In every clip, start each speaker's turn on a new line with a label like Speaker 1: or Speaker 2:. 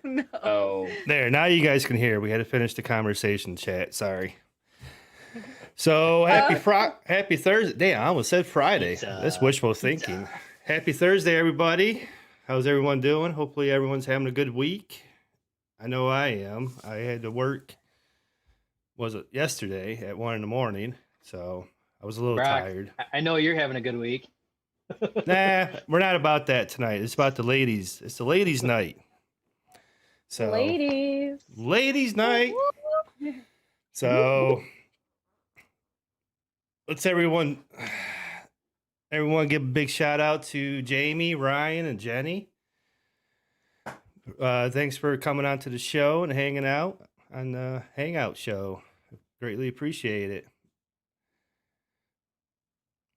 Speaker 1: No.
Speaker 2: Oh,
Speaker 3: There, now you guys can hear. We had to finish the conversation chat. Sorry. So happy Thursday. Damn, I almost said Friday. That's wishful thinking. Happy Thursday, everybody. How's everyone doing? Hopefully everyone's having a good week. I know I am. I had to work, was it yesterday at 1 a.m, so I was a little
Speaker 2: Brock,
Speaker 3: tired.
Speaker 2: I know you're having a good week.
Speaker 3: Nah, we're not about that tonight. It's about the ladies. It's the ladies' night. So ladies' night. So let's everyone give a big shout out to Jamie, Ryan, and Jenny. Thanks for coming on to the show and hanging out on the Hangout show. Greatly appreciate it.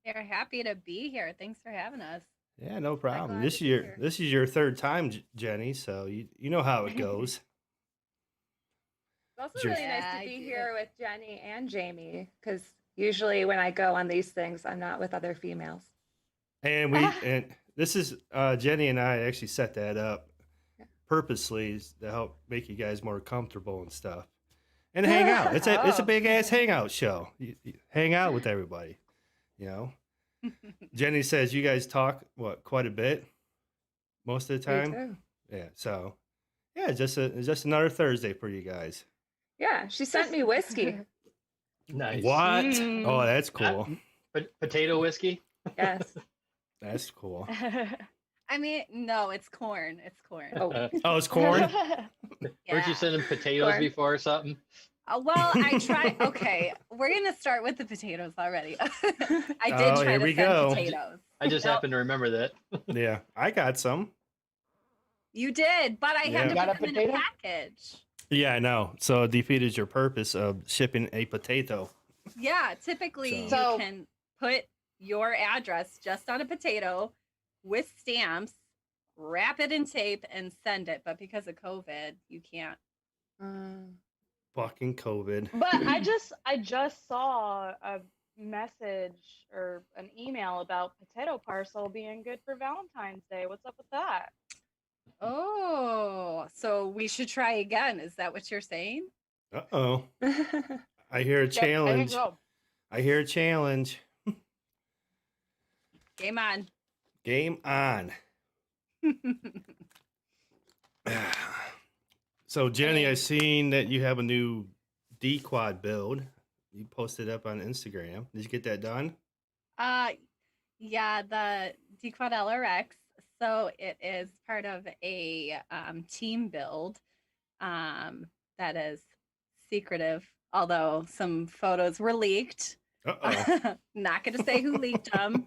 Speaker 1: They're happy to be here. Thanks for having us.
Speaker 3: Yeah, no problem.
Speaker 1: glad
Speaker 3: This
Speaker 1: to
Speaker 3: is
Speaker 1: be here.
Speaker 3: this is your third time, Jenny, so you know how it goes.
Speaker 4: It's also
Speaker 3: Sure.
Speaker 4: really
Speaker 1: Yeah,
Speaker 4: nice
Speaker 1: I
Speaker 4: to be
Speaker 1: do.
Speaker 4: here with Jenny and Jamie because usually when I go on these things, I'm not with other females.
Speaker 3: And and this is Jenny and I actually set that up purposely to help make you guys more comfortable and stuff. And hang out. It's a
Speaker 4: Oh.
Speaker 3: big ass hangout show. You hang out with everybody, you know. Jenny says you guys talk quite a bit most of the
Speaker 4: Me
Speaker 3: time.
Speaker 4: too.
Speaker 3: Yeah, so yeah, just another Thursday for you guys.
Speaker 4: Yeah, she sent me whiskey.
Speaker 2: Nice.
Speaker 3: What?
Speaker 1: Mm.
Speaker 3: Oh, that's cool.
Speaker 2: Potato whiskey.
Speaker 4: Yes.
Speaker 3: That's cool.
Speaker 1: I mean, no, it's corn. It's corn.
Speaker 4: Oh.
Speaker 3: Oh, it's corn.
Speaker 2: Weren't you sending potatoes
Speaker 4: Corn.
Speaker 2: before or something?
Speaker 1: Well, I tried. Okay, we're gonna start with the potatoes already. I did
Speaker 3: Oh,
Speaker 1: try
Speaker 3: here
Speaker 1: to
Speaker 3: we
Speaker 1: send
Speaker 3: go.
Speaker 1: potatoes.
Speaker 2: I just
Speaker 1: Nope.
Speaker 2: happened to remember that.
Speaker 3: Yeah, I got some.
Speaker 1: You did, but I
Speaker 3: Yeah.
Speaker 1: had to
Speaker 2: Got a
Speaker 1: put them in a
Speaker 2: potato?
Speaker 1: package.
Speaker 3: Yeah, I know. So it defeated your purpose of shipping a potato.
Speaker 1: Yeah, typically
Speaker 4: So-
Speaker 1: you can put your address just on a potato with stamps, wrap it in tape, and send it. But because of COVID, you can't.
Speaker 3: Fucking COVID.
Speaker 5: But I just saw a message or an email about potato parcel being good for Valentine's Day. What's up with that?
Speaker 1: Oh, so we should try again. Is that what you're saying?
Speaker 3: Uh-oh. I hear a
Speaker 5: Yep,
Speaker 3: challenge.
Speaker 5: I think so.
Speaker 3: I hear a challenge.
Speaker 1: Game on.
Speaker 3: Game on. So Jenny, I seen that you have a new D-quad build. You posted up on Instagram. Did you get that done?
Speaker 1: Yeah, the D-Quad LRX. So it is part of a team build that is secretive, although some photos were leaked.
Speaker 3: Uh-oh.
Speaker 1: Not going to say who leaked them,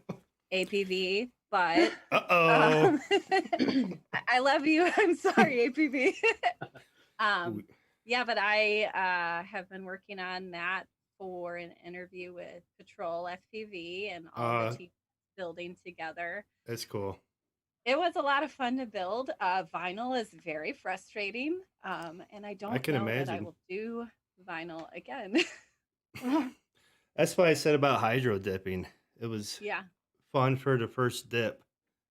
Speaker 1: APV, but
Speaker 3: Uh-oh.
Speaker 1: I love you. I'm sorry, APV. Yeah, but I have been working on that for an interview with Patrol FPV and all the team building together.
Speaker 3: That's cool.
Speaker 1: It was a lot of fun to build. Vinyl is very frustrating, and I don't
Speaker 3: can
Speaker 1: know that I
Speaker 3: imagine.
Speaker 1: will do vinyl again.
Speaker 3: That's why I said about hydro dipping. It was
Speaker 1: Yeah.
Speaker 3: fun for the first dip.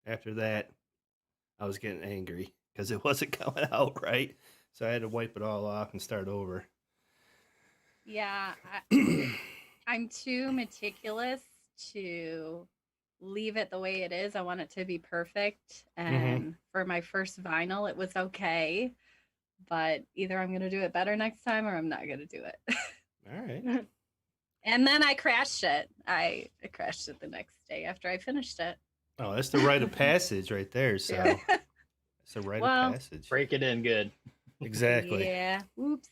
Speaker 3: After that, I was getting angry because it wasn't coming out right. So I had to wipe it all off and start over.
Speaker 1: Yeah, I'm too meticulous to leave it the way it is. I want it to be perfect. And for my first vinyl, it was okay. But either I'm going to do it better next time or I'm not going to do it.
Speaker 3: All right.
Speaker 1: And then I crashed it. I crashed it the next day after I finished it.
Speaker 3: Oh, that's the rite of passage right there. So
Speaker 1: Yeah.
Speaker 3: it's a rite
Speaker 1: Well,
Speaker 3: of passage.
Speaker 2: Break it in good.
Speaker 3: Exactly.
Speaker 1: Yeah. Oops.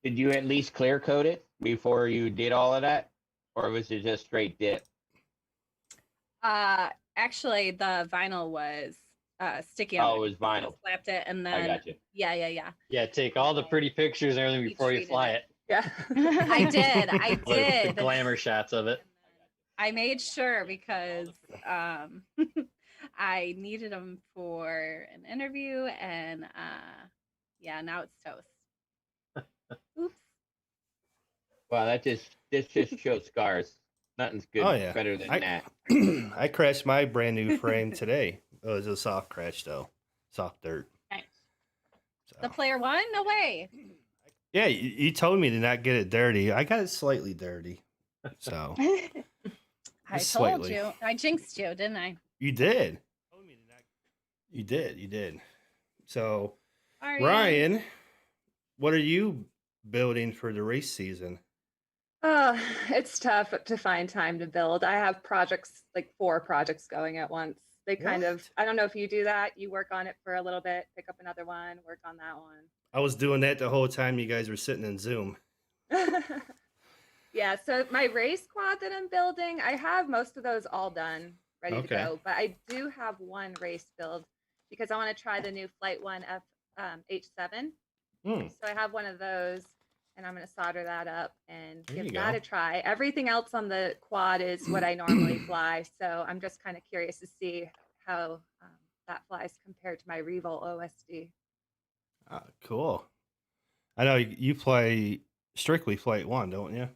Speaker 6: Did you at least clear coat it before you did all of that? Or was it just straight dip?
Speaker 1: Actually, the vinyl was sticky.
Speaker 6: Oh, it was vinyl.
Speaker 1: I slapped it and then.
Speaker 6: I got you.
Speaker 1: Yeah.
Speaker 2: Yeah, take all the pretty pictures and everything
Speaker 1: We
Speaker 2: before you
Speaker 1: treated
Speaker 2: fly
Speaker 1: it.
Speaker 2: it.
Speaker 4: Yeah.
Speaker 1: I did. I
Speaker 2: The
Speaker 1: did.
Speaker 2: glamour shots of it.
Speaker 1: I made sure because I needed them for an interview, and yeah, now it's toast. Oops.
Speaker 6: Wow, this just shows scars. Nothing's good.
Speaker 3: Oh, yeah.
Speaker 6: Better than
Speaker 3: I-
Speaker 6: that.
Speaker 3: I crashed my brand new frame today. It was a soft crash though. Soft dirt.
Speaker 5: Nice.
Speaker 1: The player one? No way.
Speaker 3: Yeah, you told me to not get it dirty. I got it slightly dirty. So
Speaker 1: I
Speaker 3: Just
Speaker 1: told
Speaker 3: slightly.
Speaker 1: you. I jinxed you, didn't I?
Speaker 3: you did. You did. So
Speaker 1: Sorry.
Speaker 3: Ryan, what are you building for the race season?
Speaker 4: Oh, it's tough to find time to build. I have projects, like 4 projects going at once. They kind of,
Speaker 3: What?
Speaker 4: I don't know if you do that. You work on it for a little bit, pick up another one, work on that
Speaker 3: I was doing that the whole time you guys were sitting in Zoom.
Speaker 4: one. Yeah, so my race quad that I'm building, I have most of those all done, ready to
Speaker 3: Okay.
Speaker 4: go. But I do have one race build because I want to try the new Flight 1 H7.
Speaker 3: Hmm.
Speaker 4: So I have one of those, and I'm going to solder that up and
Speaker 3: There you
Speaker 4: give that
Speaker 3: go.
Speaker 4: a try. Everything else on the quad is what I normally fly, so I'm just kind of curious to see how that flies compared to my Revol OSD.
Speaker 3: Ah, cool. I know you play strictly Flight 1, don't you?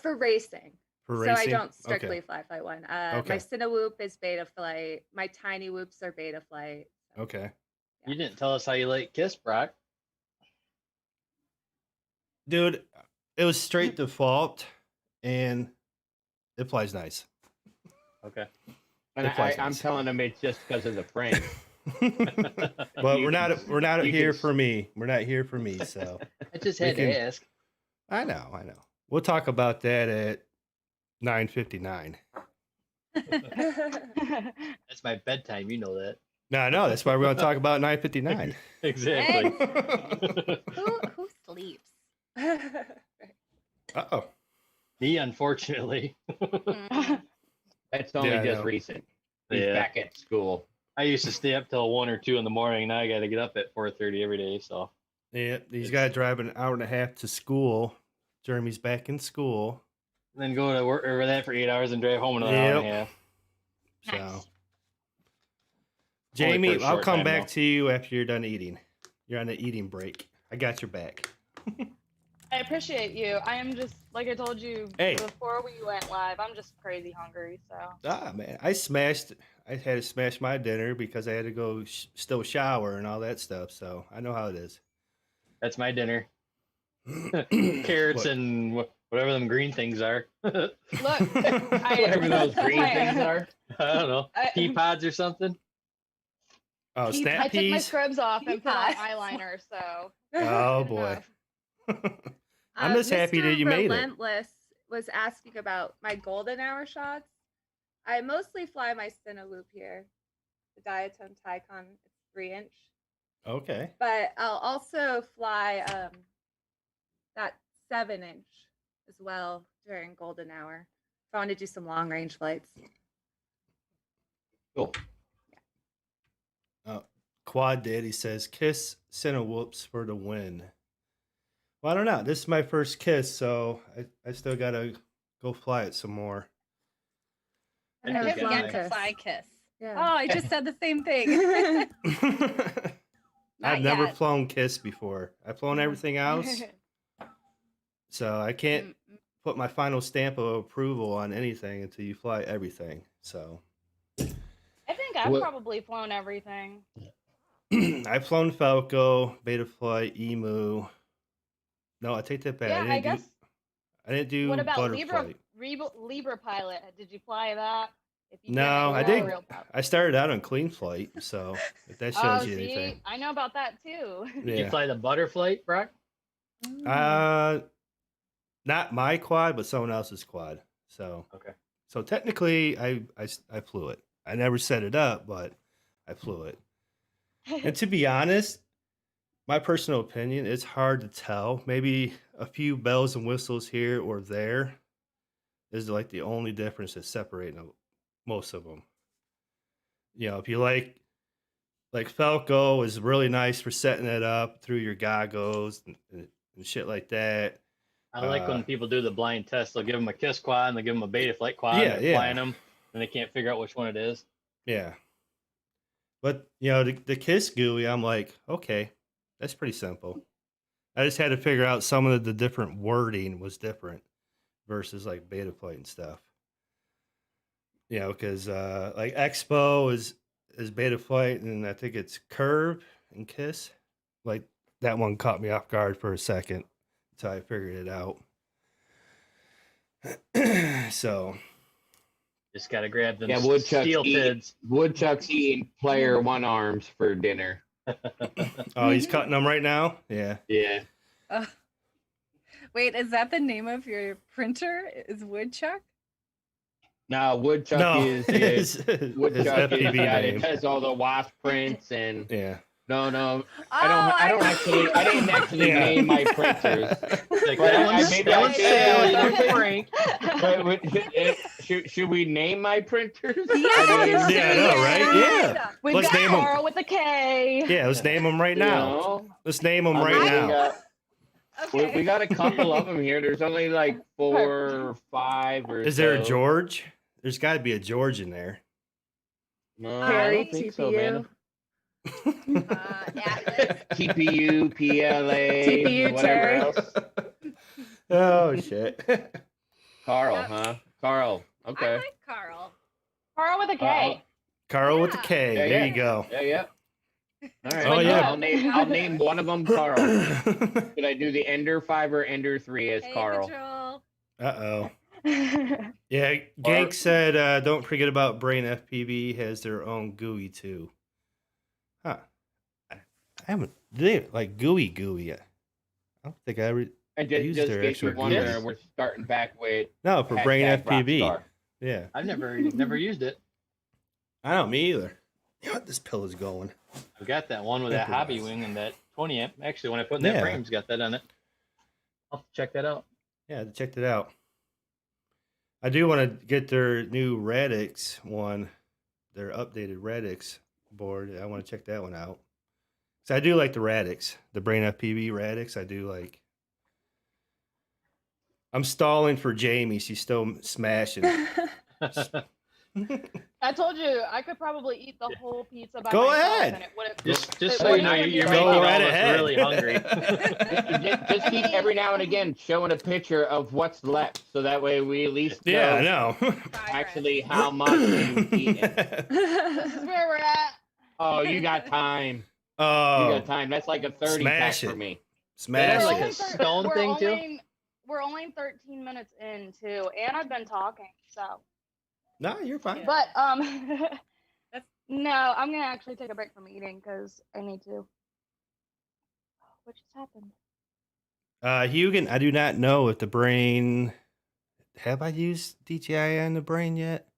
Speaker 4: For racing.
Speaker 3: For
Speaker 4: So I
Speaker 3: racing?
Speaker 4: don't strictly
Speaker 3: Okay.
Speaker 4: fly Flight 1.
Speaker 3: Okay.
Speaker 4: My Cinewhoop is beta flight. My tiny whoops are beta flight. So,
Speaker 3: Okay.
Speaker 2: You didn't tell us how you like Kiss, Brock.
Speaker 3: Dude, it was straight default and it flies nice.
Speaker 2: Okay.
Speaker 6: And
Speaker 3: It flies
Speaker 6: I'm
Speaker 3: nice.
Speaker 6: telling them it's just because of the frame.
Speaker 3: But
Speaker 6: You
Speaker 3: we're not
Speaker 6: you
Speaker 3: here
Speaker 6: can-
Speaker 3: for me. We're not here for me, so
Speaker 2: I just
Speaker 3: We
Speaker 2: had
Speaker 3: can-
Speaker 2: to ask.
Speaker 3: I know. We'll talk about that at 9:59.
Speaker 2: That's my bedtime. You know that.
Speaker 3: No, that's why we're going to talk about 9:59.
Speaker 2: Exactly.
Speaker 1: Who sleeps?
Speaker 3: Uh-oh.
Speaker 2: Me, unfortunately.
Speaker 1: Mm.
Speaker 6: That's only
Speaker 3: Yeah, I
Speaker 6: just
Speaker 3: know.
Speaker 6: recent. He's
Speaker 2: Yeah.
Speaker 6: back at school.
Speaker 2: I used to stay up till 1 or 2 in the morning. Now I got to get up at 4:30 every day. So
Speaker 3: Yeah, he's got to drive an hour and a half to school. Jeremy's back in school.
Speaker 2: then go to work over that for 8 hours and drive home another hour and a half.
Speaker 3: So,
Speaker 1: Nice.
Speaker 3: Jamie,
Speaker 2: for a
Speaker 3: I'll
Speaker 2: short
Speaker 3: come
Speaker 2: time,
Speaker 3: back
Speaker 2: though.
Speaker 3: to you after you're done eating. You're on an eating break. I got your back.
Speaker 5: I appreciate you. I am just like I told you
Speaker 3: Hey.
Speaker 5: before we went live. I'm just crazy hungry. So
Speaker 3: Ah, man, I had to smash my dinner because I had to go still shower and all that stuff. So I know how it is.
Speaker 2: That's my dinner. Carrots
Speaker 3: What?
Speaker 2: and whatever them green things are. I
Speaker 5: look,
Speaker 6: Whatever those green things are.
Speaker 2: don't know. Pea pods or something.
Speaker 3: Oh,
Speaker 1: Pea
Speaker 3: snap
Speaker 5: I took my
Speaker 3: peas.
Speaker 5: scrubs off and put on
Speaker 1: Peapods.
Speaker 5: eyeliner. So
Speaker 3: Oh
Speaker 5: good
Speaker 3: boy.
Speaker 5: enough.
Speaker 3: I'm just happy that you made it.
Speaker 4: Relentless was asking about my golden hour shots. I mostly fly my Cinewhoop here, the Diatone Tycon. It's 3-inch,
Speaker 3: Okay.
Speaker 4: but I'll also fly that 7-inch as well during golden hour if I want to do some long range flights.
Speaker 6: Cool.
Speaker 3: Quad Daddy says, "Kiss Cinewhoops for the win." Well, I don't know. This is my first kiss, so I still gotta go fly it some more.
Speaker 4: I
Speaker 2: I
Speaker 4: never
Speaker 2: think
Speaker 1: I've
Speaker 4: flown
Speaker 1: yet to
Speaker 4: Kiss.
Speaker 1: fly Kiss. Oh,
Speaker 4: Yeah.
Speaker 1: I just said the same thing.
Speaker 3: I've
Speaker 1: Not
Speaker 3: never
Speaker 1: yet.
Speaker 3: flown Kiss before. I've flown everything else, so I can't
Speaker 1: Mm,
Speaker 3: put my final stamp of approval on anything until you fly everything. So
Speaker 5: I think I've
Speaker 6: What-
Speaker 5: probably flown everything.
Speaker 3: I've flown Falco, Betaflight, Emu. No, I take that back.
Speaker 5: Yeah, I
Speaker 3: didn't
Speaker 5: guess.
Speaker 3: I didn't do
Speaker 5: What about Libra
Speaker 3: Butterflight.
Speaker 5: Libra pilot? Did you fly that? If you
Speaker 3: No,
Speaker 5: didn't,
Speaker 3: I
Speaker 5: you're
Speaker 3: did.
Speaker 5: a real pilot.
Speaker 3: I started out on Clean Flight, so if that shows
Speaker 5: Oh,
Speaker 3: you
Speaker 5: see,
Speaker 3: anything.
Speaker 5: I know about that too.
Speaker 2: Did you
Speaker 3: Yeah.
Speaker 2: fly the butterfly, Brock?
Speaker 3: Not my quad, but someone else's quad. So
Speaker 2: Okay.
Speaker 3: So technically, I flew it. I never set it up, but I flew it. And to be honest, my personal opinion, it's hard to tell. Maybe a few bells and whistles here or there is like the only difference that's separating most of them. You know, if you like Falco is really nice for setting it up through your goggles and shit like that.
Speaker 2: I like when people do the blind test. They'll give them a Kiss quad and they'll give them a Beta Flight quad.
Speaker 3: Yeah,
Speaker 2: and they're flying them, and they can't figure out which one it is.
Speaker 3: Yeah. But, you know, the Kiss GUI, I'm like, okay, that's pretty simple. I just had to figure out some of the different wording was different versus like Beta Flight and stuff. You know, because like Expo is Beta Flight, and I think it's Curve and Kiss. like that one caught me off guard for a second until I figured it out. So
Speaker 2: Just gotta grab them
Speaker 6: Yeah, Woodchuck's
Speaker 2: steel
Speaker 6: eating player one arms for dinner.
Speaker 3: oh, he's cutting them right now. Yeah.
Speaker 6: Yeah.
Speaker 1: Wait, is that the name of your printer? Is Woodchuck?
Speaker 6: No, Woodchuck
Speaker 3: No,
Speaker 6: is
Speaker 3: his
Speaker 6: Woodchuck is
Speaker 3: FPV
Speaker 6: yeah,
Speaker 3: name.
Speaker 6: it does all the wasp prints and
Speaker 3: Yeah.
Speaker 6: no,
Speaker 1: Oh,
Speaker 6: I didn't actually
Speaker 3: Yeah.
Speaker 6: name my printers.
Speaker 2: Like
Speaker 6: But
Speaker 2: that
Speaker 6: I
Speaker 2: one's,
Speaker 6: maybe
Speaker 2: that
Speaker 6: I
Speaker 2: one's
Speaker 6: should.
Speaker 2: silly, Frank.
Speaker 6: Should we name my printers?
Speaker 1: Yes!
Speaker 3: Yeah, I know, right? Yeah.
Speaker 5: We've
Speaker 3: Let's
Speaker 5: got
Speaker 3: name 'em.
Speaker 5: Carl with a K.
Speaker 3: Yeah, let's name them right
Speaker 6: You
Speaker 3: now.
Speaker 6: know?
Speaker 3: Let's name them
Speaker 6: I
Speaker 3: right
Speaker 6: mean,
Speaker 3: now.
Speaker 1: Okay.
Speaker 6: we got a couple of them here. There's only like 4 or 5 or
Speaker 3: Is there a
Speaker 6: so.
Speaker 3: George? There's got to be a George in there.
Speaker 6: No, I
Speaker 4: Harry,
Speaker 6: don't think so,
Speaker 4: TPU.
Speaker 6: man.
Speaker 1: Atlas.
Speaker 6: TPU, PLA,
Speaker 4: TPU,
Speaker 6: whatever
Speaker 4: Terry.
Speaker 6: else.
Speaker 3: Oh shit.
Speaker 6: Carl,
Speaker 1: Yep.
Speaker 6: huh? Carl.
Speaker 1: I
Speaker 6: Okay.
Speaker 1: like Carl.
Speaker 5: Carl with a K.
Speaker 3: Carl with the
Speaker 1: Yeah.
Speaker 3: K.
Speaker 6: Yeah,
Speaker 3: There
Speaker 6: yeah.
Speaker 3: you go.
Speaker 6: Yeah. All right.
Speaker 3: Oh, yeah.
Speaker 6: I'll name one of them Carl. Should I do the Ender 5 or Ender 3 as
Speaker 1: Hey,
Speaker 6: Carl?
Speaker 1: Control.
Speaker 3: Uh-oh. Yeah, Gank said don't forget about Brain FPV has their own GUI too. Huh. I haven't they like GUI. I don't think I ever
Speaker 6: And
Speaker 3: Use
Speaker 6: just
Speaker 3: their
Speaker 6: in case
Speaker 3: extra
Speaker 6: you wonder,
Speaker 2: GUIs.
Speaker 6: we're starting back with
Speaker 3: No, for Brain FPV.
Speaker 6: #Rockstar.
Speaker 3: Yeah.
Speaker 2: I've never used it.
Speaker 3: I don't me either. You know what this pillow's going.
Speaker 2: I've got that one with that hobby wing and that 20 amp. Actually, when I put in that
Speaker 3: Yeah.
Speaker 2: frame's got that on it. I'll have to check that out.
Speaker 3: Yeah, I checked it out. I do want to get their new Radix one, their updated Radix board. I want to check that one out. So I do like the Radix, the Brain FPV Radix. I do like. I'm stalling for Jamie. She's still smashing.
Speaker 5: I told you I could probably eat the whole pizza by
Speaker 3: Go
Speaker 5: myself
Speaker 3: ahead.
Speaker 5: and it wouldn't.
Speaker 2: Just
Speaker 5: It
Speaker 2: so you know,
Speaker 5: wouldn't
Speaker 2: you're
Speaker 5: be
Speaker 2: making
Speaker 3: Go
Speaker 2: all
Speaker 3: right
Speaker 2: of us
Speaker 3: ahead.
Speaker 2: really hungry.
Speaker 6: Just keep every now and again showing a picture of what's left, so that way we at least know
Speaker 3: Yeah, I know.
Speaker 6: actually how much you've eaten.
Speaker 5: This is where we're at.
Speaker 6: Oh, you got time. You
Speaker 3: Oh,
Speaker 6: got time. That's like a 30 pack
Speaker 3: Smash
Speaker 6: for
Speaker 3: it.
Speaker 6: me.
Speaker 3: smash
Speaker 2: Like
Speaker 3: it.
Speaker 2: a stone
Speaker 5: we're
Speaker 2: thing, too?
Speaker 5: only, We're only 13 minutes in too, and I've been talking. So,
Speaker 3: No, you're fine.
Speaker 5: but
Speaker 1: That's-
Speaker 5: no, I'm gonna actually take a break from eating because I need to. What just happened?
Speaker 3: Hugan, I do not know if the Brain. Have I used DJI on the Brain yet?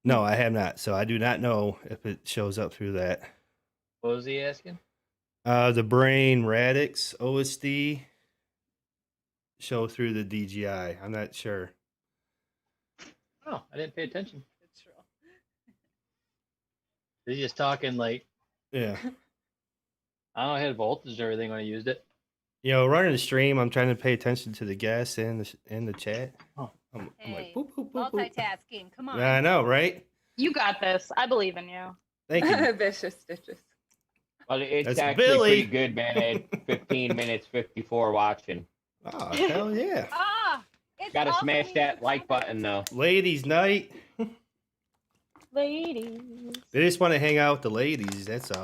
Speaker 3: No, I have not. So I do not know if it shows up through that.
Speaker 2: What was he asking?
Speaker 3: The Brain Radix OSD show through the DJI. I'm not sure.
Speaker 2: Oh, I didn't pay attention.
Speaker 1: It's true.
Speaker 2: He's just talking like,
Speaker 3: Yeah.
Speaker 2: I don't know, I had voltage and everything when I used it.
Speaker 3: You know, running the stream, I'm trying to pay attention to the guests in the chat.
Speaker 2: Oh.
Speaker 3: I'm
Speaker 1: Hey,
Speaker 3: like, boop, boop, boop, boop.
Speaker 1: multitasking. Come on.
Speaker 3: I know, right?
Speaker 5: You got this. I believe in you.
Speaker 3: Thank you.
Speaker 4: Vicious stitches.
Speaker 6: Well, it's
Speaker 3: That's
Speaker 6: actually
Speaker 3: Billy.
Speaker 6: pretty good, man. At 15 minutes 54 watching.
Speaker 3: Oh, hell yeah.
Speaker 1: Ah, it's
Speaker 6: Gotta
Speaker 1: also
Speaker 6: smash
Speaker 1: means
Speaker 6: that
Speaker 1: it's
Speaker 6: like
Speaker 1: not
Speaker 6: button though.
Speaker 3: Ladies' night.
Speaker 5: Ladies.
Speaker 3: They just want to hang out with the ladies. That's all.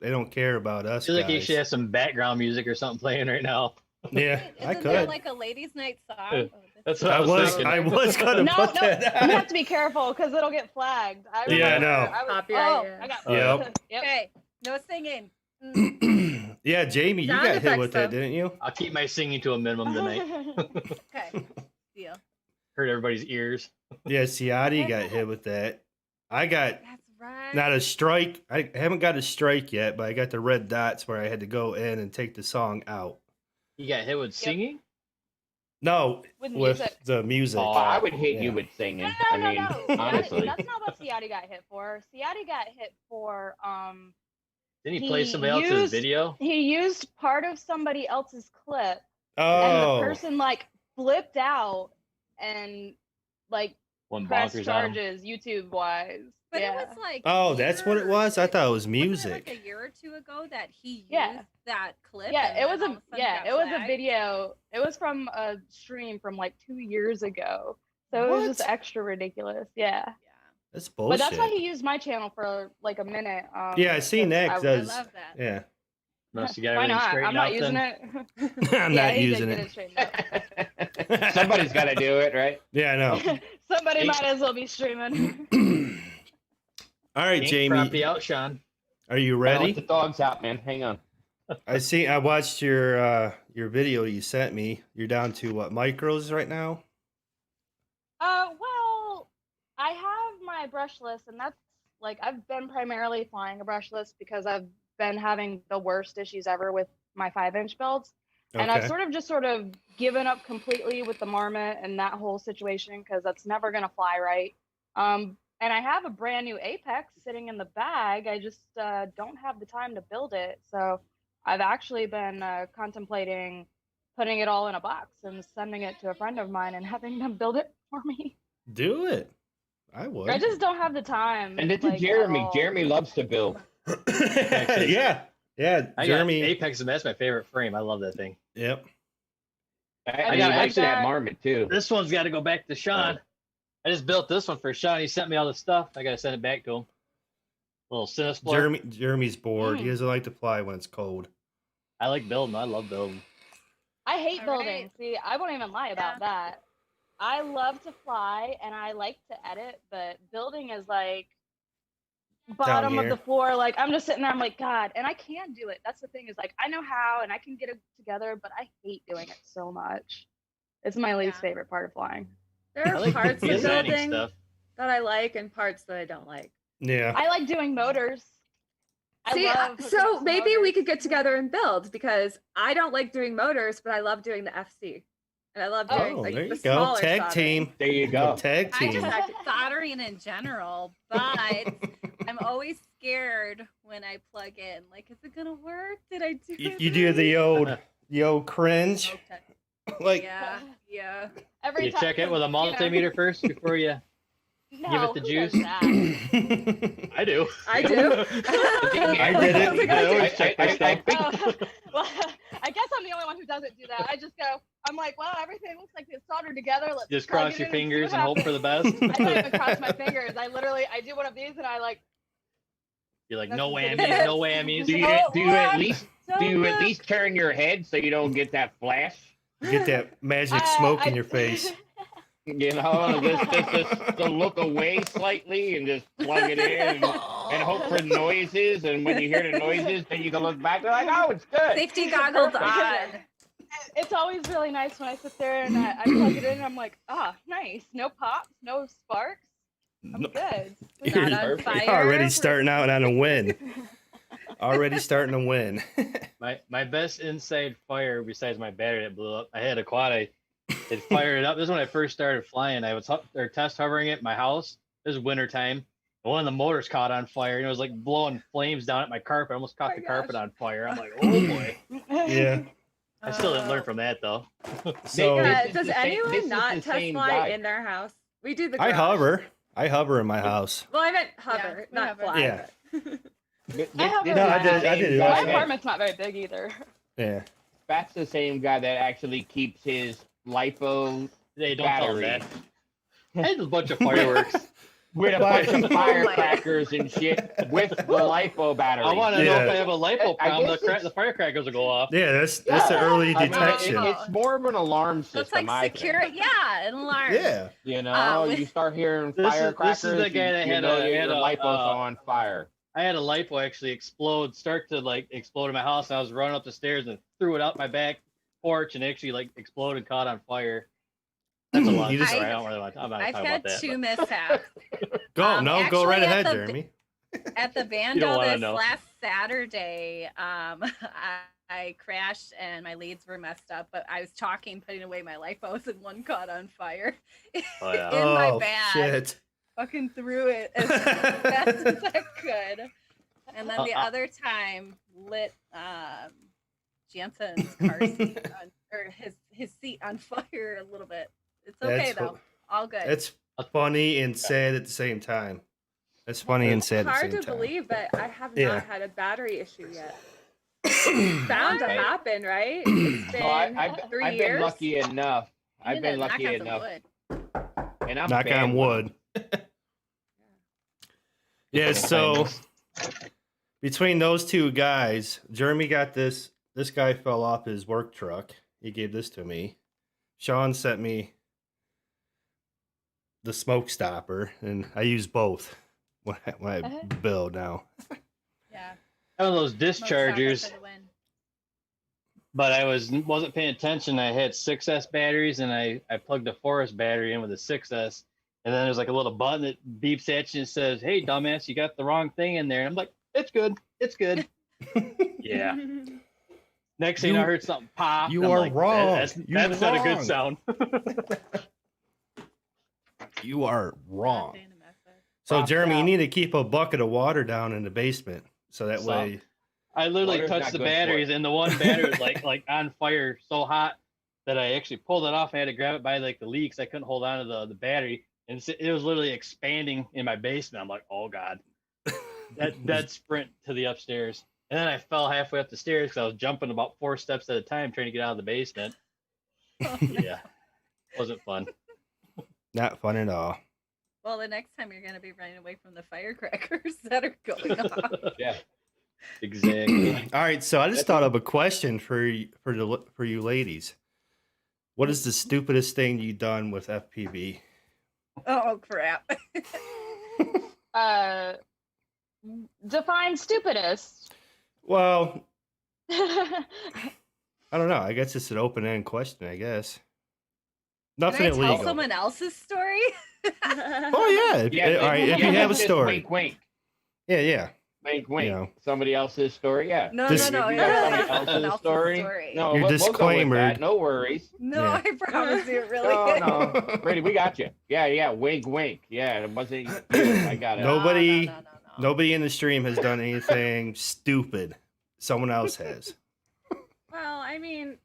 Speaker 3: They don't care about
Speaker 2: I
Speaker 3: us.
Speaker 2: feel like you
Speaker 3: guys.
Speaker 2: should have some background music or something playing right now.
Speaker 3: Yeah,
Speaker 1: Wait,
Speaker 3: I
Speaker 1: isn't there
Speaker 3: could.
Speaker 1: like a ladies' night song?
Speaker 2: Yeah.
Speaker 1: Oh,
Speaker 2: That's what I was thinking.
Speaker 3: I was gonna
Speaker 5: No,
Speaker 3: put
Speaker 5: no,
Speaker 3: that.
Speaker 5: you have to be careful because it'll get flagged. I
Speaker 3: Yeah, I
Speaker 5: remember,
Speaker 3: know.
Speaker 5: I was,
Speaker 4: Copyright,
Speaker 5: oh,
Speaker 4: yeah.
Speaker 5: I got.
Speaker 3: Yep.
Speaker 5: Yep.
Speaker 1: Okay, no singing. Mm,
Speaker 3: Yeah, Jamie, you
Speaker 4: Sound
Speaker 3: got hit
Speaker 4: effects,
Speaker 3: with that,
Speaker 4: though.
Speaker 3: didn't you?
Speaker 2: I'll keep my singing to a minimum tonight.
Speaker 1: okay, deal.
Speaker 2: Hurt everybody's ears.
Speaker 3: Yeah, Ciati got hit with that. I got
Speaker 1: That's right.
Speaker 3: not a strike. I haven't got a strike yet, but I got the red dots where I had to go in and take the song out.
Speaker 2: You got hit with singing?
Speaker 3: No,
Speaker 5: With
Speaker 3: with
Speaker 5: music.
Speaker 3: the music.
Speaker 2: Oh,
Speaker 6: Well, I would hate
Speaker 3: Yeah.
Speaker 6: you with singing.
Speaker 5: No,
Speaker 6: I
Speaker 5: no,
Speaker 6: mean,
Speaker 5: no, no.
Speaker 6: honestly.
Speaker 5: That's not what Ciati got hit for. Ciati got hit for
Speaker 2: Didn't he play
Speaker 5: He
Speaker 2: somebody else's
Speaker 5: used-
Speaker 2: video?
Speaker 5: he used part of somebody else's clip and
Speaker 3: Oh,
Speaker 5: the person like flipped out and like
Speaker 2: One
Speaker 5: pressed
Speaker 2: bonkers on him.
Speaker 5: charges YouTube wise.
Speaker 1: But
Speaker 5: yeah.
Speaker 1: it was like.
Speaker 3: oh, that's what it was. I thought it was
Speaker 1: Wasn't it
Speaker 3: music.
Speaker 1: like a year or two ago that he used
Speaker 5: Yeah.
Speaker 1: that clip.
Speaker 5: Yeah,
Speaker 1: and
Speaker 5: it was
Speaker 1: then
Speaker 5: a
Speaker 1: all of sudden
Speaker 5: yeah,
Speaker 1: got
Speaker 5: it was a
Speaker 1: flagged?
Speaker 5: video. It was from a stream from like 2 years ago. So it was just
Speaker 3: What?
Speaker 5: extra ridiculous. Yeah.
Speaker 1: Yeah.
Speaker 3: That's
Speaker 5: But
Speaker 3: bullshit.
Speaker 5: that's why he used my channel for like a minute.
Speaker 3: Yeah, I seen that.
Speaker 5: I-
Speaker 1: I
Speaker 3: Does
Speaker 1: love that.
Speaker 3: yeah?
Speaker 2: Unless you got
Speaker 5: Why
Speaker 2: everything
Speaker 5: not?
Speaker 2: straightened
Speaker 5: I'm not
Speaker 2: out
Speaker 5: using
Speaker 2: then.
Speaker 5: it.
Speaker 3: I'm
Speaker 5: Yeah,
Speaker 3: not
Speaker 5: he did
Speaker 3: using
Speaker 5: get
Speaker 3: it.
Speaker 5: straightened out.
Speaker 6: Somebody's got to do it, right?
Speaker 3: Yeah, I know.
Speaker 5: Somebody
Speaker 2: Hey.
Speaker 5: might as well be streaming.
Speaker 3: All right,
Speaker 2: Ain't
Speaker 3: Jamie,
Speaker 2: property out, Sean.
Speaker 3: are you
Speaker 6: Let
Speaker 3: ready?
Speaker 6: the dogs out, man. Hang on.
Speaker 3: I watched your video you sent me. You're down to what micros right now?
Speaker 5: Well, I have my brushless, and that's like I've been primarily flying a brushless because I've been having the worst issues ever with my 5-inch builds. And I've
Speaker 3: Okay.
Speaker 5: sort of given up completely with the marmot and that whole situation because that's never gonna fly right. And I have a brand new Apex sitting in the bag. I just don't have the time to build it. So I've actually been contemplating putting it all in a box and sending it to a friend of mine and having them build it for me.
Speaker 3: Do it. I would.
Speaker 5: I just don't have the time.
Speaker 6: And it's
Speaker 5: like, at
Speaker 6: Jeremy.
Speaker 5: all.
Speaker 6: Jeremy loves to build.
Speaker 3: yeah.
Speaker 2: I
Speaker 3: Jeremy.
Speaker 2: got Apex, and that's my favorite frame. I love that thing.
Speaker 3: Yep.
Speaker 6: I
Speaker 2: got
Speaker 6: like
Speaker 2: actually-
Speaker 6: that marmot too.
Speaker 2: This one's got to go back to Sean. I just built this one for Sean. He sent me all the stuff. I got to send it back to him. Little Cinesplore.
Speaker 3: Jeremy's bored. He doesn't like to fly when it's cold.
Speaker 2: I like building. I love building.
Speaker 5: I hate
Speaker 1: All
Speaker 5: building.
Speaker 1: right.
Speaker 5: See, I won't even lie about that. I love to fly and I like to edit, but building is like bottom of
Speaker 3: here.
Speaker 5: the floor. Like I'm just sitting there, I'm like, God, and I can do it. That's the thing is like I know how and I can get it together, but I hate doing it so much. It's my least
Speaker 1: Yeah.
Speaker 5: favorite part of flying.
Speaker 4: There
Speaker 2: I
Speaker 4: are
Speaker 2: like
Speaker 4: parts of
Speaker 2: designing
Speaker 4: building
Speaker 2: stuff.
Speaker 4: that I like and parts that I don't like.
Speaker 3: Yeah.
Speaker 5: I like doing motors.
Speaker 4: See,
Speaker 5: love hooking
Speaker 4: so
Speaker 5: up
Speaker 4: maybe we
Speaker 5: motors.
Speaker 4: could get together and build because I don't like doing motors, but I love doing the FC. And I love doing
Speaker 3: Oh,
Speaker 4: like,
Speaker 3: there
Speaker 4: the
Speaker 3: you go.
Speaker 4: smaller
Speaker 3: Tag
Speaker 4: soldering.
Speaker 3: team.
Speaker 6: There you go.
Speaker 3: Tag
Speaker 1: I
Speaker 3: team.
Speaker 1: just like soldering in general, but I'm always scared when I plug in. Like, is it gonna work? Did I do
Speaker 3: You do the old cringe.
Speaker 1: Okay.
Speaker 3: Like
Speaker 1: Yeah.
Speaker 5: Every
Speaker 2: You
Speaker 5: time,
Speaker 2: check it with a
Speaker 5: you know.
Speaker 2: multimeter first before you.
Speaker 5: No,
Speaker 2: the
Speaker 5: who
Speaker 2: juice.
Speaker 5: does that?
Speaker 2: I do.
Speaker 4: I do.
Speaker 3: I did it.
Speaker 4: I was like,
Speaker 2: I
Speaker 4: I do.
Speaker 2: always check my stuff.
Speaker 5: Oh, well, I guess I'm the only one who doesn't do that. I just go, I'm like, well, everything looks like it's soldered together. Let's
Speaker 2: Just
Speaker 5: plug
Speaker 2: cross
Speaker 5: it
Speaker 2: your
Speaker 5: in see
Speaker 2: fingers
Speaker 5: what
Speaker 2: and hope for the best.
Speaker 5: happens. I don't even cross my fingers. I do one of these and I like.
Speaker 2: You're like,
Speaker 5: That's
Speaker 2: no
Speaker 5: the thing.
Speaker 2: whammies, no whammies.
Speaker 6: Do you
Speaker 5: Oh,
Speaker 6: do you
Speaker 5: what?
Speaker 6: at least
Speaker 5: So
Speaker 6: do you at
Speaker 5: good.
Speaker 6: least turn your head so you don't get that flash?
Speaker 3: get that magic smoke in your face.
Speaker 6: You know, just to look away slightly and just plug it in and hope for noises. And when you hear the noises, then you can look back. They're like, oh, it's good.
Speaker 1: Safety goggles
Speaker 5: Perfect.
Speaker 1: on.
Speaker 5: It's always really nice when I sit there and I plug it in and I'm like, ah, nice. No pops, no sparks. I'm good.
Speaker 3: You're
Speaker 1: Not on
Speaker 6: perfect.
Speaker 1: fire.
Speaker 3: already starting out on a win. Already starting to win.
Speaker 2: My best inside fire besides my battery that blew up. I had a quad. I had fired it up. This is when I first started flying. I was test hovering it in my house. It was winter time. One of the motors caught on fire and it was like blowing flames down at my carpet. I almost caught the carpet on fire. I'm like, oh boy.
Speaker 3: Yeah.
Speaker 2: I still didn't learn from that though.
Speaker 3: So
Speaker 4: Yeah,
Speaker 6: This is
Speaker 4: does
Speaker 6: the same- this
Speaker 4: anyone
Speaker 6: is
Speaker 4: not
Speaker 6: the
Speaker 4: test
Speaker 6: same
Speaker 4: fly
Speaker 6: guy.
Speaker 4: in their house? We do the
Speaker 3: I
Speaker 4: garage.
Speaker 3: hover. I hover in my house.
Speaker 4: Well, I meant hover,
Speaker 1: we
Speaker 4: not
Speaker 1: hover.
Speaker 4: fly.
Speaker 3: Yeah.
Speaker 5: I have
Speaker 6: This
Speaker 5: a-
Speaker 6: is
Speaker 3: I
Speaker 6: the
Speaker 3: did- I
Speaker 6: same
Speaker 3: did it.
Speaker 6: guy
Speaker 5: My
Speaker 6: that-
Speaker 5: apartment's not very big either.
Speaker 3: Yeah.
Speaker 6: That's the same guy that actually keeps his lipo
Speaker 2: They don't tell
Speaker 6: battery
Speaker 2: them that. I had a bunch of fireworks.
Speaker 6: with a bunch of firecrackers and shit with the lipo battery.
Speaker 2: I want to know
Speaker 3: Yeah.
Speaker 2: if I have a lipo
Speaker 6: I
Speaker 2: problem.
Speaker 6: guess it's-
Speaker 2: The firecrackers will go off.
Speaker 3: Yeah, that's the early
Speaker 6: I mean,
Speaker 3: detection.
Speaker 6: it's more of an alarm
Speaker 1: That's
Speaker 6: system.
Speaker 1: like
Speaker 6: I think.
Speaker 1: security. Yeah, an alarm.
Speaker 3: Yeah.
Speaker 6: You know,
Speaker 1: with-
Speaker 6: you start hearing
Speaker 2: This is
Speaker 6: firecrackers.
Speaker 2: the guy that
Speaker 6: you
Speaker 2: had
Speaker 6: know
Speaker 2: a-
Speaker 6: your
Speaker 2: had a,
Speaker 6: lipo's
Speaker 2: uh,
Speaker 6: on fire.
Speaker 2: I had a lipo actually start to like explode in my house. And I was running up the stairs and threw it out my back porch and actually like exploded, caught on fire. That's a long
Speaker 3: You just-
Speaker 2: story. I don't really want to. I'm not
Speaker 1: I've
Speaker 2: talking
Speaker 1: had
Speaker 2: about that.
Speaker 1: two
Speaker 2: but-
Speaker 1: mishaps.
Speaker 3: Go go
Speaker 1: actually
Speaker 3: right
Speaker 1: at
Speaker 3: ahead,
Speaker 1: the-
Speaker 3: Jeremy.
Speaker 1: At the
Speaker 2: don't
Speaker 1: Bando
Speaker 2: wanna
Speaker 1: this
Speaker 2: know.
Speaker 1: last Saturday, I crashed and my leads were messed up, but I was talking, putting away my lipos, and one caught on fire
Speaker 2: Oh, yeah.
Speaker 1: in my
Speaker 3: Oh
Speaker 1: bag.
Speaker 3: shit.
Speaker 1: Fucking threw it as fast as I could. And then the
Speaker 2: Uh-uh.
Speaker 1: other time lit Jansen's car seat on, or his seat on fire a little bit. It's okay
Speaker 3: That's
Speaker 1: though. All good.
Speaker 3: It's funny and sad at the same time. It's funny and sad at the
Speaker 4: Hard
Speaker 3: same
Speaker 4: to
Speaker 3: time.
Speaker 4: believe, but I have
Speaker 3: Yeah.
Speaker 4: not had a battery issue yet. Bound to
Speaker 6: Right.
Speaker 4: happen, right? It's been
Speaker 6: No, I've
Speaker 4: 3
Speaker 6: been
Speaker 4: years.
Speaker 6: lucky enough.
Speaker 1: You
Speaker 6: I've
Speaker 1: need
Speaker 6: been
Speaker 1: to knock
Speaker 6: lucky
Speaker 1: on some
Speaker 6: enough,
Speaker 1: wood.
Speaker 6: and I'm
Speaker 3: Knock
Speaker 6: bad
Speaker 3: on
Speaker 6: when-
Speaker 3: wood. Yeah, so
Speaker 2: Kindness.
Speaker 3: between those two guys, Jeremy got this. This guy fell off his work truck. He gave this to me. Sean sent me the smoke stopper, and I use both when I build now.
Speaker 1: Yeah.
Speaker 2: One of those
Speaker 1: Smoke stopper
Speaker 2: dischargers,
Speaker 1: for the win.
Speaker 2: but I wasn't paying attention. I had 6S batteries, and I plugged a 4S battery in with a 6S, and then there's like a little button that beeps at you and says, "Hey, dumbass, you got the wrong thing in there." And I'm like, "It's good, it's good." Yeah. Next thing I heard something pop.
Speaker 3: You
Speaker 2: I'm
Speaker 3: are
Speaker 2: like,
Speaker 3: wrong.
Speaker 2: That's
Speaker 3: You're
Speaker 2: not a good
Speaker 3: wrong."
Speaker 2: sound.
Speaker 3: You are wrong.
Speaker 1: Nothing to mess with.
Speaker 3: So,
Speaker 6: Props
Speaker 3: Jeremy, you
Speaker 6: out.
Speaker 3: need to keep a bucket of water down in the basement, so that
Speaker 2: So-
Speaker 3: way.
Speaker 2: I literally
Speaker 6: Water's
Speaker 2: touched
Speaker 6: not
Speaker 2: the
Speaker 6: good for
Speaker 2: batteries,
Speaker 6: it.
Speaker 2: and the one battery was like on fire, so hot that I actually pulled it off. And I had to grab it by like the leaks. I couldn't hold on to the battery, and it was literally expanding in my basement. I'm like, oh god, that sprint to the upstairs, and then I fell halfway up the stairs because I was jumping about 4 steps at a time trying to get out of the basement. Yeah, wasn't fun.
Speaker 3: Not fun at all.
Speaker 1: Well, the next time you're gonna be running away from the firecrackers that are going off.
Speaker 6: Yeah.
Speaker 2: Exactly.
Speaker 3: All right, so I just thought of a question for you ladies. What is the stupidest thing you've done with FPV?
Speaker 1: Oh crap.
Speaker 5: Define stupidest.
Speaker 3: Well, I don't know. I guess it's an open-end question. I guess nothing
Speaker 1: Can I tell
Speaker 3: illegal.
Speaker 1: someone else's story?
Speaker 3: Oh yeah. All right. If you have a
Speaker 6: just
Speaker 3: story,
Speaker 6: Wink, wink.
Speaker 3: yeah.
Speaker 6: Wink, wink.
Speaker 3: You know.
Speaker 6: Somebody else's story, yeah.
Speaker 1: No,
Speaker 3: This-
Speaker 1: no,
Speaker 6: You
Speaker 1: no.
Speaker 6: got
Speaker 1: Yeah,
Speaker 6: somebody else's
Speaker 1: someone else's
Speaker 6: story? No,
Speaker 3: Your
Speaker 6: we'll go with
Speaker 3: disclaimer.
Speaker 6: that. No worries.
Speaker 1: No,
Speaker 3: Yeah.
Speaker 1: I promise you, really.
Speaker 6: No, no. Brady, we got you. Yeah. Wink, wink. Yeah, it wasn't you. I got it.
Speaker 3: No. Nobody-
Speaker 1: No.
Speaker 3: Nobody in the stream has done anything stupid. Someone else has.
Speaker 4: Well, I mean,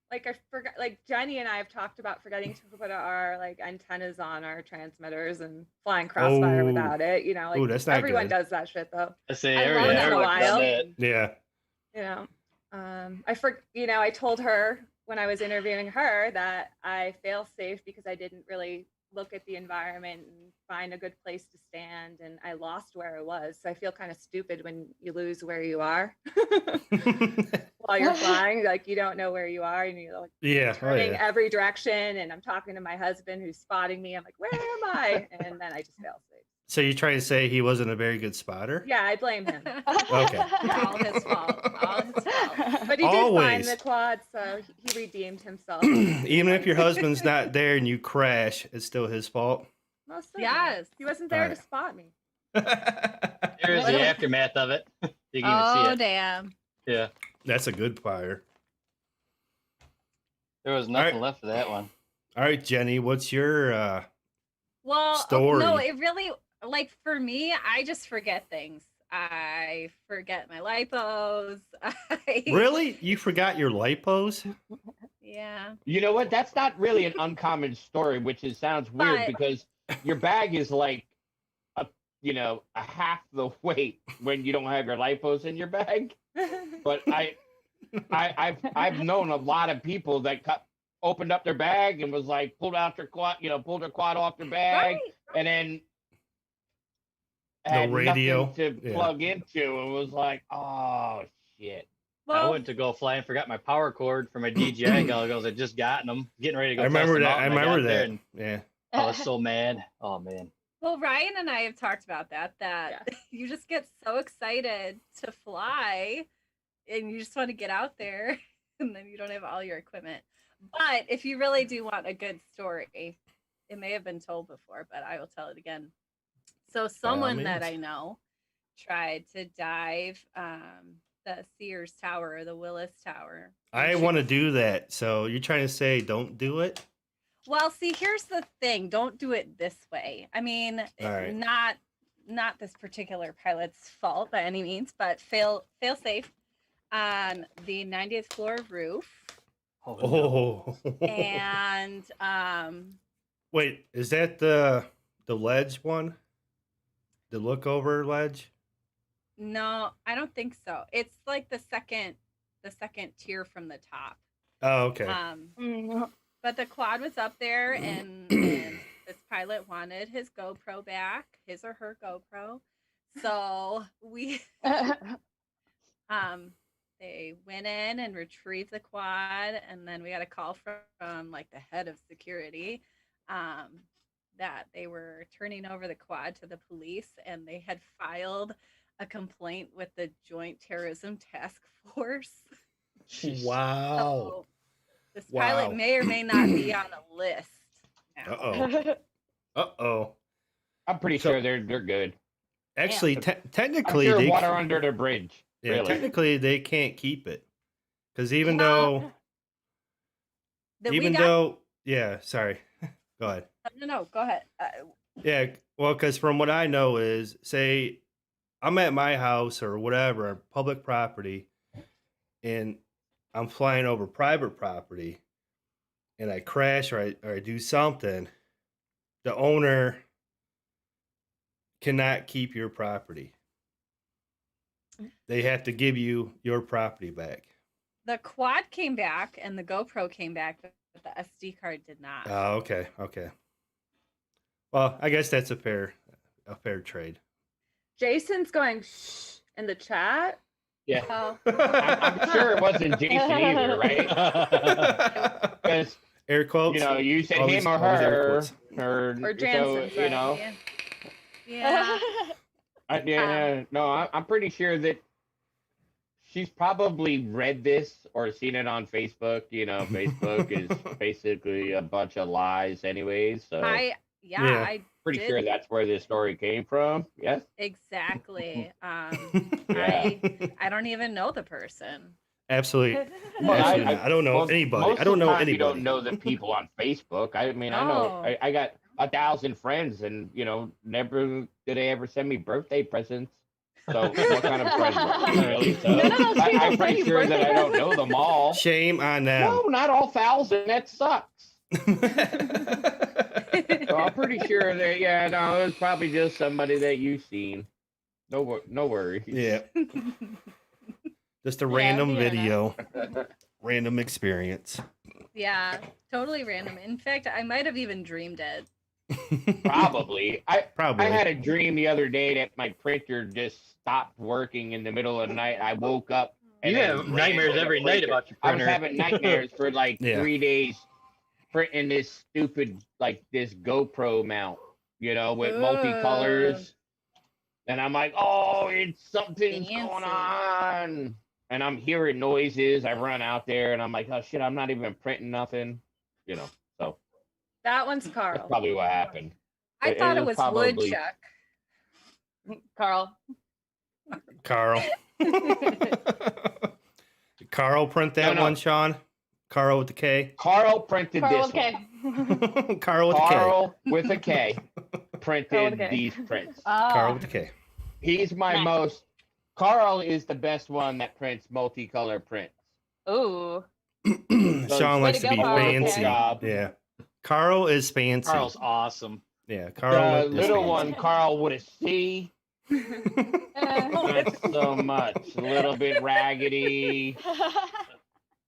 Speaker 4: like I forgot, like Jenny and I have talked about forgetting to put our like antennas on our transmitters and flying crossfire
Speaker 3: Oh.
Speaker 4: without it. You know, like
Speaker 3: Ooh, that's not
Speaker 4: everyone
Speaker 3: good.
Speaker 4: does that shit though.
Speaker 2: I say
Speaker 4: I love
Speaker 2: every
Speaker 4: it in a
Speaker 2: everyone's done
Speaker 4: while.
Speaker 2: that.
Speaker 3: Yeah.
Speaker 4: You know, I told her when I was interviewing her that I fail safe because I didn't really look at the environment and find a good place to stand, and I lost where I was. So I feel kind of stupid when you lose where you are while you're flying. Like you don't know where you are, and you're like
Speaker 3: Yeah. Oh,
Speaker 4: turning
Speaker 3: yeah.
Speaker 4: every direction. And I'm talking to my husband who's spotting me. I'm like, where am I? And then I just fail safe.
Speaker 3: So you're trying to say he wasn't a very good spotter?
Speaker 4: Yeah, I blame him.
Speaker 3: Okay.
Speaker 1: All his fault. All his fault.
Speaker 4: But he did
Speaker 3: Always.
Speaker 4: find the quad, so he redeemed himself.
Speaker 3: Even if your husband's not there and you crash, it's still his fault.
Speaker 4: Most certainly.
Speaker 1: Yes.
Speaker 4: He wasn't there
Speaker 3: Alright.
Speaker 4: to spot me.
Speaker 2: There's the aftermath of it. You can even see
Speaker 1: Oh
Speaker 2: it.
Speaker 1: damn.
Speaker 2: Yeah,
Speaker 3: That's a good fire.
Speaker 2: there was nothing left of that one.
Speaker 3: All right, Jenny, what's your
Speaker 1: Well,
Speaker 3: Story.
Speaker 1: no, it really like for me, I just forget things. I forget my lipos.
Speaker 3: really? You forgot your lipos?
Speaker 1: Yeah.
Speaker 6: You know what? That's not really an uncommon story, which sounds weird
Speaker 1: But-
Speaker 6: because your bag is like a half the weight when you don't have your lipos in your bag. But I've known a lot of people that opened up their bag and was like pulled their quad off their bag,
Speaker 1: Right.
Speaker 6: and then
Speaker 3: No
Speaker 6: had
Speaker 3: radio.
Speaker 6: nothing to
Speaker 3: Yeah.
Speaker 6: plug into, and was like, oh shit.
Speaker 2: I
Speaker 1: Well,
Speaker 2: went to go fly and forgot my power cord for my DJI goggles. I just gotten them, getting ready to go.
Speaker 3: I remember
Speaker 2: test them
Speaker 3: that.
Speaker 2: out,
Speaker 3: I
Speaker 2: and
Speaker 3: remember
Speaker 2: got there,
Speaker 3: that.
Speaker 2: and
Speaker 3: Yeah.
Speaker 2: I was so mad. Oh man.
Speaker 1: well, Ryan and I have talked about that. You just get so excited to fly, and you just want to get out there, and then you don't have all your equipment. But if you really do want a good story, it may have been told before, but I will tell it again. So someone that
Speaker 3: means.
Speaker 1: I know tried to dive the Sears Tower or the Willis Tower.
Speaker 3: I want to do that. So you're trying to say don't do it?
Speaker 1: Well, see, here's the thing. Don't do it this way. I mean,
Speaker 3: All right.
Speaker 1: not this particular pilot's fault by any means, but fail safe on the 90th floor roof.
Speaker 3: Oh.
Speaker 1: And
Speaker 3: Wait, is that the ledge one? The look over ledge?
Speaker 1: no, I don't think so. It's like the second tier from the top.
Speaker 3: Oh, okay.
Speaker 1: But the quad was up there, and this pilot wanted his GoPro back, his or her GoPro. So we they went in and retrieved the quad, and then we got a call from like the head of security that they were turning over the quad to the police, and they had filed a complaint with the Joint Terrorism Task Force.
Speaker 3: Wow.
Speaker 1: So this pilot may or may not be on the list now.
Speaker 3: Uh-oh.
Speaker 6: I'm pretty sure they're good.
Speaker 3: Actually,
Speaker 6: I'm
Speaker 3: technically,
Speaker 6: sure
Speaker 3: they
Speaker 6: water under the bridge.
Speaker 3: yeah,
Speaker 6: really.
Speaker 3: technically they can't keep it. Because even
Speaker 1: Well,
Speaker 3: though, yeah, sorry. Go ahead.
Speaker 1: No, go ahead.
Speaker 3: Yeah, well, because from what I know is, say, I'm at my house or whatever, public property, and I'm flying over private property, and I crash or I do something, the owner cannot keep your property. They have to give you your property back.
Speaker 1: The quad came back and the GoPro came back, but the SD card did not.
Speaker 3: Oh, okay. Well, I guess that's a fair trade.
Speaker 4: Jason's going shh in the chat.
Speaker 6: Yeah.
Speaker 1: Oh,
Speaker 6: I'm sure it wasn't Jason either, right? Because
Speaker 3: Air quotes.
Speaker 6: you said
Speaker 3: Always-
Speaker 6: him or
Speaker 3: always air
Speaker 6: her,
Speaker 3: quotes.
Speaker 4: Or
Speaker 6: so,
Speaker 4: Jansen,
Speaker 1: yeah.
Speaker 6: I'm pretty sure that she's probably read this or seen it on Facebook. Facebook is basically a bunch of lies anyways. So
Speaker 1: I
Speaker 6: pretty
Speaker 1: did.
Speaker 6: sure that's where this story came from. Yes.
Speaker 1: Exactly.
Speaker 6: Yeah.
Speaker 1: I don't even know the person.
Speaker 3: Absolutely.
Speaker 6: Well,
Speaker 3: Absolutely not. I don't know anybody.
Speaker 6: Most
Speaker 3: I don't
Speaker 6: of the
Speaker 3: know
Speaker 6: time
Speaker 3: anybody.
Speaker 6: You don't know the people on Facebook. I mean, I know
Speaker 1: No.
Speaker 6: I got 1,000 friends, and never did they ever send me birthday presents. So what kind of friends? Are they, really? So
Speaker 5: None of those people
Speaker 6: I'm
Speaker 5: send
Speaker 6: pretty
Speaker 5: you
Speaker 6: sure that I don't know them all.
Speaker 3: Shame on them.
Speaker 6: No, not all 1,000. That sucks. So I'm pretty sure that it was probably just somebody that you've seen. No worries.
Speaker 3: Yeah. Just a random
Speaker 5: yeah.
Speaker 3: video, random experience.
Speaker 1: Yeah, totally random. In fact, I might have even dreamed it.
Speaker 6: Probably.
Speaker 3: Probably.
Speaker 6: I had a dream the other day that my printer just stopped working in the middle of the night. I woke up and
Speaker 2: You
Speaker 6: then
Speaker 2: have
Speaker 6: ran
Speaker 2: nightmares
Speaker 6: to the
Speaker 2: every night
Speaker 6: printer.
Speaker 2: about your
Speaker 6: I was
Speaker 2: printer.
Speaker 6: having nightmares for like
Speaker 3: Yeah.
Speaker 6: 3 days printing this stupid this GoPro mount, with multicolors. And I'm like, oh, something's
Speaker 1: Fancy.
Speaker 6: going on. And I'm hearing noises. I run out there and I'm like, oh shit, I'm not even printing nothing. So
Speaker 4: That one's
Speaker 6: that's
Speaker 4: Carl.
Speaker 6: probably what happened.
Speaker 1: I thought it was
Speaker 6: probably-
Speaker 1: woodchuck.
Speaker 5: Carl.
Speaker 3: Carl. Carl print that
Speaker 6: No.
Speaker 3: one, Sean? Carl with the K?
Speaker 6: Carl printed
Speaker 5: Carl,
Speaker 6: this
Speaker 5: okay.
Speaker 6: one.
Speaker 3: Carl with the K.
Speaker 6: Carl with a K
Speaker 5: Carl
Speaker 6: printed
Speaker 5: with a K.
Speaker 6: these prints.
Speaker 3: Carl with the K.
Speaker 6: He's my
Speaker 5: Nice.
Speaker 6: most. Carl is the best one that prints multicolor prints.
Speaker 5: Ooh.
Speaker 3: Sean likes
Speaker 5: to
Speaker 3: to
Speaker 5: go,
Speaker 3: be
Speaker 5: Carl.
Speaker 3: fancy.
Speaker 6: Job.
Speaker 3: Yeah. Carl is fancy.
Speaker 2: Carl's awesome.
Speaker 3: Yeah,
Speaker 6: The
Speaker 3: Carl is
Speaker 6: little
Speaker 3: fancy.
Speaker 6: one, Carl with a C. Not so much. A little bit raggedy.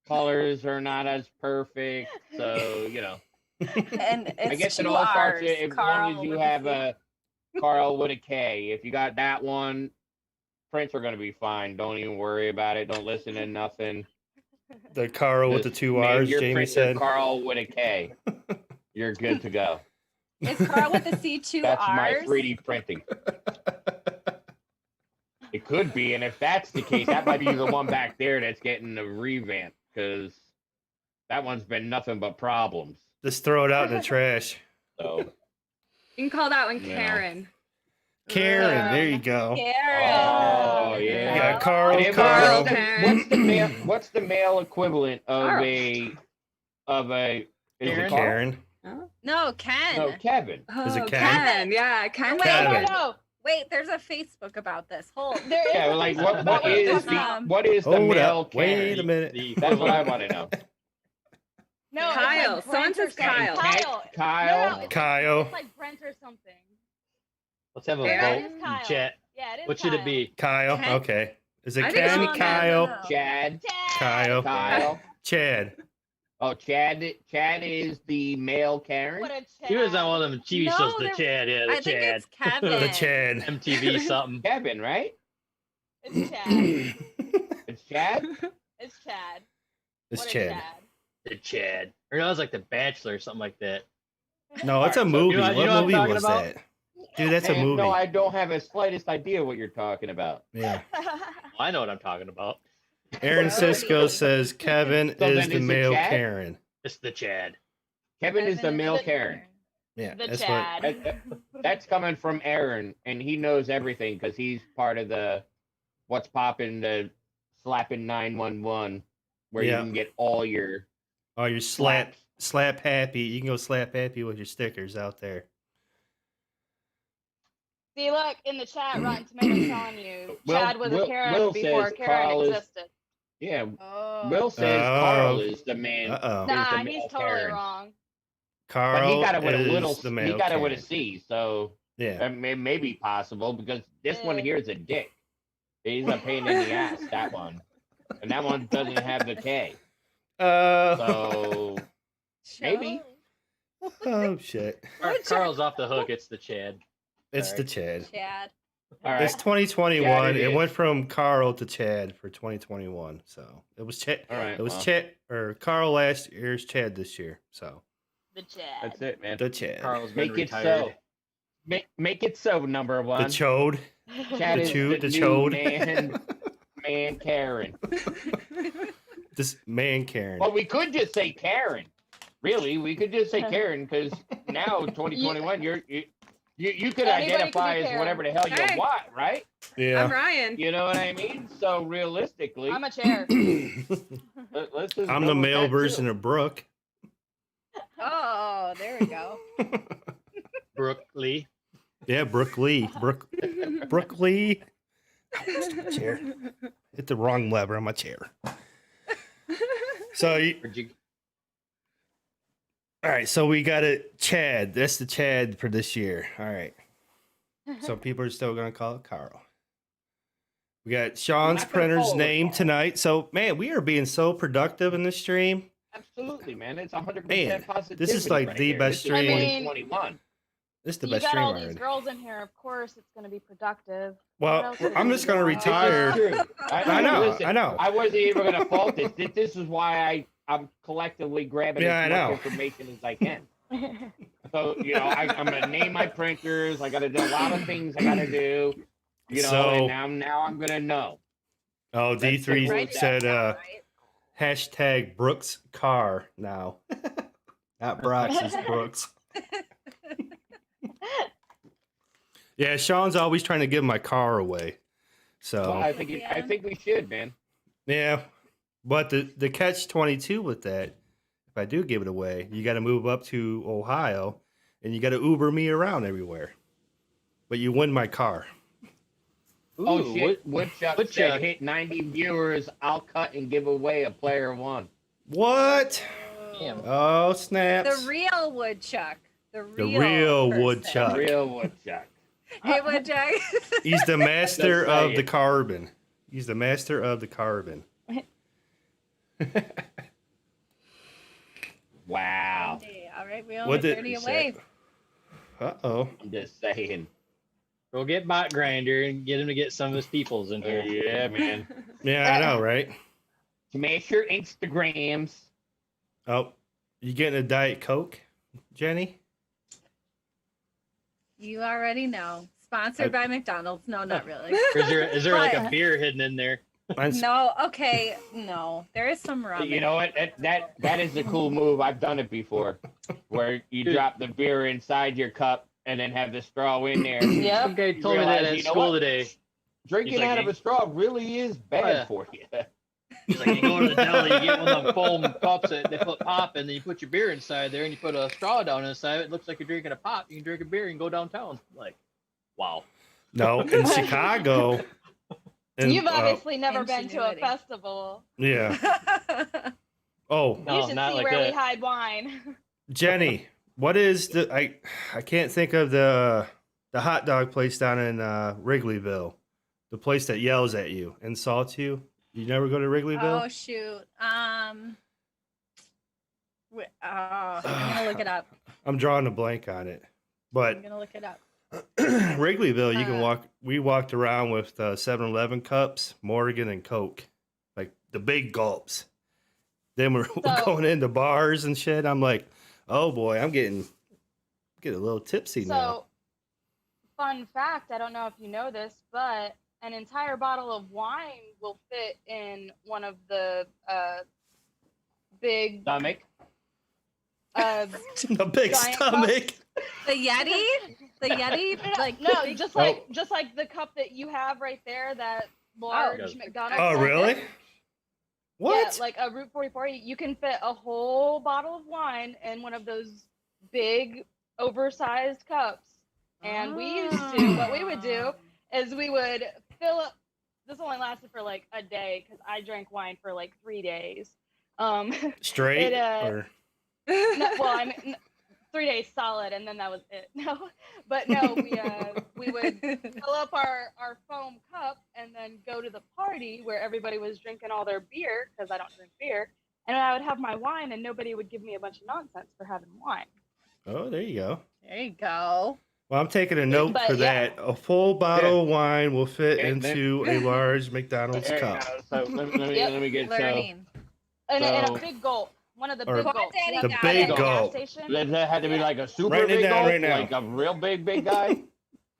Speaker 6: Colors are not as perfect. So,
Speaker 1: And it's
Speaker 6: I guess it
Speaker 1: two
Speaker 6: all starts
Speaker 1: R's,
Speaker 6: as long as you
Speaker 1: with
Speaker 6: have
Speaker 1: C.
Speaker 6: a Carl with a K. If you got that one, prints are going to be fine. Don't even worry about it. Don't listen to nothing.
Speaker 3: The Carl with the
Speaker 6: Just
Speaker 3: two
Speaker 6: name
Speaker 3: R's,
Speaker 6: your
Speaker 3: Jamie
Speaker 6: printer
Speaker 3: said.
Speaker 6: Carl with a K. You're good to go.
Speaker 1: Is Carl with the C two
Speaker 6: That's my
Speaker 1: R's?
Speaker 6: 3D printing. It could be, and if that's the case, that might be the one back there that's getting a revamp, because that one's been nothing but problems.
Speaker 3: Just throw it out in the trash.
Speaker 6: So,
Speaker 4: You can call that one
Speaker 6: Yeah.
Speaker 4: Karen.
Speaker 3: Karen, there you go.
Speaker 1: Karen.
Speaker 6: Oh, yeah.
Speaker 3: Yeah, Carl,
Speaker 6: And
Speaker 3: Carl.
Speaker 4: Karen.
Speaker 6: what's the male equivalent of
Speaker 4: Carl.
Speaker 6: is it
Speaker 2: Karen?
Speaker 6: Carl?
Speaker 3: Karen.
Speaker 1: No, Ken.
Speaker 6: No, Kevin.
Speaker 3: Is it
Speaker 4: Oh,
Speaker 3: Ken?
Speaker 4: Yeah, Ken.
Speaker 1: Wait,
Speaker 3: Kevin.
Speaker 5: No,
Speaker 1: Wait, there's a Facebook about this. Hold.
Speaker 5: there is.
Speaker 6: Yeah, like what is the
Speaker 3: Hold
Speaker 6: male
Speaker 3: up. Wait
Speaker 6: Karen?
Speaker 3: a minute.
Speaker 6: That's what I want to know.
Speaker 5: No, it's
Speaker 4: Kyle.
Speaker 5: like
Speaker 4: Someone
Speaker 5: Brent or
Speaker 4: says Kyle.
Speaker 5: something.
Speaker 6: Kyle.
Speaker 5: No, it's
Speaker 3: Kyle.
Speaker 5: It's like Brent or something.
Speaker 2: Let's have a
Speaker 4: Yeah,
Speaker 2: vote
Speaker 5: it is
Speaker 2: in
Speaker 5: Kyle.
Speaker 2: chat.
Speaker 5: Yeah, it is.
Speaker 2: What should it
Speaker 5: Kyle.
Speaker 2: be?
Speaker 3: Kyle.
Speaker 1: Ken?
Speaker 3: Okay. Is it
Speaker 4: I think
Speaker 3: Ken?
Speaker 4: it's
Speaker 3: Kyle?
Speaker 1: No.
Speaker 6: Chad.
Speaker 5: Chad.
Speaker 3: Kyle.
Speaker 6: Kyle.
Speaker 3: Chad.
Speaker 6: Oh, Chad is the male Karen.
Speaker 5: What a
Speaker 2: He was on
Speaker 5: Chad.
Speaker 2: one of them TV
Speaker 1: No,
Speaker 2: shows, the
Speaker 1: there-
Speaker 2: Chad, yeah, the
Speaker 1: I think
Speaker 2: Chad.
Speaker 1: it's Kevin.
Speaker 3: The Chad.
Speaker 2: MTV something.
Speaker 6: Kevin, right?
Speaker 5: It's Chad.
Speaker 6: It's Chad.
Speaker 5: It's Chad.
Speaker 3: It's
Speaker 5: What a
Speaker 3: Chad.
Speaker 2: The Chad. Or that was like The Bachelor or something like that.
Speaker 3: No, it's a
Speaker 6: Alright, so
Speaker 3: movie.
Speaker 2: you know
Speaker 3: What
Speaker 2: what I'm
Speaker 3: movie
Speaker 2: talking
Speaker 3: was
Speaker 2: about?
Speaker 3: that? Dude, that's a
Speaker 6: Man,
Speaker 3: movie.
Speaker 6: No, I don't have the slightest idea what you're talking about.
Speaker 3: Yeah.
Speaker 2: I know what I'm talking about.
Speaker 3: Aaron
Speaker 1: Brody.
Speaker 3: Cisco says Kevin
Speaker 6: So
Speaker 3: is
Speaker 6: then
Speaker 3: the
Speaker 6: is it
Speaker 3: male
Speaker 6: Chad?
Speaker 3: Karen.
Speaker 2: It's the Chad.
Speaker 6: Kevin is the
Speaker 1: Kevin
Speaker 6: male
Speaker 1: the-
Speaker 6: Karen.
Speaker 3: Yeah,
Speaker 5: The
Speaker 3: that's
Speaker 5: Chad.
Speaker 6: That's coming from Aaron, and he knows everything because he's part of the what's popping, the slapping 911, where
Speaker 3: Yeah.
Speaker 6: you can get all your
Speaker 3: Oh, you're slap happy. You can go slap happy with your stickers out there.
Speaker 5: See, look in the chat, Rotten Tomatoes telling you
Speaker 6: Will-
Speaker 5: Chad was
Speaker 6: Will-
Speaker 5: a Karen
Speaker 6: Will
Speaker 5: before
Speaker 6: says
Speaker 5: Karen
Speaker 6: Carl is-
Speaker 5: existed.
Speaker 6: Yeah,
Speaker 1: Oh.
Speaker 6: Will says
Speaker 3: Oh.
Speaker 6: Carl is the man.
Speaker 3: Uh-oh.
Speaker 6: is the
Speaker 5: Nah,
Speaker 6: male
Speaker 5: he's totally
Speaker 6: Karen.
Speaker 5: wrong.
Speaker 3: Carl
Speaker 6: But he got it with a
Speaker 3: is
Speaker 6: little.
Speaker 3: the
Speaker 6: He
Speaker 3: male
Speaker 6: got it with a
Speaker 3: Karen.
Speaker 6: C, so
Speaker 3: Yeah.
Speaker 6: that may be possible because this one
Speaker 5: Yeah.
Speaker 6: here is a dick. He's a pain in the ass. That one, and that one doesn't have the K. So maybe.
Speaker 3: Oh shit.
Speaker 2: Carl's off the hook. It's the Chad.
Speaker 3: It's
Speaker 2: Sorry.
Speaker 3: the Chad.
Speaker 1: Chad.
Speaker 6: All right.
Speaker 3: It's 2021.
Speaker 6: Chad it
Speaker 3: It
Speaker 6: is.
Speaker 3: went from Carl to Chad for 2021. So it was Chad.
Speaker 6: All right.
Speaker 3: It was
Speaker 6: well,
Speaker 3: Chad or Carl last year. It's Chad this year. So
Speaker 5: The Chad.
Speaker 6: That's it, man.
Speaker 3: the Chad.
Speaker 2: Carl's been
Speaker 6: Make it
Speaker 2: retired.
Speaker 6: so. Make it so. Number
Speaker 3: The
Speaker 6: one.
Speaker 3: Chode.
Speaker 6: Chad
Speaker 3: The
Speaker 6: is
Speaker 3: Chode.
Speaker 6: the
Speaker 3: The
Speaker 6: new
Speaker 3: Chode.
Speaker 6: man Karen.
Speaker 3: This man Karen.
Speaker 6: Well, we could just say Karen. Really, we could just say Karen because now 2021, you could
Speaker 5: Anybody could
Speaker 6: identify
Speaker 5: be
Speaker 6: as
Speaker 5: Karen.
Speaker 6: whatever the hell you
Speaker 4: Hey.
Speaker 6: want, right?
Speaker 3: Yeah.
Speaker 4: I'm Ryan.
Speaker 6: You know what I mean? So realistically,
Speaker 5: I'm a chair.
Speaker 6: let's just
Speaker 3: I'm
Speaker 6: go
Speaker 3: the
Speaker 6: with
Speaker 3: male
Speaker 6: that,
Speaker 3: version
Speaker 6: too.
Speaker 3: of Brooke.
Speaker 1: Oh, there we go.
Speaker 2: Brooke Lee.
Speaker 3: Yeah, Brooke Lee. Brooke Lee. Chair. Hit the wrong lever on my chair. So,
Speaker 2: Where'd you-
Speaker 3: all right. So we got it. Chad. That's the Chad for this year. All right. So people are still gonna call it Carl. We got Sean's
Speaker 6: not gonna
Speaker 3: printer's
Speaker 6: call it
Speaker 3: name
Speaker 6: Carl.
Speaker 3: tonight. So man, we are being so productive in this stream.
Speaker 6: Absolutely, man. It's 100%
Speaker 3: Man,
Speaker 6: positivity.
Speaker 3: this is like
Speaker 6: right
Speaker 3: the
Speaker 6: here.
Speaker 3: best
Speaker 6: This is
Speaker 3: stream.
Speaker 5: I mean-
Speaker 6: 2021.
Speaker 3: This is the
Speaker 5: You
Speaker 3: best
Speaker 5: got
Speaker 3: stream
Speaker 5: all these
Speaker 3: already.
Speaker 5: girls in here. Of course, it's going to be productive.
Speaker 3: Well,
Speaker 5: What else is
Speaker 3: I'm
Speaker 5: it
Speaker 3: just gonna
Speaker 5: going on?
Speaker 3: retire.
Speaker 6: This is true.
Speaker 3: I know.
Speaker 6: Listen,
Speaker 3: I know.
Speaker 6: I wasn't even going to fault this. This is why I'm collectively grabbing
Speaker 3: Yeah, I
Speaker 6: as
Speaker 3: know.
Speaker 6: much information as I can. So, I'm going to name my printers. I got to do a lot of things I got to do.
Speaker 3: So-
Speaker 6: And now I'm going to know.
Speaker 3: Oh,
Speaker 6: That's
Speaker 3: D3
Speaker 6: the
Speaker 1: Write that
Speaker 3: said
Speaker 1: down, right?
Speaker 3: hashtag Brooks car now. Not Brock's, it's Brooks. Yeah, Sean's always trying to give my car away.
Speaker 6: Well,
Speaker 3: So
Speaker 6: I think we should, man.
Speaker 3: yeah. But the catch 22 with that, if I do give it away, you gotta move up to Ohio and you gotta Uber me around everywhere. But you win my car.
Speaker 6: Oh
Speaker 2: Ooh,
Speaker 6: shit! Woodchuck
Speaker 2: Woodchuck.
Speaker 6: said hit 90 viewers. I'll cut and give away a player one.
Speaker 3: What?
Speaker 2: Damn.
Speaker 3: Oh snaps.
Speaker 1: The real woodchuck. The
Speaker 3: real
Speaker 1: person.
Speaker 3: woodchuck.
Speaker 6: Real woodchuck.
Speaker 1: Hey, woodchuck.
Speaker 3: He's the master
Speaker 6: Just
Speaker 3: of
Speaker 6: saying.
Speaker 3: the carbon. He's the master of the carbon.
Speaker 6: Wow.
Speaker 1: Hey, all right, we only
Speaker 3: What did
Speaker 1: 30
Speaker 3: he
Speaker 1: away.
Speaker 3: Uh-oh.
Speaker 6: I'm just saying.
Speaker 2: Go get Bot Grinder and get him to get some of his peoples in here.
Speaker 6: Yeah, man.
Speaker 3: Yeah, I know, right?
Speaker 6: Smash your Instagrams.
Speaker 3: Oh, you getting a Diet Coke, Jenny?
Speaker 1: You already know. Sponsored by McDonald's. No, not really.
Speaker 2: Or is there like a
Speaker 1: But-
Speaker 2: beer hidden in there?
Speaker 3: Mine's-
Speaker 1: No, okay, no. There is some rum.
Speaker 6: You
Speaker 1: in
Speaker 6: know
Speaker 1: it.
Speaker 6: what? That is a cool move. I've done it before, where you drop the beer inside your cup and then have the straw in there.
Speaker 2: Some
Speaker 5: Yep.
Speaker 2: guy told me that
Speaker 6: realize,
Speaker 2: at
Speaker 6: you know
Speaker 2: school
Speaker 6: what?
Speaker 2: today.
Speaker 6: Drinking
Speaker 2: He's like,
Speaker 6: out of a straw really is bad
Speaker 2: yeah.
Speaker 6: for you.
Speaker 2: He's like, you go to the deli, you get one of them foam cups that they put pop, and then you put your beer inside there, and you put a straw down inside it. It looks like you're drinking a pop. You can drink a beer and go downtown. Like, wow.
Speaker 3: No, in Chicago.
Speaker 5: You've obviously never been to a
Speaker 1: Ingenuity.
Speaker 5: festival.
Speaker 3: Yeah. Oh,
Speaker 2: No,
Speaker 5: You should
Speaker 2: not
Speaker 5: see
Speaker 2: like
Speaker 5: where we
Speaker 2: that.
Speaker 5: hide wine.
Speaker 3: Jenny, what is the I can't think of the hot dog place down in Wrigleyville. The place that yells at you, insults you. You never go to Wrigleyville?
Speaker 1: Oh shoot. I'm gonna look it up.
Speaker 3: I'm drawing a blank on it. But
Speaker 1: I'm gonna look it up.
Speaker 3: Wrigleyville, you can
Speaker 1: Uh,
Speaker 3: walk. We walked around with 7-Eleven cups, Morgan and Coke, like the big gulps. Then we're
Speaker 5: So-
Speaker 3: going into bars and shit. I'm like, oh boy, I'm getting a little tipsy now.
Speaker 5: So, fun fact, I don't know if you know this, but an entire bottle of wine will fit in one of the big
Speaker 6: Stomach.
Speaker 3: A big
Speaker 5: giant
Speaker 3: stomach.
Speaker 1: The Yeti, the Yeti, like
Speaker 5: no, just like
Speaker 3: Oh.
Speaker 5: just like the cup that you have right there, that large
Speaker 2: Oh.
Speaker 5: McDonald's.
Speaker 3: Oh
Speaker 5: cup.
Speaker 3: really? What?
Speaker 5: Yeah, like a Route 44, you can fit a whole bottle of wine in one of those big, oversized cups. And we used to, what we would do is we would fill up. This only lasted for like a day because I drank wine for like 3 days.
Speaker 3: Straight?
Speaker 5: it, well, I mean, 3 days solid, and then that was it. No, but no, we would fill up our foam cup and then go to the party where everybody was drinking all their beer because I don't drink beer, and I would have my wine, and nobody would give me a bunch of nonsense for having wine.
Speaker 3: Oh, there you go.
Speaker 1: There you go.
Speaker 3: Well, I'm taking a note
Speaker 5: But
Speaker 3: for
Speaker 5: yeah.
Speaker 3: that. A full bottle of wine will fit
Speaker 6: And then-
Speaker 3: into a large McDonald's
Speaker 6: There you
Speaker 3: cup.
Speaker 6: go. So let me
Speaker 5: Yep.
Speaker 6: let me get
Speaker 1: Learning.
Speaker 5: And a
Speaker 6: So-
Speaker 5: big gulp, one of the
Speaker 3: Or-
Speaker 5: big
Speaker 1: Poor
Speaker 5: gulps.
Speaker 1: Daddy
Speaker 5: You
Speaker 3: The
Speaker 5: have
Speaker 1: got
Speaker 3: big
Speaker 5: at the gas
Speaker 3: gulp.
Speaker 5: station.
Speaker 6: Does that have to be like a super
Speaker 3: Write it
Speaker 6: big
Speaker 3: down
Speaker 6: gulp?
Speaker 3: right now.
Speaker 6: Like a real big guy?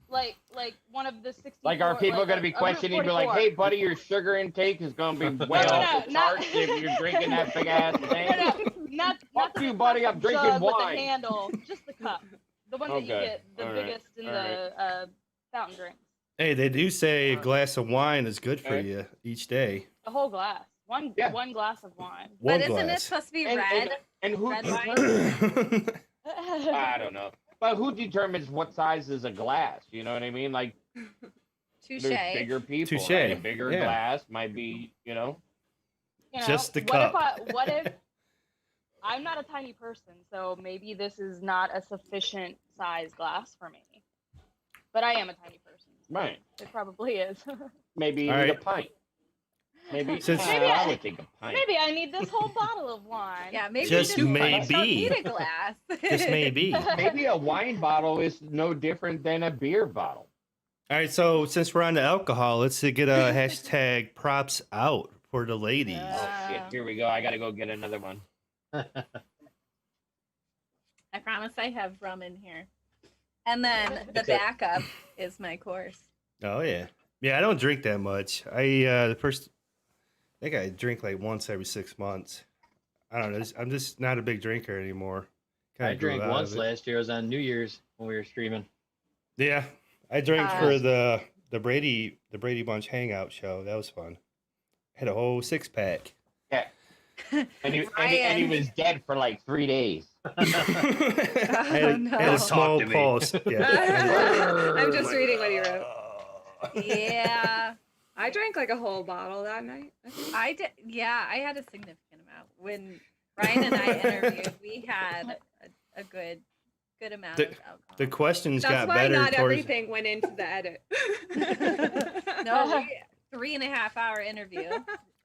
Speaker 5: like one of the 60.
Speaker 6: Like, are people going to be questioning, be like, hey, buddy, your sugar intake is going to be way
Speaker 5: No,
Speaker 6: off the
Speaker 5: no, not-
Speaker 6: charts if you're drinking that big ass thing?
Speaker 5: No, not
Speaker 6: Fuck
Speaker 5: the
Speaker 6: you, buddy, I'm drinking
Speaker 5: jug with
Speaker 6: wine.
Speaker 5: the handle, just the cup, the one that you
Speaker 6: Okay,
Speaker 5: get the
Speaker 6: all right,
Speaker 5: biggest in
Speaker 6: all
Speaker 5: the fountain drinks.
Speaker 3: Hey, they do say a glass of wine is good for
Speaker 6: Okay.
Speaker 3: you each day.
Speaker 5: A whole glass, one
Speaker 6: Yeah.
Speaker 5: glass of wine.
Speaker 3: One
Speaker 1: But isn't it
Speaker 3: glass.
Speaker 1: supposed to be
Speaker 6: And-
Speaker 1: red?
Speaker 6: And who
Speaker 1: Red
Speaker 6: determines? I don't know. But who determines what size is a glass? You know what I mean? Like,
Speaker 1: Touche.
Speaker 6: there's bigger people.
Speaker 3: Touche,
Speaker 6: Right? A bigger
Speaker 3: yeah.
Speaker 6: glass might be,
Speaker 5: You know,
Speaker 3: Just the
Speaker 5: what
Speaker 3: cup.
Speaker 5: What if I'm not a tiny person, so maybe this is not a sufficient size glass for me. But I am a tiny person.
Speaker 6: right.
Speaker 5: It probably is.
Speaker 6: Maybe you
Speaker 3: All
Speaker 6: need a
Speaker 3: right.
Speaker 6: pint. Maybe,
Speaker 3: Since-
Speaker 6: I would think a pint.
Speaker 5: Maybe I need this whole bottle of wine.
Speaker 1: Yeah, maybe
Speaker 3: Just
Speaker 1: you don't
Speaker 3: maybe.
Speaker 1: need a glass.
Speaker 3: Just maybe. All
Speaker 6: Maybe a wine bottle is no different than a beer bottle.
Speaker 3: right, so since we're on the alcohol, let's get a hashtag props out for the ladies.
Speaker 6: Oh shit! Here we go. I gotta go get another one.
Speaker 1: I promise I have rum in here. And then the
Speaker 6: Okay.
Speaker 1: backup is my course.
Speaker 3: Oh yeah, yeah. I don't drink that much. I think I drink like once every 6 months. I don't know. I'm just not a big drinker anymore.
Speaker 2: I
Speaker 3: Kinda grew
Speaker 2: drank
Speaker 3: out of
Speaker 2: once
Speaker 3: it.
Speaker 2: last year. It was on New Year's when we were streaming.
Speaker 3: Yeah, I drank
Speaker 1: Uh,
Speaker 3: for the Brady Bunch hangout show. That was fun. Had a whole 6-pack.
Speaker 6: Yeah. And he was dead for like 3 days.
Speaker 3: I had,
Speaker 1: no.
Speaker 3: had a small
Speaker 2: Talk to me.
Speaker 3: pulse. Yeah.
Speaker 4: I'm just reading what he wrote.
Speaker 1: Yeah.
Speaker 4: I drank like a whole bottle that night. I think.
Speaker 1: I did. Yeah, I had a significant amount. When Ryan and I interviewed, we had a good amount
Speaker 3: The-
Speaker 1: of alcohol.
Speaker 3: The questions
Speaker 4: That's
Speaker 3: got
Speaker 4: why
Speaker 3: better
Speaker 4: not
Speaker 3: towards.
Speaker 4: everything went into the edit.
Speaker 1: No, 3.5-hour interview,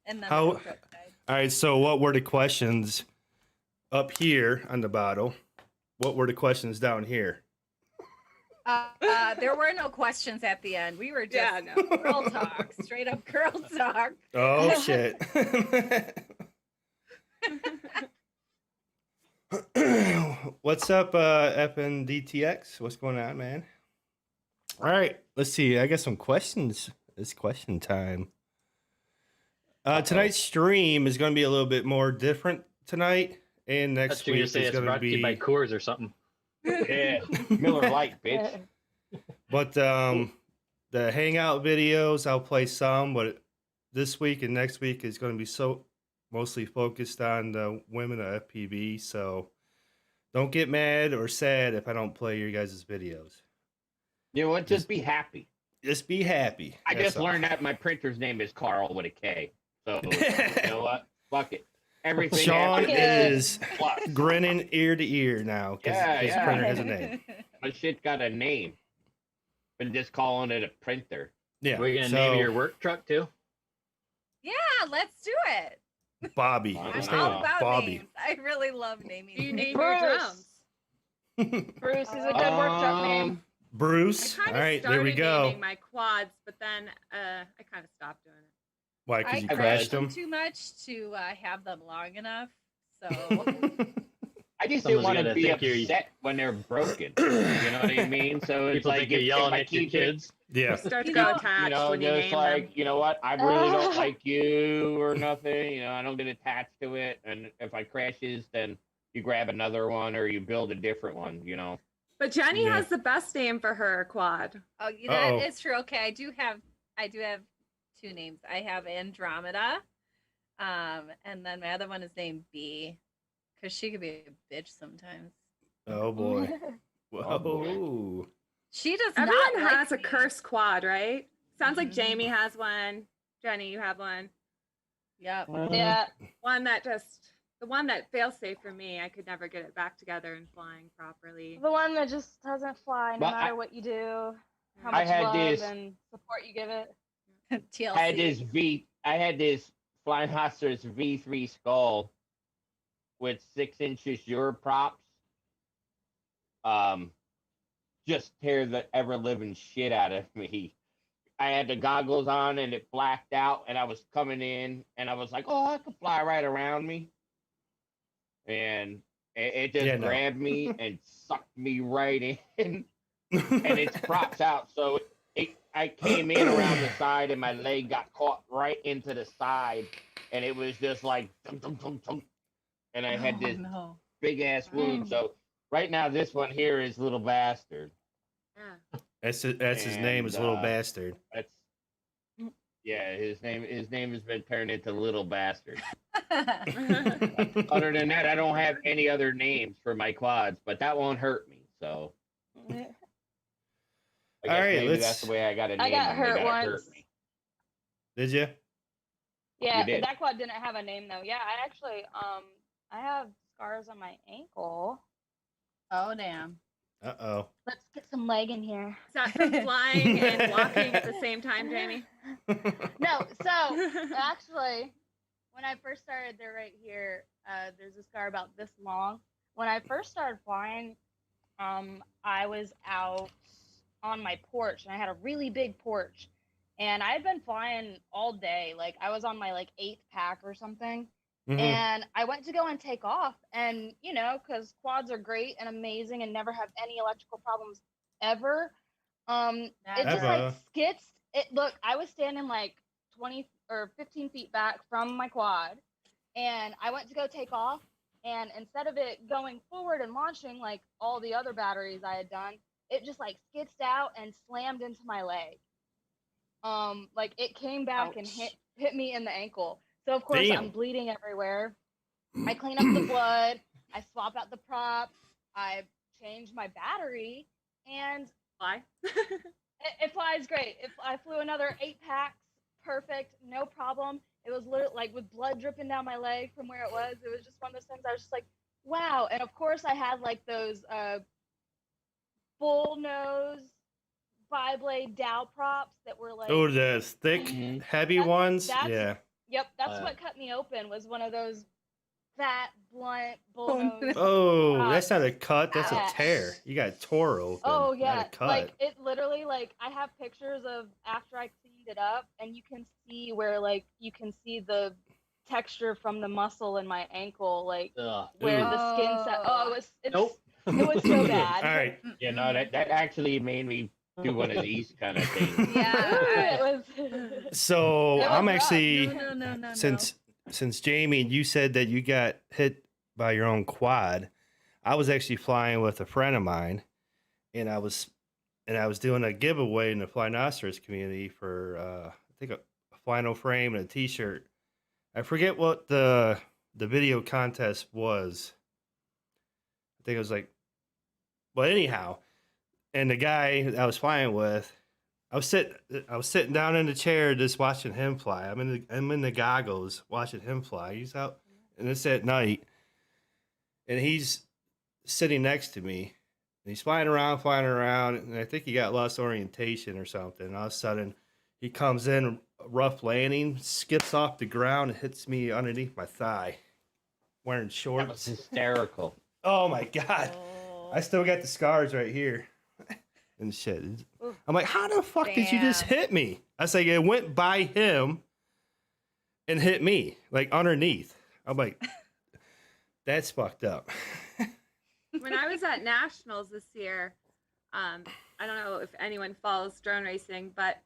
Speaker 1: and then
Speaker 3: How-
Speaker 1: the trip died.
Speaker 3: All right, so what were the questions up here on the bottle? What were the questions down here?
Speaker 1: There were no questions at the end. We were just
Speaker 4: Yeah, no.
Speaker 1: girl talk, straight up girl talk.
Speaker 3: Oh shit. What's up, FNDTX? What's going on, man? All right, let's see. I got some questions. It's question time. Tonight's stream is going to be a little bit more different tonight, and
Speaker 2: That's
Speaker 3: next
Speaker 2: what you
Speaker 3: week
Speaker 2: say.
Speaker 3: is
Speaker 2: It's
Speaker 3: going to
Speaker 2: brought to you by
Speaker 3: be.
Speaker 2: Coors or something.
Speaker 6: Yeah. Miller Lite, bitch.
Speaker 3: But the hangout videos, I'll play some, but this week and next week is going to be mostly focused on the women of FPV. So don't get mad or sad if I don't play your guys' videos.
Speaker 6: You know what? Just be happy.
Speaker 3: Just be happy.
Speaker 6: I
Speaker 3: That's
Speaker 6: just
Speaker 3: all.
Speaker 6: learned that my printer's name is Carl with a K. So, you know what? Fuck it. Everything
Speaker 3: Sean
Speaker 6: after
Speaker 5: Yeah.
Speaker 3: is
Speaker 6: plus.
Speaker 3: grinning ear to ear now because
Speaker 6: Yeah,
Speaker 3: his
Speaker 6: yeah.
Speaker 3: printer has a name.
Speaker 6: My shit got a name. Been just calling it a printer.
Speaker 3: Yeah.
Speaker 2: We're gonna
Speaker 3: so,
Speaker 2: name your work truck too.
Speaker 1: Yeah, let's do it.
Speaker 3: Bobby.
Speaker 6: I'm
Speaker 3: His
Speaker 1: I'm
Speaker 3: name
Speaker 1: all
Speaker 3: was
Speaker 1: about
Speaker 3: Bobby.
Speaker 1: names. I really love naming.
Speaker 4: Do you name
Speaker 5: Bruce.
Speaker 4: your drums?
Speaker 5: Bruce is a good work truck name.
Speaker 3: Bruce.
Speaker 4: I
Speaker 3: All
Speaker 4: kind of
Speaker 3: right, there
Speaker 4: started
Speaker 3: we go.
Speaker 4: naming my quads, but then I kind of stopped doing it.
Speaker 3: Why? Because
Speaker 1: I
Speaker 3: you
Speaker 1: crash
Speaker 3: crashed
Speaker 1: them
Speaker 3: them.
Speaker 1: too much to have them long enough. So
Speaker 6: I just
Speaker 2: Someone's
Speaker 6: didn't want to
Speaker 2: gotta
Speaker 6: be
Speaker 2: think you're-
Speaker 6: upset when they're broken. You know what I mean? So it's
Speaker 2: People
Speaker 6: like
Speaker 2: think you're
Speaker 6: if
Speaker 2: yelling
Speaker 6: I
Speaker 2: at your
Speaker 6: keep it,
Speaker 2: kids.
Speaker 3: Yeah.
Speaker 4: You start to
Speaker 1: You
Speaker 4: go
Speaker 1: know-
Speaker 4: attached
Speaker 6: you know,
Speaker 4: when you
Speaker 6: just
Speaker 4: name
Speaker 6: like,
Speaker 4: them.
Speaker 6: you know what, I really don't like you or nothing. You know, I don't get attached to it. And if I crashes, then you grab another one or you build a different one, you know.
Speaker 4: But Jenny
Speaker 3: Yeah.
Speaker 4: has the best name for her quad.
Speaker 1: oh, that
Speaker 3: Uh-oh.
Speaker 1: is true. Okay, I do have two names. I have Andromeda, and then my other one is named B, because she could be a bitch sometimes.
Speaker 3: Oh boy.
Speaker 6: Oh,
Speaker 3: Whoa.
Speaker 6: boy.
Speaker 1: She does
Speaker 4: Everyone
Speaker 1: not like
Speaker 4: has a
Speaker 1: me.
Speaker 4: curse quad, right? Sounds like
Speaker 1: Mhm.
Speaker 4: Jamie has one. Jenny, you have one.
Speaker 1: Yep.
Speaker 5: Yeah.
Speaker 4: The one that fails safe for me. I could never get it back together and flying properly.
Speaker 5: The one that just doesn't fly no
Speaker 6: Well,
Speaker 5: matter what you do, how
Speaker 6: I
Speaker 5: much
Speaker 6: had
Speaker 5: love
Speaker 6: this-
Speaker 5: and support you give it.
Speaker 1: TLC.
Speaker 6: I had this Flying Hostas V3 skull with 6 inches Euro props. Just tear the ever living shit out of me. I had the goggles on and it blacked out, and I was coming in, and I was like, "Oh, I could fly right around me," and it just
Speaker 3: Yeah, no.
Speaker 6: grabbed me and sucked me right in, and its props out. So I came in around the side, and my leg got caught right into the side, and it was just like thump, thump, thump, thump. And I had this
Speaker 1: No.
Speaker 6: big ass wound. So right now, this one here is Little Bastard.
Speaker 4: Yeah.
Speaker 3: That's his name. Is Little
Speaker 6: And,
Speaker 3: Bastard.
Speaker 6: That's yeah. His name has been turned into Little Bastard. Other than that, I don't have any other names for my quads, but that won't hurt me. So I guess
Speaker 3: All right,
Speaker 6: maybe
Speaker 3: let's-
Speaker 6: that's the way I got to
Speaker 5: I
Speaker 6: name
Speaker 5: got
Speaker 6: them. They
Speaker 5: hurt
Speaker 6: gotta
Speaker 5: once.
Speaker 6: hurt me.
Speaker 3: Did you?
Speaker 5: Yeah,
Speaker 6: did.
Speaker 5: that quad didn't have a name though. Yeah, I actually I have scars on my ankle.
Speaker 1: Oh damn.
Speaker 3: Uh
Speaker 5: Let's get some leg in here.
Speaker 4: Is that from flying and walking at the same time, Jamie?
Speaker 3: oh.
Speaker 5: No, so actually, when I first started, they're right here. There's a scar about this long. When I first started flying, I was out on my porch, and I had a really big porch, and I had been flying all day. Like I was on my like 8th pack or something,
Speaker 3: Mhm.
Speaker 5: and I went to go and take off, and you know, because quads are great and amazing and never have any electrical problems ever. It just
Speaker 3: Never.
Speaker 5: like skids. Look, I was standing like 20 or 15 feet back from my quad, and I went to go take off, and instead of it going forward and launching like all the other batteries I had done, it just like skidsed out and slammed into my leg. Like it came back and
Speaker 1: Ouch.
Speaker 5: hit me in the ankle. So of course
Speaker 3: Damn.
Speaker 5: I'm bleeding everywhere. I clean up the blood, I swap out the props, I change my battery, and
Speaker 4: Fly.
Speaker 5: it flies great. I flew another 8 packs, perfect, no problem. It was literally like with blood dripping down my leg from where it was. It was just one of those things I was just like, wow. And of course I had like those bull nose bi-blade dowel props that were like,
Speaker 3: Oh, the thick,
Speaker 6: Mhm.
Speaker 3: heavy
Speaker 5: That's-
Speaker 3: ones.
Speaker 5: that's-
Speaker 3: Yeah.
Speaker 5: yep, that's
Speaker 2: Uh,
Speaker 5: what cut me open, was one of those fat, blunt bull
Speaker 1: Oh,
Speaker 5: nose.
Speaker 3: Oh, that's not a cut. That's a
Speaker 5: Ouch.
Speaker 3: tear. You got tore open.
Speaker 5: Oh
Speaker 3: Not
Speaker 5: yeah,
Speaker 3: a cut.
Speaker 5: like it literally, like I have pictures of after I cleaned it up, and you can see where like you can see the texture from the muscle in my ankle, like
Speaker 2: Ugh.
Speaker 5: where
Speaker 3: Ooh.
Speaker 5: the skin set. Oh, it's
Speaker 2: Nope.
Speaker 5: it was so bad.
Speaker 3: All right.
Speaker 6: You know that actually made me do one of these kind of things.
Speaker 1: Yeah.
Speaker 5: It was.
Speaker 3: So
Speaker 5: It was
Speaker 3: I'm
Speaker 5: rough.
Speaker 3: actually
Speaker 1: No.
Speaker 3: since Jamie, you said that you got hit by your own quad. I was actually flying with a friend of mine, and I was doing a giveaway in the Flynoceros community for I think a final frame and a T-shirt. I forget what the video contest was. I think it was like, but anyhow, and the guy I was flying with, I was sitting down in the chair just watching him fly. I'm in the goggles watching him fly. He's out, and it's at night, and he's sitting next to me, and he's flying around, and I think he got lost orientation or something. And all of a sudden, he comes in rough landing, skips off the ground, and hits me underneath my thigh. Wearing
Speaker 6: That was
Speaker 3: shorts.
Speaker 6: hysterical.
Speaker 3: Oh my god!
Speaker 1: Oh,
Speaker 3: I still got the scars right here and shit.
Speaker 5: Ooh.
Speaker 3: I'm like, how the fuck did you just
Speaker 1: Damn.
Speaker 3: hit me? I was like, it went by him and hit me like underneath. I'm like, that's fucked up.
Speaker 4: When I was at nationals this year, I don't know if anyone follows drone racing, but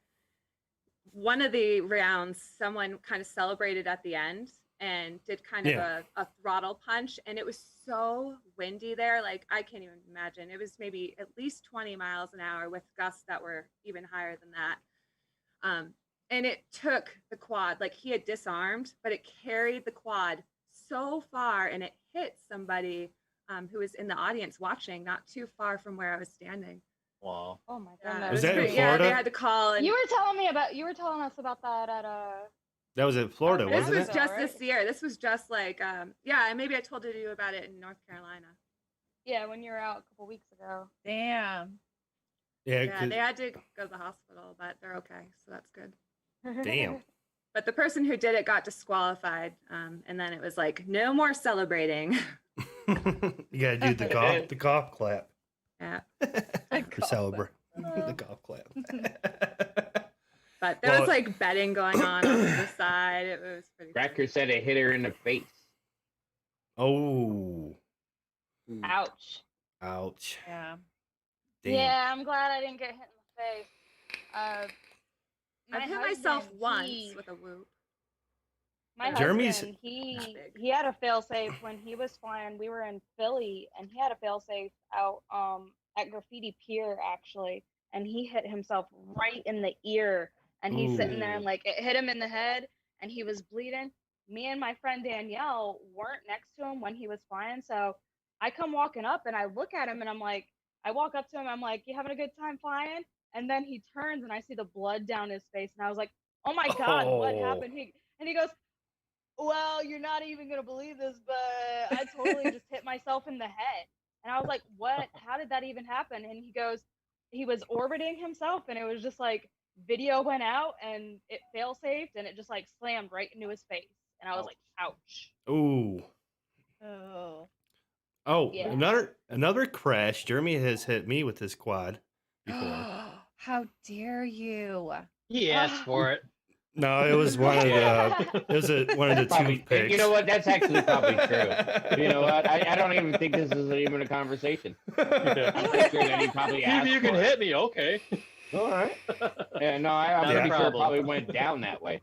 Speaker 4: one of the rounds, someone kind of celebrated at the end and did kind of a throttle punch, and it was so windy there. Like, I can't even imagine. It was maybe at least 20 miles an hour with gusts that were even higher than that. And it took the quad, like he had disarmed, but it carried the quad so far, and it hit somebody who was in the audience watching, not too far from where I was standing.
Speaker 2: Wow.
Speaker 5: Oh my
Speaker 4: Yeah,
Speaker 5: goodness.
Speaker 4: it
Speaker 3: Was that in
Speaker 4: pretty- yeah,
Speaker 3: Florida?
Speaker 4: they had to call. And
Speaker 5: You were telling us about that at
Speaker 3: That was in Florida,
Speaker 5: This
Speaker 4: this
Speaker 3: wasn't
Speaker 4: was
Speaker 3: it?
Speaker 4: just
Speaker 5: Right?
Speaker 4: this year. This was just like, yeah, and maybe I told you about it in North Carolina.
Speaker 5: yeah, when you were out a couple weeks ago.
Speaker 1: damn.
Speaker 3: Yeah,
Speaker 4: Yeah, they had to go to the hospital, but they're okay, so that's good.
Speaker 3: damn.
Speaker 4: But the person who did it got disqualified, and then it was like, no more celebrating.
Speaker 3: You gotta do the golf clap
Speaker 4: Yeah,
Speaker 3: for celebrate. The golf clap.
Speaker 4: but there
Speaker 3: Well-
Speaker 4: was like betting going on the side. It was pretty. funny.
Speaker 6: Cracker said it hit her in the face.
Speaker 3: Oh,
Speaker 5: Ouch.
Speaker 3: ouch.
Speaker 1: Yeah.
Speaker 3: Damn.
Speaker 5: Yeah, I'm glad I didn't get hit in the face.
Speaker 4: I've hit myself once with a whoop.
Speaker 5: My
Speaker 3: Jeremy's-
Speaker 5: husband, he
Speaker 4: big.
Speaker 5: he had a failsafe when he was flying. We were in Philly, and he had a failsafe out at Graffiti Pier actually, and he hit himself right in the ear. And he's sitting there, and like it hit him in the head, and he was bleeding. Me and my friend Danielle weren't next to him when he was flying, so I come walking up, and I look at him, and I'm like, I walk up to him, I'm like, "You having a good time flying?" And then he turns, and I see the blood down his face, and I was like, "Oh my god, what
Speaker 3: Oh.
Speaker 5: happened?" He goes, "Well, you're not even gonna believe this, but I totally just hit myself in the head." And I was like, "What? How did that even happen?" And he goes, he was orbiting himself, and it was just like video went out, and it fail safed, and it just like slammed right into his face. And I was like, "Ouch."
Speaker 3: Ooh.
Speaker 1: Oh.
Speaker 3: Oh,
Speaker 5: Yeah.
Speaker 3: another crash. Jeremy has hit me with his quad before.
Speaker 1: How dare you?
Speaker 2: He asked for it.
Speaker 3: No, it was one of the. It was one of the
Speaker 6: Probably,
Speaker 3: toothpicks.
Speaker 6: you know what? That's actually probably true. You know what? I don't even think this is even a conversation. I'm pretty sure that he probably asked
Speaker 2: You can
Speaker 6: for it.
Speaker 2: hit me, okay.
Speaker 6: All right. Yeah, no, I'm
Speaker 2: Not a
Speaker 6: pretty sure it
Speaker 2: problem.
Speaker 6: probably went down that way.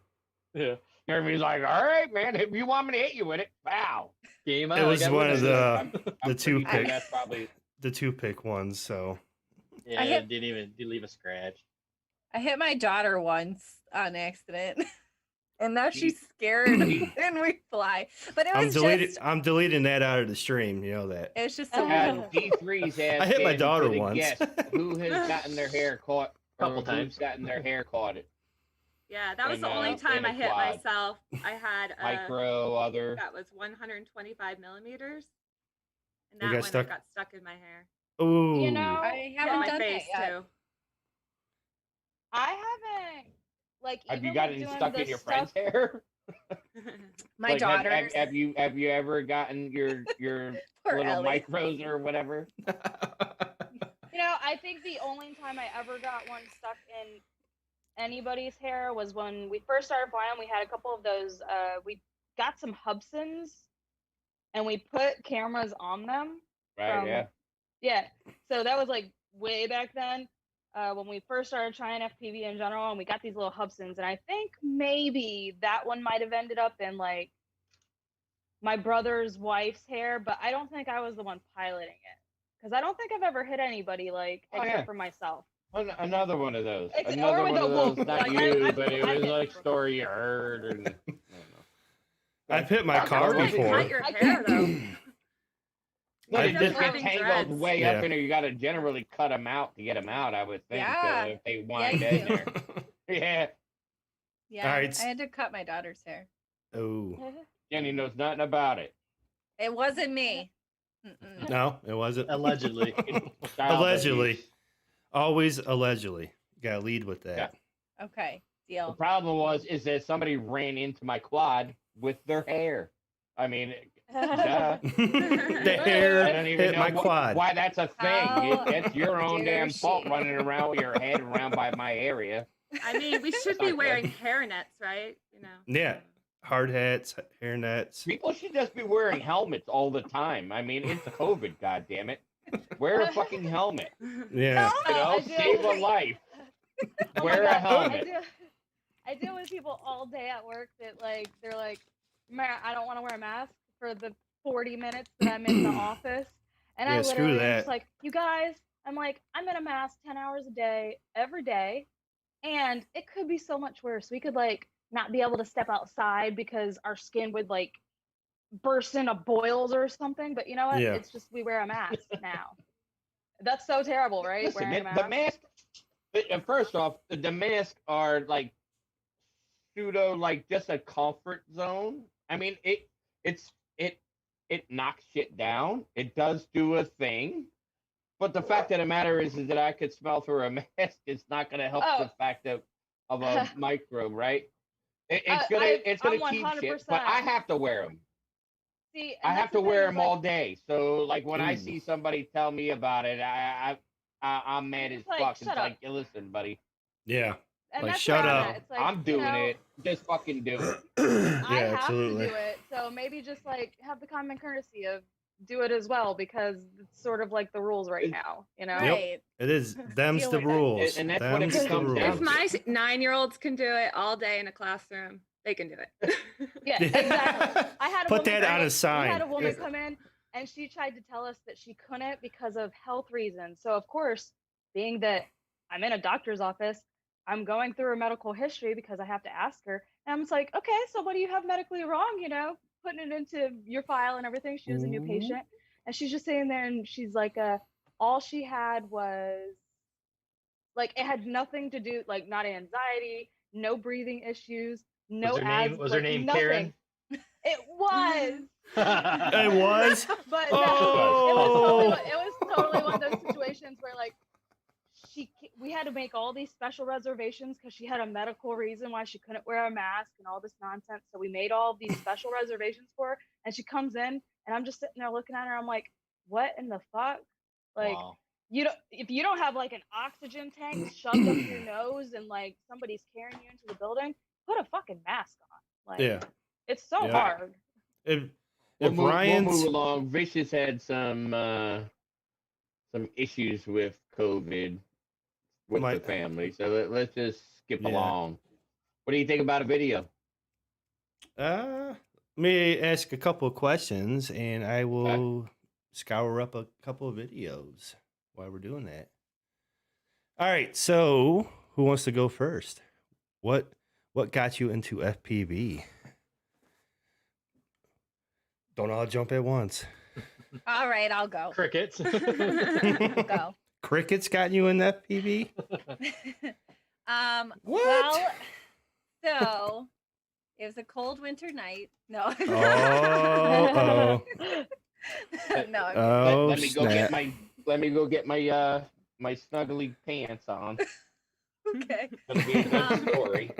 Speaker 2: Yeah.
Speaker 6: Jeremy's like, all right, man, if you want me to hit you with it, wow.
Speaker 2: Game
Speaker 3: It
Speaker 2: on. I
Speaker 3: was
Speaker 2: got
Speaker 3: one
Speaker 2: Willis
Speaker 3: of
Speaker 2: Tower.
Speaker 6: I'm
Speaker 3: the
Speaker 6: pretty sure
Speaker 3: toothpick.
Speaker 6: That's probably
Speaker 3: the toothpick ones. So
Speaker 2: Yeah,
Speaker 1: I hit-
Speaker 2: it didn't leave a scratch.
Speaker 1: I hit my daughter once on accident. And now she's scared when we fly. But it was just
Speaker 3: I'm deleting that out of the stream. You know that.
Speaker 1: it was just
Speaker 6: D3's
Speaker 3: I hit my daughter once.
Speaker 6: Who has gotten their hair caught?
Speaker 2: Couple
Speaker 6: or
Speaker 2: times.
Speaker 6: Who's gotten their hair caught?
Speaker 4: Yeah, that was
Speaker 6: And,
Speaker 4: the only time
Speaker 6: and
Speaker 4: I
Speaker 6: a
Speaker 4: hit
Speaker 6: quad.
Speaker 4: myself. I had
Speaker 6: Micro, other.
Speaker 4: that was 125 millimeters, and
Speaker 3: You
Speaker 4: that
Speaker 3: got
Speaker 4: one
Speaker 3: stuck?
Speaker 4: I got stuck in my hair.
Speaker 3: Ooh.
Speaker 5: You know,
Speaker 1: I
Speaker 4: Hit
Speaker 1: haven't
Speaker 4: my
Speaker 1: done
Speaker 4: face
Speaker 1: that yet.
Speaker 4: too.
Speaker 5: I haven't like.
Speaker 6: Have you
Speaker 5: even
Speaker 6: gotten
Speaker 5: with doing
Speaker 6: stuck in
Speaker 5: this
Speaker 6: your
Speaker 5: stuff-
Speaker 6: friend's hair?
Speaker 1: My
Speaker 6: Like, have-
Speaker 1: daughter.
Speaker 6: Have you ever gotten your
Speaker 1: Poor
Speaker 6: little
Speaker 1: Ellie.
Speaker 6: micros or whatever?
Speaker 5: You know, I think the only time I ever got one stuck in anybody's hair was when we first started flying. We had a couple of those. We got some Hubsons, and we put cameras on them.
Speaker 6: Right.
Speaker 5: From-
Speaker 6: Yeah.
Speaker 5: Yeah, so that was like way back then when we first started trying FPV in general, and we got these little Hubsons, and I think maybe that one might have ended up in like my brother's wife's hair, but I don't think I was the one piloting it because I don't think I've ever hit anybody like
Speaker 6: Oh,
Speaker 5: except
Speaker 6: yeah.
Speaker 5: for myself.
Speaker 6: Another one of those.
Speaker 5: It's-
Speaker 6: Another
Speaker 5: or with
Speaker 6: one
Speaker 5: a
Speaker 6: of those.
Speaker 5: whoop.
Speaker 6: Not
Speaker 5: Like,
Speaker 6: you,
Speaker 5: I-
Speaker 6: but it
Speaker 5: I've
Speaker 6: was
Speaker 5: hit
Speaker 6: like
Speaker 5: people.
Speaker 6: story you heard. Or, I don't know.
Speaker 3: I've hit my
Speaker 6: Fuck,
Speaker 3: car
Speaker 6: I was
Speaker 4: You
Speaker 3: before.
Speaker 4: cut your hair though.
Speaker 6: No,
Speaker 3: I
Speaker 6: they
Speaker 3: did-
Speaker 6: just get
Speaker 4: Having
Speaker 6: tangled
Speaker 4: dreads.
Speaker 6: way
Speaker 3: Yeah.
Speaker 6: up in there. You got to generally cut them out to get them out. I would think
Speaker 1: Yeah.
Speaker 6: if they wind
Speaker 1: you
Speaker 6: in
Speaker 1: do.
Speaker 6: there. Yeah,
Speaker 1: Yeah,
Speaker 3: Alright.
Speaker 1: I had to cut my daughter's hair.
Speaker 3: Oh
Speaker 6: Jenny knows nothing about it.
Speaker 1: It wasn't me. Mm-mm.
Speaker 3: no, it wasn't.
Speaker 2: Allegedly.
Speaker 6: Child
Speaker 3: Allegedly.
Speaker 6: abuse.
Speaker 3: Always allegedly. You gotta lead with that.
Speaker 1: Okay,
Speaker 6: The
Speaker 1: Deal.
Speaker 6: problem is that somebody ran into my quad with their hair. I mean, duh.
Speaker 3: The
Speaker 6: I
Speaker 3: hair
Speaker 6: don't even
Speaker 3: hit
Speaker 6: know
Speaker 3: my quad.
Speaker 6: why that's a thing.
Speaker 1: How
Speaker 6: It's your own
Speaker 1: dare
Speaker 6: damn fault
Speaker 1: she.
Speaker 6: running around with your head around by my area.
Speaker 4: I mean, we should
Speaker 6: That's
Speaker 4: be
Speaker 6: not
Speaker 4: wearing
Speaker 6: good.
Speaker 4: hair nets, right? You know.
Speaker 3: Yeah. Hard hats, hair nets.
Speaker 6: People should just be wearing helmets all the time. I mean, it's COVID, goddammit. Wear a fucking helmet.
Speaker 3: Yeah.
Speaker 6: You know,
Speaker 5: I do.
Speaker 6: save a life.
Speaker 5: Oh my
Speaker 6: Wear a
Speaker 5: God,
Speaker 6: helmet.
Speaker 5: I deal with people all day at work that like they're like, I don't want to wear a mask for the 40 minutes that I'm in the office, and
Speaker 3: Yeah,
Speaker 5: I
Speaker 3: screw
Speaker 5: literally am
Speaker 3: that.
Speaker 5: just like, you guys, I'm like, I'm in a mask 10 hours a day every day, and it could be so much worse. We could like not be able to step outside because our skin would like burst into boils or something. But you know what?
Speaker 3: Yeah.
Speaker 5: It's just we wear a mask now. That's so terrible, right?
Speaker 6: Listen,
Speaker 5: Wearing a
Speaker 6: the
Speaker 5: mask.
Speaker 6: mask. First off, the masks are like pseudo, like just a comfort zone. I mean, it knocks shit down. It does do a thing, but the fact of the matter is that I could smell through a mask. It's not going to help
Speaker 5: Oh.
Speaker 6: the fact of a microbe, right? It's
Speaker 5: I'm
Speaker 6: gonna keep shit, but I
Speaker 5: 100%.
Speaker 6: have to wear them.
Speaker 5: See,
Speaker 6: I
Speaker 5: and
Speaker 6: have
Speaker 5: that's
Speaker 6: to
Speaker 5: the thing
Speaker 6: wear
Speaker 5: is,
Speaker 6: them
Speaker 5: like,
Speaker 6: all day. So like when I
Speaker 3: Ooh.
Speaker 6: see somebody tell me about it, I'm mad as
Speaker 5: It's like,
Speaker 6: fuck. It's
Speaker 5: shut up.
Speaker 6: like, listen, buddy,
Speaker 3: Yeah.
Speaker 5: and
Speaker 3: Like,
Speaker 5: that's
Speaker 3: shut
Speaker 5: where I'm
Speaker 3: up.
Speaker 5: at. It's like,
Speaker 6: I'm doing
Speaker 5: you know,
Speaker 6: it. Just fucking do it.
Speaker 5: I
Speaker 3: Yeah,
Speaker 5: have
Speaker 3: absolutely.
Speaker 5: to do it. So maybe just like have the common courtesy of do it as well, because it's sort of like the rules right now, you know?
Speaker 3: Yep.
Speaker 1: Right.
Speaker 3: It is. Them's
Speaker 1: Deal
Speaker 3: the
Speaker 1: with it.
Speaker 3: rules.
Speaker 6: And that's what it
Speaker 3: Them's the
Speaker 6: comes down
Speaker 3: rules.
Speaker 4: If my 9-year-olds can do it all day in a classroom, they can do it.
Speaker 5: Yeah, exactly. I had a
Speaker 3: Put
Speaker 5: woman
Speaker 3: that
Speaker 5: come
Speaker 3: on
Speaker 5: in-
Speaker 3: a sign.
Speaker 5: We had a woman come in and she tried to tell us that she couldn't because of health reasons. So of course, being that I'm in a doctor's office, I'm going through her medical history because I have to ask her. And I'm just like, okay, so what do you have medically wrong? You know, putting it into your file and everything. She was a new
Speaker 3: Mhm.
Speaker 5: patient. And she's just sitting there and she's like, all she had was like, it had nothing to do, like not anxiety, no breathing issues, no
Speaker 2: Was her name,
Speaker 5: asthma,
Speaker 2: was her
Speaker 5: like,
Speaker 2: name
Speaker 5: nothing.
Speaker 2: Karen?
Speaker 5: It was.
Speaker 3: It was.
Speaker 5: But
Speaker 3: Oh.
Speaker 5: it was totally one of those situations where like we had to make all these special reservations because she had a medical reason why she couldn't wear a mask and all this nonsense. So we made all these special reservations for her, and she comes in, and I'm just sitting there looking at her. I'm like, what in the fuck? Like,
Speaker 2: Wow.
Speaker 5: if you don't have like an oxygen tank shoved up your nose and like somebody's carrying you into the building, put a fucking mask on. Like,
Speaker 3: Yeah.
Speaker 5: it's so
Speaker 3: Yeah.
Speaker 5: hard.
Speaker 3: If
Speaker 6: We'll
Speaker 3: if
Speaker 6: move
Speaker 3: Ryan's
Speaker 6: along. Vicious had some issues with COVID with
Speaker 3: My-
Speaker 6: the family, so let's just skip
Speaker 3: Yeah.
Speaker 6: along. What do you think about a video?
Speaker 3: let me ask a couple of questions, and I will scour up a couple of videos while we're doing that. All right, so who wants to go first? What got you into FPV? Don't all jump at once.
Speaker 1: All right, I'll go.
Speaker 2: Crickets.
Speaker 1: I'll go.
Speaker 3: Crickets got you in FPV? What?
Speaker 1: Well, so it was a cold winter night. No.
Speaker 3: Oh,
Speaker 1: No. I'm
Speaker 3: oh,
Speaker 6: let me go get
Speaker 3: snap.
Speaker 6: my my snuggly pants on.
Speaker 1: okay.
Speaker 6: It'll be a good story.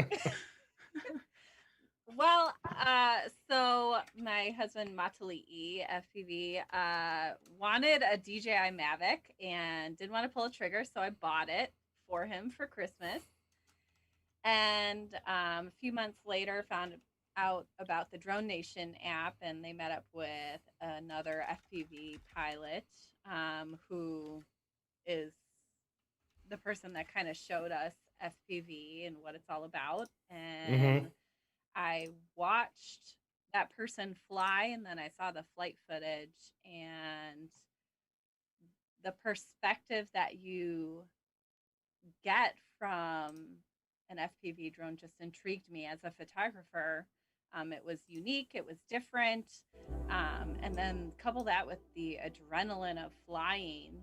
Speaker 1: Well, so my husband Matali'i FPV wanted a DJI Mavic and didn't want to pull a trigger, so I bought it for him for Christmas. And a few months later, found out about the Drone Nation app, and they met up with another FPV pilot who is the person that kind of showed us FPV and what it's all about. And I watched that person fly, and then I saw the flight footage, and the perspective that you get from an FPV drone just intrigued me as a photographer. It was unique, it was different, and then couple that with the adrenaline of flying.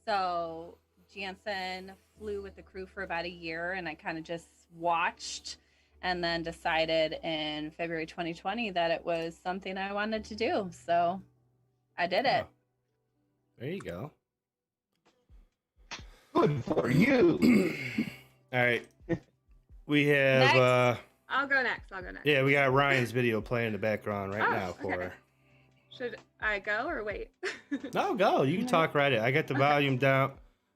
Speaker 1: So Jansen flew with the crew for about a year, and I kind of just watched, and then decided in February 2020 that it was something I wanted to do. So I did it.
Speaker 3: Oh, there you go.
Speaker 6: Good for you.
Speaker 3: All right. We have
Speaker 1: Next.
Speaker 4: I'll go next. I'll go next.
Speaker 3: yeah, we got Ryan's video playing in the background right
Speaker 4: Oh,
Speaker 3: now for
Speaker 4: okay.
Speaker 3: her.
Speaker 4: Should I go or wait?
Speaker 3: No, go. You can talk right. I got the volume down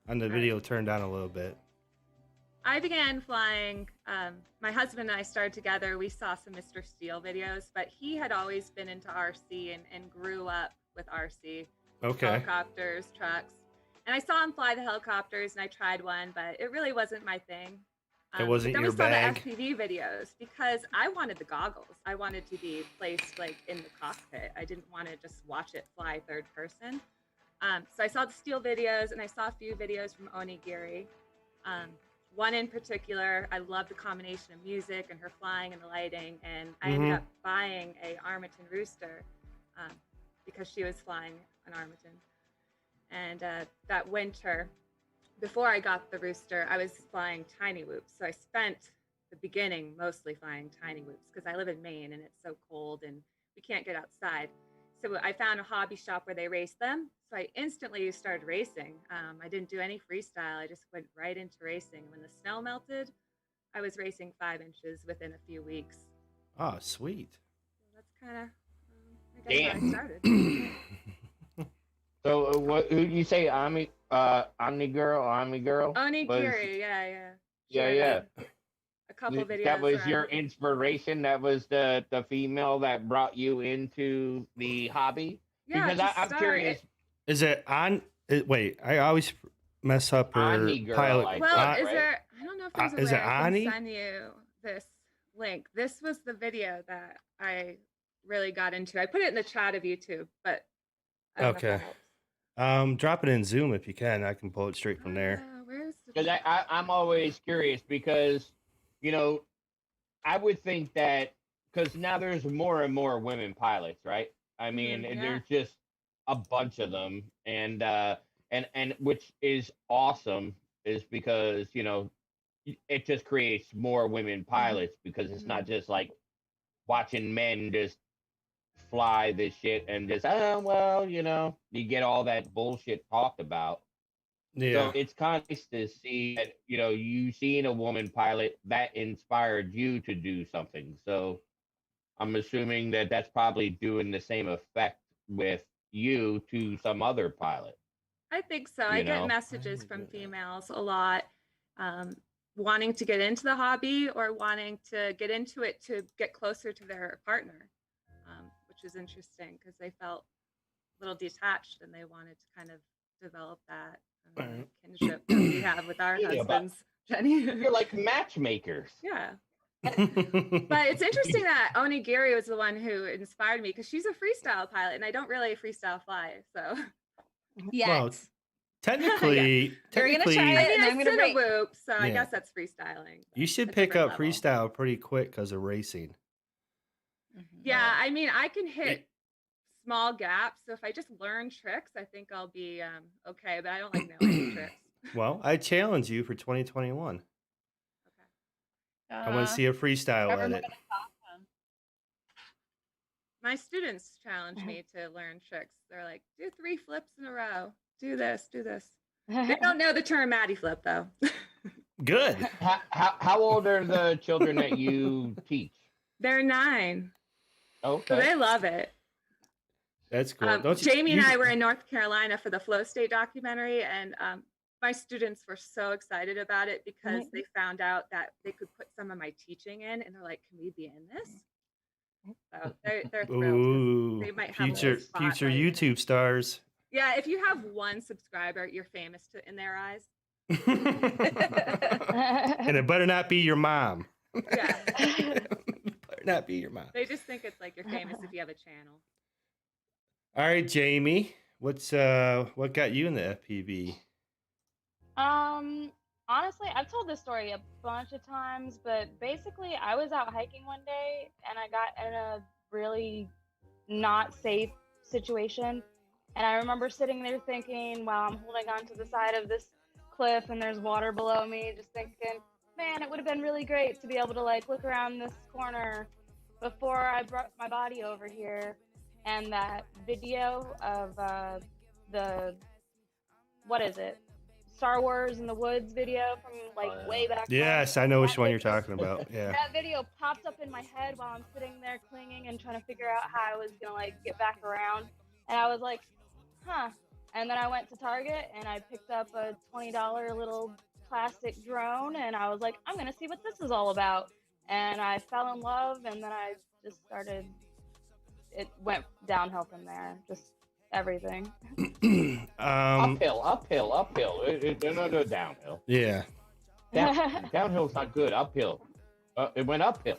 Speaker 3: and the video turned down a little bit.
Speaker 4: I began flying. My husband and I started together. We saw some Mr. Steele videos, but he had always been into RC and grew up with RC.
Speaker 3: Okay.
Speaker 4: Helicopters, trucks. And I saw him fly the helicopters and I tried one, but it really wasn't my thing.
Speaker 3: It wasn't
Speaker 4: then
Speaker 3: your
Speaker 4: we saw
Speaker 3: bag?
Speaker 4: the FPV videos because I wanted the goggles. I wanted to be placed like in the cockpit. I didn't want to just watch it fly third person. So I saw the Steele videos and I saw a few videos from Onigiri. One in particular, I love the combination of music and her flying and the lighting. And I ended up buying a Armiton rooster because she was flying an Armiton. And that winter, before I got the rooster, I was flying tiny whoops. So I spent the beginning mostly flying tiny whoops because I live in Maine and it's so cold and we can't get outside. So I found a hobby shop where they race them. So I instantly started racing. I didn't do any freestyle. I just went right into racing. When the snow melted, I was racing 5 inches within a few weeks.
Speaker 3: Oh, sweet.
Speaker 4: So that's kind of, I guess, how I started.
Speaker 6: So who you say Omni girl?
Speaker 4: Onigiri, yeah.
Speaker 6: Yeah.
Speaker 4: A couple videos.
Speaker 6: That was
Speaker 4: around.
Speaker 6: your inspiration. That was the female that brought you into the hobby.
Speaker 4: Yeah,
Speaker 6: Because
Speaker 4: to
Speaker 6: I'm
Speaker 4: start,
Speaker 6: curious.
Speaker 3: Is it on? Wait, I always mess up her
Speaker 6: Ani girl,
Speaker 3: pilot.
Speaker 6: I
Speaker 4: Well,
Speaker 6: think,
Speaker 4: is
Speaker 6: right?
Speaker 4: there? I don't know if there's a
Speaker 3: is
Speaker 4: way
Speaker 3: it
Speaker 4: I
Speaker 3: Ani?
Speaker 4: can send you this link. This was the video that I really got into. I put it in the chat of YouTube, but I don't know if that
Speaker 3: Okay.
Speaker 4: helps.
Speaker 3: Drop it in Zoom if you can. I can pull it straight from there.
Speaker 4: Where's the?
Speaker 6: Because I'm always curious because, you know, I would think that because now there's more and more women pilots, right? I mean,
Speaker 4: Yeah.
Speaker 6: there's just a bunch of them, and which is awesome, is because you know it just creates more women pilots because it's not just like watching men just fly this shit and just well, you know, you get all that bullshit talked about.
Speaker 3: Yeah.
Speaker 6: So it's kind of nice to see that, you know, you seeing a woman pilot that inspired you to do something. So I'm assuming that that's probably doing the same effect with you to some other pilot.
Speaker 4: I think so. I get messages from females a lot, wanting to get into the hobby or wanting to get into it to get closer to their partner, which is interesting because they felt a little detached and they wanted to kind of develop that kinship that we have with our husbands. Jenny,
Speaker 6: you're like matchmakers.
Speaker 4: Yeah. But it's interesting that Onigiri was the one who inspired me because she's a freestyle pilot and I don't really freestyle fly. So
Speaker 3: Well, technically,
Speaker 1: You're gonna try
Speaker 4: I
Speaker 1: it.
Speaker 4: mean,
Speaker 1: And
Speaker 4: I
Speaker 1: I'm gonna
Speaker 4: sit a
Speaker 1: rate-
Speaker 4: whoop, so I
Speaker 3: Yeah.
Speaker 4: guess that's freestyling.
Speaker 3: you should
Speaker 4: a
Speaker 3: pick
Speaker 4: different
Speaker 3: up
Speaker 4: level.
Speaker 3: freestyle pretty quick because of racing.
Speaker 4: Yeah, I mean, I can hit small gaps. So if I just learn tricks, I think I'll be okay. But I don't like knowing tricks.
Speaker 3: Well, I challenge you for 2021. I want to see a freestyle
Speaker 1: Everyone
Speaker 3: edit.
Speaker 1: gonna talk them.
Speaker 4: My students challenge me to learn tricks. They're like, do 3 flips in a row. Do this, do this. They don't know the term Maddie flip though.
Speaker 3: Good.
Speaker 6: How old are the children that you teach?
Speaker 4: They're 9.
Speaker 6: Okay.
Speaker 4: So they love it.
Speaker 3: That's cool. Don't you,
Speaker 4: Jamie and I were in North Carolina for the Flow State documentary, and my students were so excited about it because they found out that they could put some of my teaching in, and they're like, "Can we be in this?" So they're thrilled.
Speaker 3: Ooh,
Speaker 4: They might have a
Speaker 3: future
Speaker 4: little spotlight.
Speaker 3: YouTube stars.
Speaker 4: Yeah, if you have 1 subscriber, you're famous in their eyes.
Speaker 3: And it better not be your mom.
Speaker 4: Yeah,
Speaker 3: Better not be your mom.
Speaker 4: they just think it's like you're famous if you have a channel.
Speaker 3: All right, Jamie, what got you in the FPV?
Speaker 5: Honestly, I've told this story a bunch of times, but basically I was out hiking one day and I got in a really not safe situation. And I remember sitting there thinking, wow, I'm holding on to the side of this cliff and there's water below me, just thinking, man, it would have been really great to be able to like look around this corner before I brought my body over here. And that video of the, what is it? Star Wars in the Woods video from like
Speaker 2: Oh, yeah.
Speaker 5: way back.
Speaker 3: Yes,
Speaker 5: when.
Speaker 3: I know which
Speaker 5: That
Speaker 3: one you're
Speaker 5: video-
Speaker 3: talking about. Yeah.
Speaker 5: That video popped up in my head while I'm sitting there clinging and trying to figure out how I was gonna like get back around, and I was like, huh. And then I went to Target and I picked up a $20 little plastic drone, and I was like, I'm gonna see what this is all about. And I fell in love, and then I just started. It went downhill from there. Just everything.
Speaker 6: Uphill. No, downhill.
Speaker 3: Yeah.
Speaker 6: Downhill's not good. Uphill. It went uphill.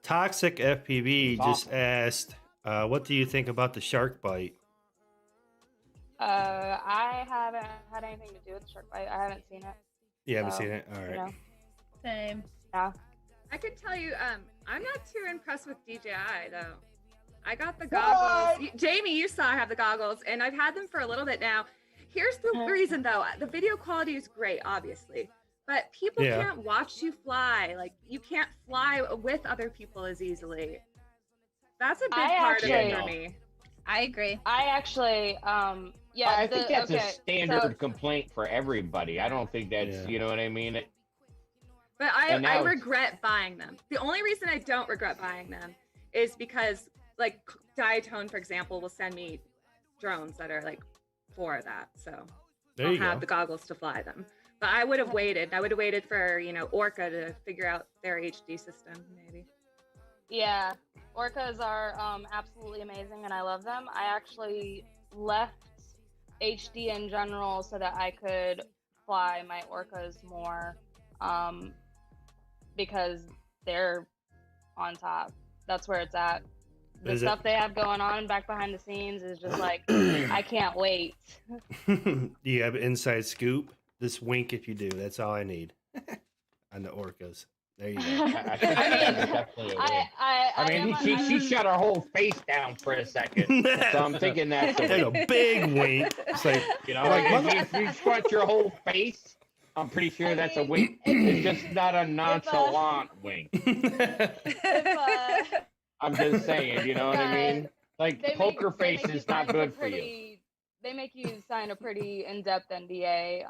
Speaker 3: Toxic FPV
Speaker 6: It's
Speaker 3: just
Speaker 6: awful.
Speaker 3: asked, what do you think about the shark bite?
Speaker 5: I haven't had anything to do with the shark bite. I haven't seen it.
Speaker 3: You haven't
Speaker 5: So,
Speaker 3: seen it? All
Speaker 5: You
Speaker 3: right.
Speaker 5: know,
Speaker 1: Same.
Speaker 5: yeah.
Speaker 4: I could tell you, I'm not too impressed with DJI though. I got the goggles. Jamie, you saw I have the goggles, and I've had them for a little bit now. Here's the reason though: the video quality is great, obviously, but people
Speaker 3: Yeah.
Speaker 4: can't watch you fly. Like you can't fly with other people as easily. That's a big
Speaker 5: I
Speaker 4: part of it
Speaker 6: actually-
Speaker 4: for me.
Speaker 1: I agree.
Speaker 5: I actually, yeah.
Speaker 6: I think that's a
Speaker 5: okay,
Speaker 6: standard
Speaker 5: so-
Speaker 6: complaint for everybody. I don't think that's,
Speaker 3: Yeah.
Speaker 6: you know what I mean?
Speaker 4: But
Speaker 6: And
Speaker 4: I
Speaker 6: now-
Speaker 4: regret buying them. The only reason I don't regret buying them is because, like, Diatone, for example, will send me drones that are like for that. So
Speaker 3: There
Speaker 4: I'll
Speaker 3: you
Speaker 4: have
Speaker 3: go.
Speaker 4: the goggles to fly them. But I would have waited. I would have waited for, Orca to figure out their HD system, maybe.
Speaker 5: Yeah, orcas are absolutely amazing, and I love them. I actually left HD in general so that I could fly my orcas more, because they're on top. That's where it's at. The
Speaker 3: Is it?
Speaker 5: stuff they have going on back behind the scenes is just like, I can't wait.
Speaker 3: Do you have an inside scoop? Just wink if you do. That's all I need. On the orcas. There you go.
Speaker 6: I think that's definitely a win. I mean, she shut her whole face down for a second. So I'm thinking that's a
Speaker 3: There's
Speaker 6: win.
Speaker 3: a big wink. It's like,
Speaker 6: You know, like if you scrunch your whole face, I'm pretty sure that's a wink. It's just not a nonchalant wink.
Speaker 5: If,
Speaker 6: I'm just saying, you know what I mean? Like
Speaker 5: they
Speaker 6: poker
Speaker 5: they
Speaker 6: face
Speaker 5: make you
Speaker 6: is not
Speaker 5: sign
Speaker 6: good
Speaker 5: a
Speaker 6: for you.
Speaker 5: pretty- They make you sign a pretty in-depth NDA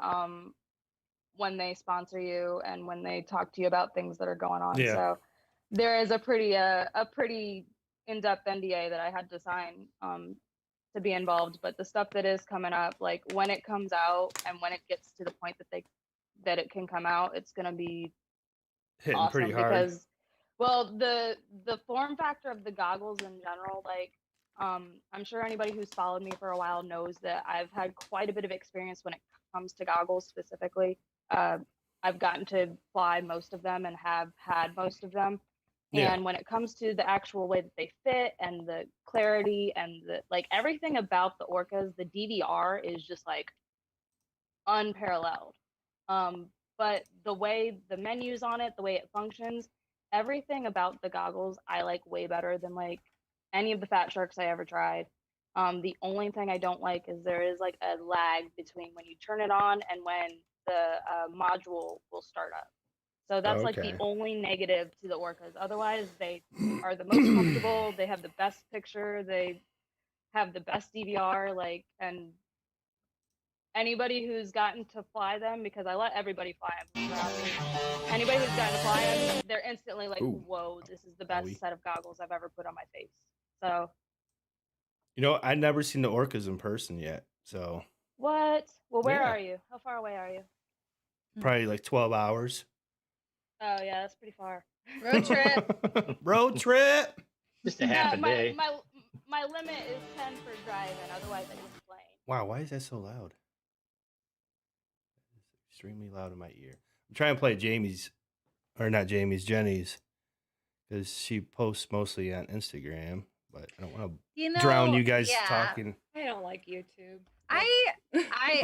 Speaker 5: when they sponsor you and when they talk to you about things that are going on.
Speaker 3: Yeah.
Speaker 5: So there is a pretty in-depth NDA that I had to sign to be involved. But the stuff that is coming up, like when it comes out and when it gets to the point that it can come out, it's gonna be
Speaker 3: hitting
Speaker 5: awesome
Speaker 3: pretty hard.
Speaker 5: because, well, the form factor of the goggles in general, like I'm sure anybody who's followed me for a while knows that I've had quite a bit of experience when it comes to goggles specifically. I've gotten to fly most of them and have had most of them.
Speaker 3: Yeah.
Speaker 5: And when it comes to the actual way that they fit and the clarity and the like everything about the orcas, the DVR is just like unparalleled. But the way the menus on it, the way it functions, everything about the goggles I like way better than like any of the Fat Sharks I ever tried. The only thing I don't like is there is like a lag between when you turn it on and when the module will start up. So that's like
Speaker 3: Okay.
Speaker 5: the only negative to the orcas. Otherwise, they are the most comfortable. They have the best picture. They have the best DVR. Like, and anybody who's gotten to fly them, because I let everybody fly them. Anybody who's gotten to fly them, they're instantly like,
Speaker 3: Ooh.
Speaker 5: "Whoa, this is the best
Speaker 3: Owie.
Speaker 5: set of goggles I've ever put on my face." So
Speaker 3: You know, I've never seen the orcas in person yet. So
Speaker 5: what? Well, where
Speaker 3: Yeah.
Speaker 5: are you? How far away are you?
Speaker 3: probably like 12 hours.
Speaker 5: Oh yeah, that's pretty far.
Speaker 1: Road trip.
Speaker 3: Road trip.
Speaker 2: Just a half a
Speaker 5: my,
Speaker 2: day.
Speaker 5: my limit is 10 for driving. Otherwise, I wouldn't plane.
Speaker 3: Wow, why is that so loud? It's extremely loud in my ear. I'm trying to play Jamie's, or not Jamie's, Jenny's, because she posts mostly on Instagram, but I don't want
Speaker 1: You
Speaker 3: to drown
Speaker 1: know,
Speaker 3: you guys
Speaker 1: yeah.
Speaker 3: talking.
Speaker 4: I don't like YouTube.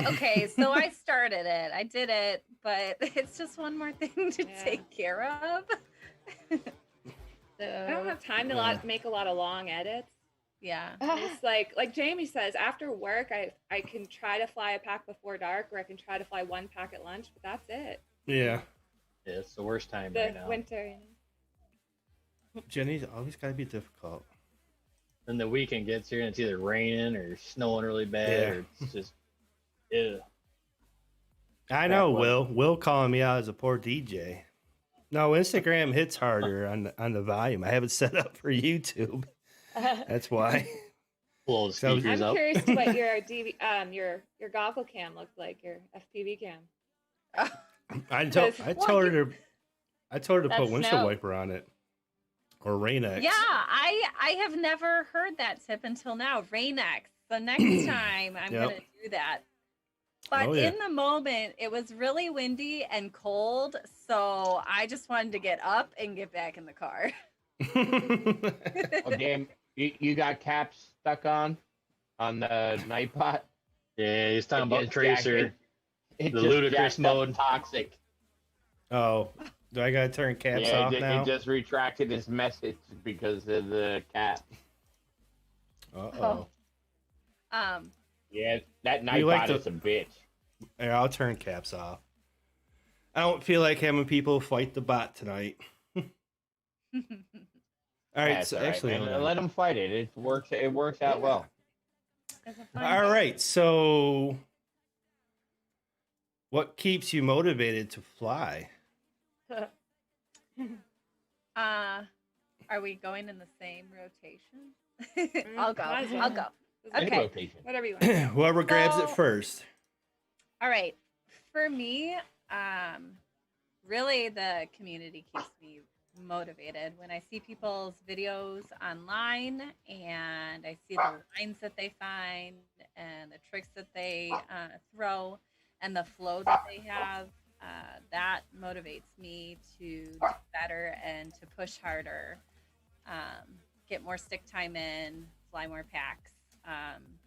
Speaker 1: Okay, so I started it. I did it, but it's just one more thing to
Speaker 4: Yeah.
Speaker 1: take care of.
Speaker 4: I don't have time to
Speaker 3: Yeah.
Speaker 4: make a lot of long edits.
Speaker 1: Yeah.
Speaker 4: It's like Jamie says, after work, I can try to fly a pack before dark, or I can try to fly one pack at lunch, but that's it.
Speaker 3: Yeah.
Speaker 2: Yeah, it's the worst time
Speaker 4: The
Speaker 2: right now.
Speaker 4: winter.
Speaker 3: Jenny's always got to be difficult.
Speaker 2: Then the weekend gets here and it's either raining or snowing really bad,
Speaker 3: Yeah.
Speaker 2: or it's just, ew.
Speaker 3: I know, Will. Will calling me out as a poor DJ. No, Instagram hits harder on the volume. I have it set up for YouTube. That's why.
Speaker 2: Blow the
Speaker 3: So-
Speaker 2: speakers
Speaker 4: I'm
Speaker 2: up.
Speaker 4: curious to what your your goggle cam looked like, your FPV cam.
Speaker 3: I told her to put
Speaker 5: That's
Speaker 3: windshield
Speaker 5: snow.
Speaker 3: wiper on it or Rain-X.
Speaker 1: Yeah, I have never heard that tip until now. Rain-X. The next time I'm
Speaker 3: Yep.
Speaker 1: gonna do that. But
Speaker 3: Oh, yeah.
Speaker 1: in the moment, it was really windy and cold, so I just wanted to get up and get back in the car.
Speaker 6: Oh, damn. You got caps stuck on the Nightbot?
Speaker 2: Yeah, he's talking
Speaker 6: It
Speaker 2: about
Speaker 6: just
Speaker 2: Tracer.
Speaker 6: jacked- it
Speaker 2: the
Speaker 6: just
Speaker 2: ludicrous
Speaker 6: jacked up
Speaker 2: mode.
Speaker 6: Toxic.
Speaker 3: Oh, do I gotta turn caps
Speaker 6: Yeah,
Speaker 3: off now?
Speaker 6: it just retracted his message because of the cap.
Speaker 3: Uh-oh.
Speaker 6: Yeah, that
Speaker 3: You like
Speaker 6: Nightbot
Speaker 3: to-
Speaker 6: is a bitch.
Speaker 3: Here, I'll turn caps off. I don't feel like having people fight the bot tonight. All right,
Speaker 6: That's
Speaker 3: so
Speaker 6: all right,
Speaker 3: actually,
Speaker 6: man.
Speaker 3: hold on.
Speaker 6: Let them fight it. It works out well.
Speaker 1: It's a fun
Speaker 3: All
Speaker 1: game.
Speaker 3: right, so what keeps you motivated to fly?
Speaker 1: Are we going in the same rotation? I'll go.
Speaker 4: might as well.
Speaker 1: I'll go.
Speaker 6: Any
Speaker 1: Okay.
Speaker 6: rotation.
Speaker 4: Whatever you want.
Speaker 3: Whoever grabs it
Speaker 1: So-
Speaker 3: first.
Speaker 1: All right. For me, really the community keeps me motivated. When I see people's videos online and I see the lines that they find and the tricks that they throw and the flow that they have, that motivates me to do better and to push harder, get more stick time in, fly more packs.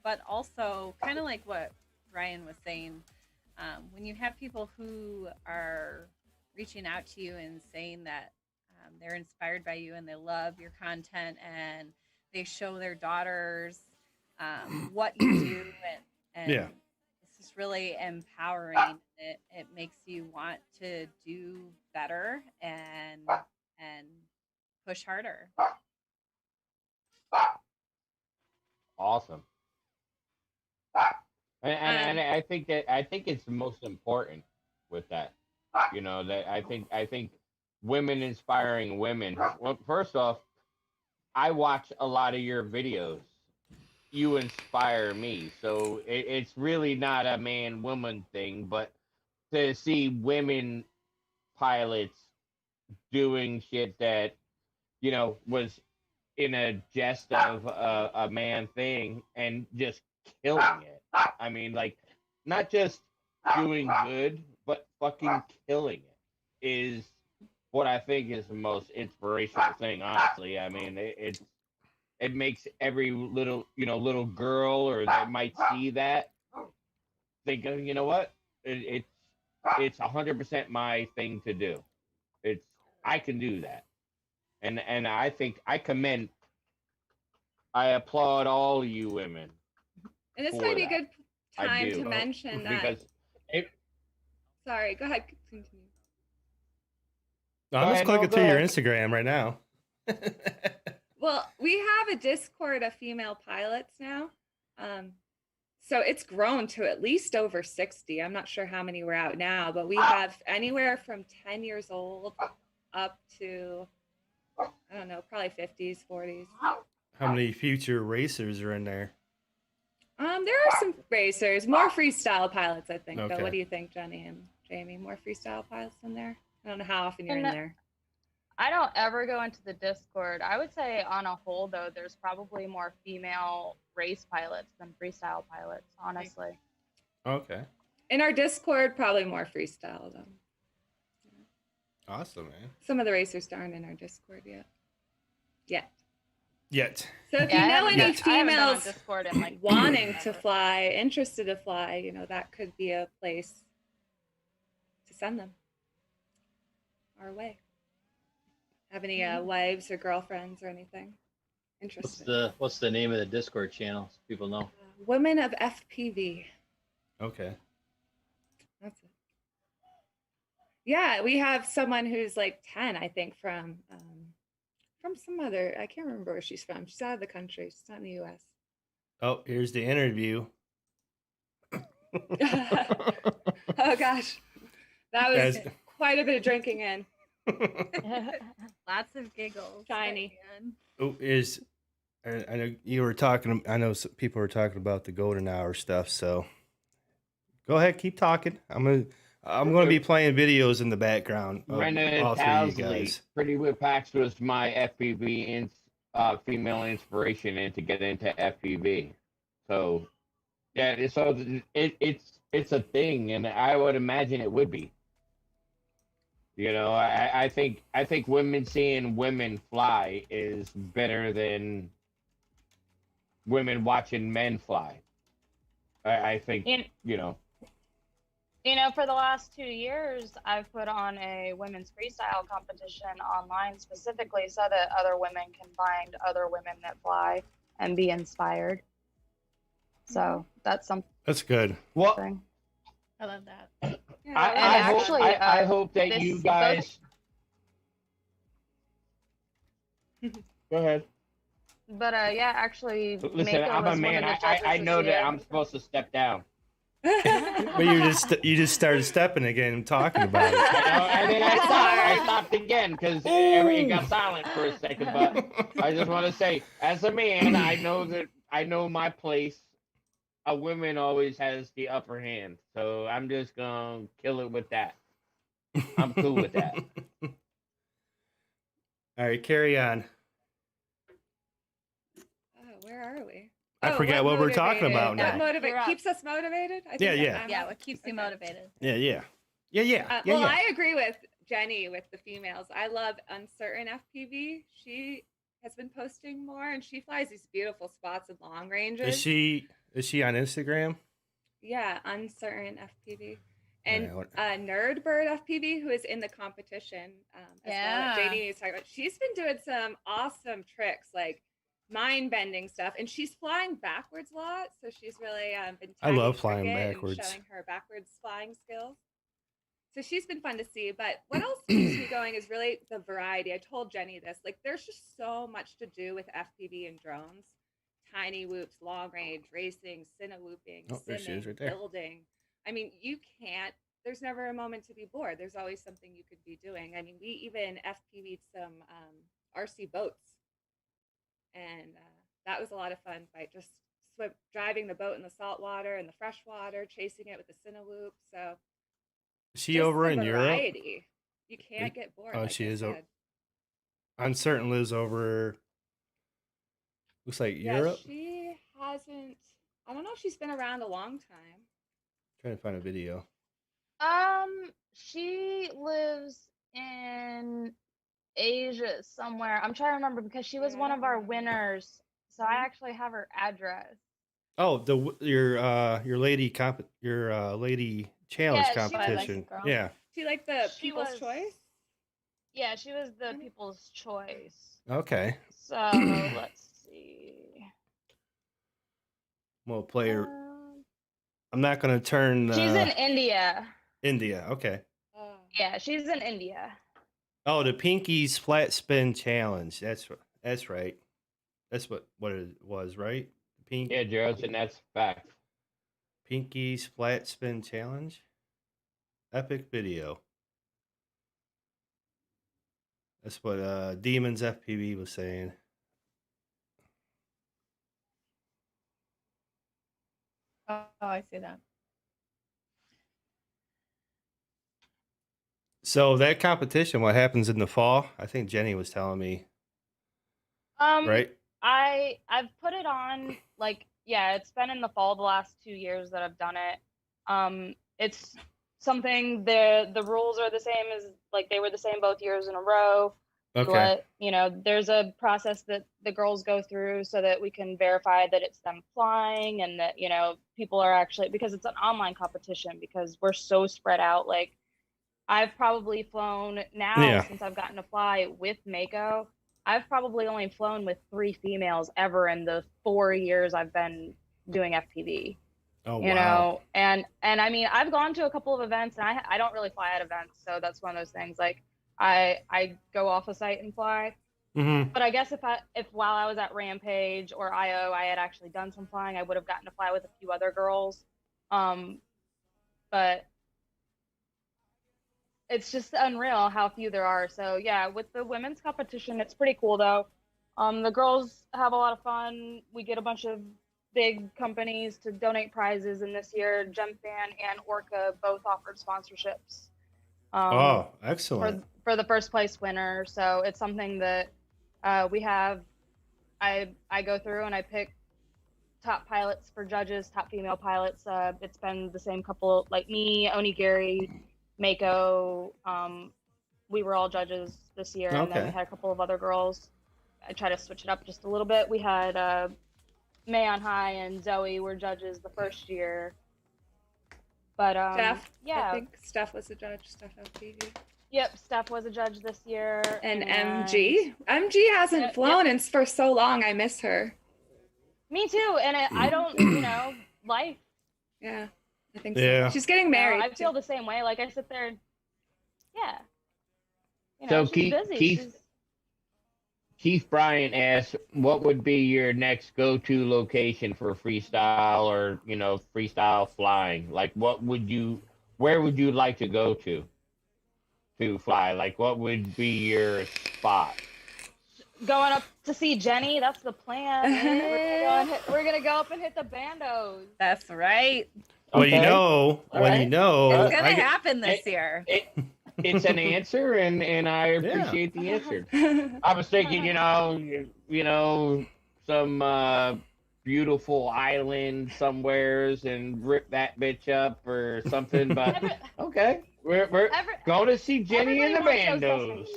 Speaker 1: But also, kind of like what Ryan was saying, when you have people who are reaching out to you and saying that they're inspired by you and they love your content and they show their daughters what you do, and
Speaker 3: Yeah.
Speaker 1: it's just really empowering. It makes you want to do better and push harder.
Speaker 6: Awesome. And I think it's the most important with that. You know, that I think women inspiring women. Well, first off, I watch a lot of your videos. You inspire me. So it's really not a man woman thing, but to see women pilots doing shit that, you know, was in a jest of a man thing and just killing it. I mean, like, not just doing good, but fucking killing it is what I think is the most inspirational thing, honestly. I mean, it makes every little girl or that might see that think, you know what? It's 100% my thing to do. I can do that. And I think I applaud all you women.
Speaker 4: And this
Speaker 6: for
Speaker 4: might be a
Speaker 6: that.
Speaker 4: good
Speaker 6: I
Speaker 4: time
Speaker 6: do.
Speaker 4: to mention that.
Speaker 6: Because
Speaker 4: Sorry, go ahead. Continue.
Speaker 3: I'm
Speaker 6: Go
Speaker 3: just
Speaker 6: ahead,
Speaker 3: clicking
Speaker 6: no,
Speaker 3: through
Speaker 6: go
Speaker 3: your
Speaker 6: ahead.
Speaker 3: Instagram right now.
Speaker 4: Well, we have a Discord of female pilots now. So it's grown to at least over 60. I'm not sure how many we're out now, but we have anywhere from 10 years old up to, I don't know, probably 50s, 40s.
Speaker 3: How many future racers are in there?
Speaker 4: There are some racers, more freestyle pilots, I think.
Speaker 3: Okay.
Speaker 4: Though. What do you think, Jenny and Jamie? More freestyle pilots in there? I don't know how often you're in
Speaker 5: And-
Speaker 4: there.
Speaker 5: I don't ever go into the Discord. I would say on a whole, though, there's probably more female race pilots than freestyle pilots, honestly.
Speaker 3: Okay.
Speaker 4: In our Discord, probably more freestyle, though.
Speaker 3: Awesome, man.
Speaker 4: Some of the racers aren't in our Discord yet.
Speaker 3: Yet.
Speaker 4: So if
Speaker 5: Yeah, I
Speaker 4: you know
Speaker 5: haven't
Speaker 4: any
Speaker 5: been- I haven't been on
Speaker 4: females
Speaker 5: Discord in like
Speaker 4: wanting to
Speaker 5: forever.
Speaker 4: fly, interested to fly, you know, that could be a place to send them our way. Have any wives or girlfriends or anything interested?
Speaker 2: What's the name of the Discord channel? So people know.
Speaker 4: Women of FPV.
Speaker 3: Okay.
Speaker 4: That's it. Yeah, we have someone who's like 10, I think, from some other, I can't remember where she's from. She's out of the country. She's not in the US.
Speaker 3: Oh, here's the interview.
Speaker 4: Okay. gosh, that was
Speaker 3: As-
Speaker 4: quite a bit of drinking in.
Speaker 1: Lots of giggles.
Speaker 4: Shiny.
Speaker 1: Diane.
Speaker 3: Oh, I know you were talking. I know some people were talking about the golden hour stuff. So go ahead, keep talking. I'm gonna be playing videos in the background of
Speaker 6: Brenda
Speaker 3: all three of you
Speaker 6: Towsley,
Speaker 3: guys.
Speaker 6: Pretty Whip Packs was my FPV female inspiration and to get into FPV. So yeah, it's a thing, and I would imagine it would be. You know, I think women seeing women fly is better than women watching men fly. I think you know.
Speaker 5: You know, for the last 2 years, I've put on a women's freestyle competition online specifically so that other women can find other women that fly and be inspired. So that's something.
Speaker 3: That's good.
Speaker 6: Well,
Speaker 1: I love that.
Speaker 4: Yeah,
Speaker 6: I hope that
Speaker 5: this-
Speaker 6: you guys. Go ahead.
Speaker 5: But yeah, actually,
Speaker 6: Listen,
Speaker 5: Mako
Speaker 6: I'm a
Speaker 5: was one
Speaker 6: man.
Speaker 5: of the
Speaker 6: I
Speaker 5: judges
Speaker 6: know
Speaker 5: this
Speaker 6: that
Speaker 5: year.
Speaker 6: I'm supposed to step down.
Speaker 3: But you just started stepping again and talking about it.
Speaker 6: And then I stopped again because it got silent for a second. But I just want to say, as a man, I know my place. A woman always has the upper hand, so I'm just gonna kill it with that. I'm cool with that.
Speaker 3: All right, carry on.
Speaker 4: Where are we?
Speaker 3: I forgot what we're talking about
Speaker 4: What
Speaker 3: now.
Speaker 1: You're up.
Speaker 4: keeps us motivated? I think
Speaker 3: Yeah,
Speaker 4: that
Speaker 3: yeah.
Speaker 4: I'm
Speaker 1: Yeah,
Speaker 4: up.
Speaker 1: what keeps you
Speaker 4: Okay.
Speaker 1: motivated?
Speaker 3: Yeah.
Speaker 4: Well, I agree with Jenny with the females. I love Uncertain FPV. She has been posting more, and she flies these beautiful spots in long ranges.
Speaker 3: Is she on Instagram?
Speaker 4: Yeah, Uncertain FPV. And
Speaker 3: Alright,
Speaker 4: Nerd Bird FPV, who is in the competition as well, that
Speaker 1: Yeah.
Speaker 4: JD is talking about. She's been doing some awesome tricks, like mind-bending stuff, and she's flying backwards a lot. So she's really been.
Speaker 3: I love
Speaker 4: tagging
Speaker 3: flying
Speaker 4: Cricket and
Speaker 3: backwards.
Speaker 4: showing her backwards flying skills. So she's been fun to see. But what else keeps me going is really the variety. I told Jenny this. Like, there's just so much to do with FPV and drones. Tiny whoops, long range, racing, cine whooping,
Speaker 3: Oh, there she is
Speaker 4: simming,
Speaker 3: right there.
Speaker 4: building. I mean, you can't. There's never a moment to be bored. There's always something you could be doing. I mean, we even FPV'd some RC boats, and that was a lot of fun. By just driving the boat in the salt water and the fresh water, chasing it with the cine whoop. So
Speaker 3: Is she
Speaker 4: just
Speaker 3: over
Speaker 4: the
Speaker 3: in Europe?
Speaker 4: variety. You can't get bored.
Speaker 3: Oh,
Speaker 4: like
Speaker 3: she
Speaker 4: I
Speaker 3: is
Speaker 4: said.
Speaker 3: Uncertain lives over. Looks like
Speaker 4: Yeah,
Speaker 3: Europe.
Speaker 4: she hasn't. I don't know if she's been around a long time.
Speaker 3: Trying to find a video.
Speaker 5: She lives in Asia somewhere. I'm trying to remember because she was
Speaker 4: Yeah, I
Speaker 5: one
Speaker 4: don't
Speaker 5: of our
Speaker 4: remember.
Speaker 5: winners. So I actually have her address.
Speaker 3: Oh, your lady lady challenge
Speaker 5: Yeah, she was-
Speaker 3: competition.
Speaker 1: Girl.
Speaker 3: Yeah.
Speaker 4: She like the
Speaker 5: She
Speaker 4: People's
Speaker 5: was-
Speaker 4: Choice.
Speaker 5: Yeah, she was the People's Choice.
Speaker 3: Okay.
Speaker 5: So let's see.
Speaker 3: Well, player.
Speaker 5: Um,
Speaker 3: I'm not gonna turn.
Speaker 5: she's in India.
Speaker 3: India. Okay.
Speaker 4: Oh.
Speaker 5: Yeah, she's in India.
Speaker 3: Oh, the Pinky's Flat Spin Challenge. That's right. That's what it was, right? Pink
Speaker 6: Yeah, Gerald, and that's fact.
Speaker 3: Pinky's Flat Spin Challenge. Epic video. That's what Demons FPV was saying.
Speaker 1: Oh, I see that.
Speaker 3: So that competition, what happens in the fall? I think Jenny was telling me, right?
Speaker 5: I've put it on it's been in the fall the last 2 years that I've done it. It's something the rules are the same as they were the same both years in a row.
Speaker 3: Okay.
Speaker 5: But there's a process that the girls go through so that we can verify that it's them flying and that people are actually, because it's an online competition, because we're so spread out. Like, I've probably flown now
Speaker 3: Yeah.
Speaker 5: since I've gotten to fly with MAKO. I've probably only flown with 3 females ever in the 4 years I've been doing FPV.
Speaker 3: Oh,
Speaker 5: You
Speaker 3: wow.
Speaker 5: know, and I mean, I've gone to a couple of events, and I don't really fly at events, so that's one of those things. Like, I go off a site and fly.
Speaker 3: Mm-hmm.
Speaker 5: But I guess if while I was at Rampage or IO, I had actually done some flying, I would have gotten to fly with a few other girls. But it's just unreal how few there are. So yeah, with the women's competition, it's pretty cool though. The girls have a lot of fun. We get a bunch of big companies to donate prizes, and this year GemFan and Orca both offered sponsorships.
Speaker 3: Oh, excellent.
Speaker 5: For the first place winner. So it's something that we have. I go through and I pick top pilots for judges, top female pilots. It's been the same couple, like me, Onigiri, MAKO. We were all judges this year, and then we had a couple of other girls. I try to switch it up just a little bit. We had May on High and Zoe were judges the first year. But
Speaker 4: Steph,
Speaker 5: yeah,
Speaker 4: I think Steph was a judge. Steph FPV.
Speaker 5: Yep, Steph was a judge this year.
Speaker 4: And MG. MG hasn't flown in for so long. I miss her.
Speaker 5: Me too. And I don't, you know, life.
Speaker 4: Yeah, I think so.
Speaker 3: Yeah.
Speaker 4: She's getting married.
Speaker 5: I feel the same way. Like I sit there and, yeah. You
Speaker 6: So
Speaker 5: know, she's busy.
Speaker 6: Keith Bryant asked, what would be your next go-to location for freestyle or, you know, freestyle flying? Like, where would you like to go to fly? Like, what would be your spot?
Speaker 5: Going up to see Jenny, that's the plan. We're gonna go up and hit the Bandos.
Speaker 1: That's right.
Speaker 3: Well,
Speaker 6: Okay.
Speaker 3: you know,
Speaker 6: Right.
Speaker 1: It's gonna
Speaker 3: I get-
Speaker 1: happen this year.
Speaker 6: It's an answer, and I appreciate the answer. I was thinking, you know, some beautiful island somewheres and rip that bitch up or something. But okay, we're going to see Jenny and the Bandos.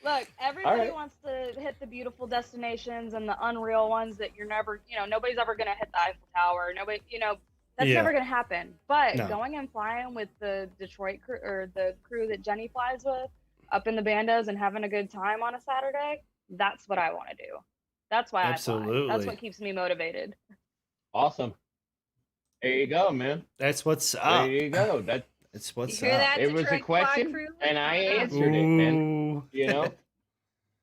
Speaker 5: Look, everybody
Speaker 6: right.
Speaker 5: wants to hit the beautiful destinations and the unreal ones that you're never, you know, nobody's ever gonna hit the Eiffel Tower. Nobody, you know. That's never going to happen. But going and flying with the Detroit crew or the crew that Jenny flies with up in the Bandos and having a good time on a Saturday, that's what I want to do. That's why I fly. That's what keeps me motivated.
Speaker 6: Awesome. There you go, man.
Speaker 3: That's what's up.
Speaker 6: There you go.
Speaker 3: That's what's
Speaker 1: You hear
Speaker 3: up.
Speaker 1: that,
Speaker 6: It was a
Speaker 1: Detroit
Speaker 6: question,
Speaker 1: crew?
Speaker 6: and I answered it, man.
Speaker 3: Ooh.
Speaker 6: You know,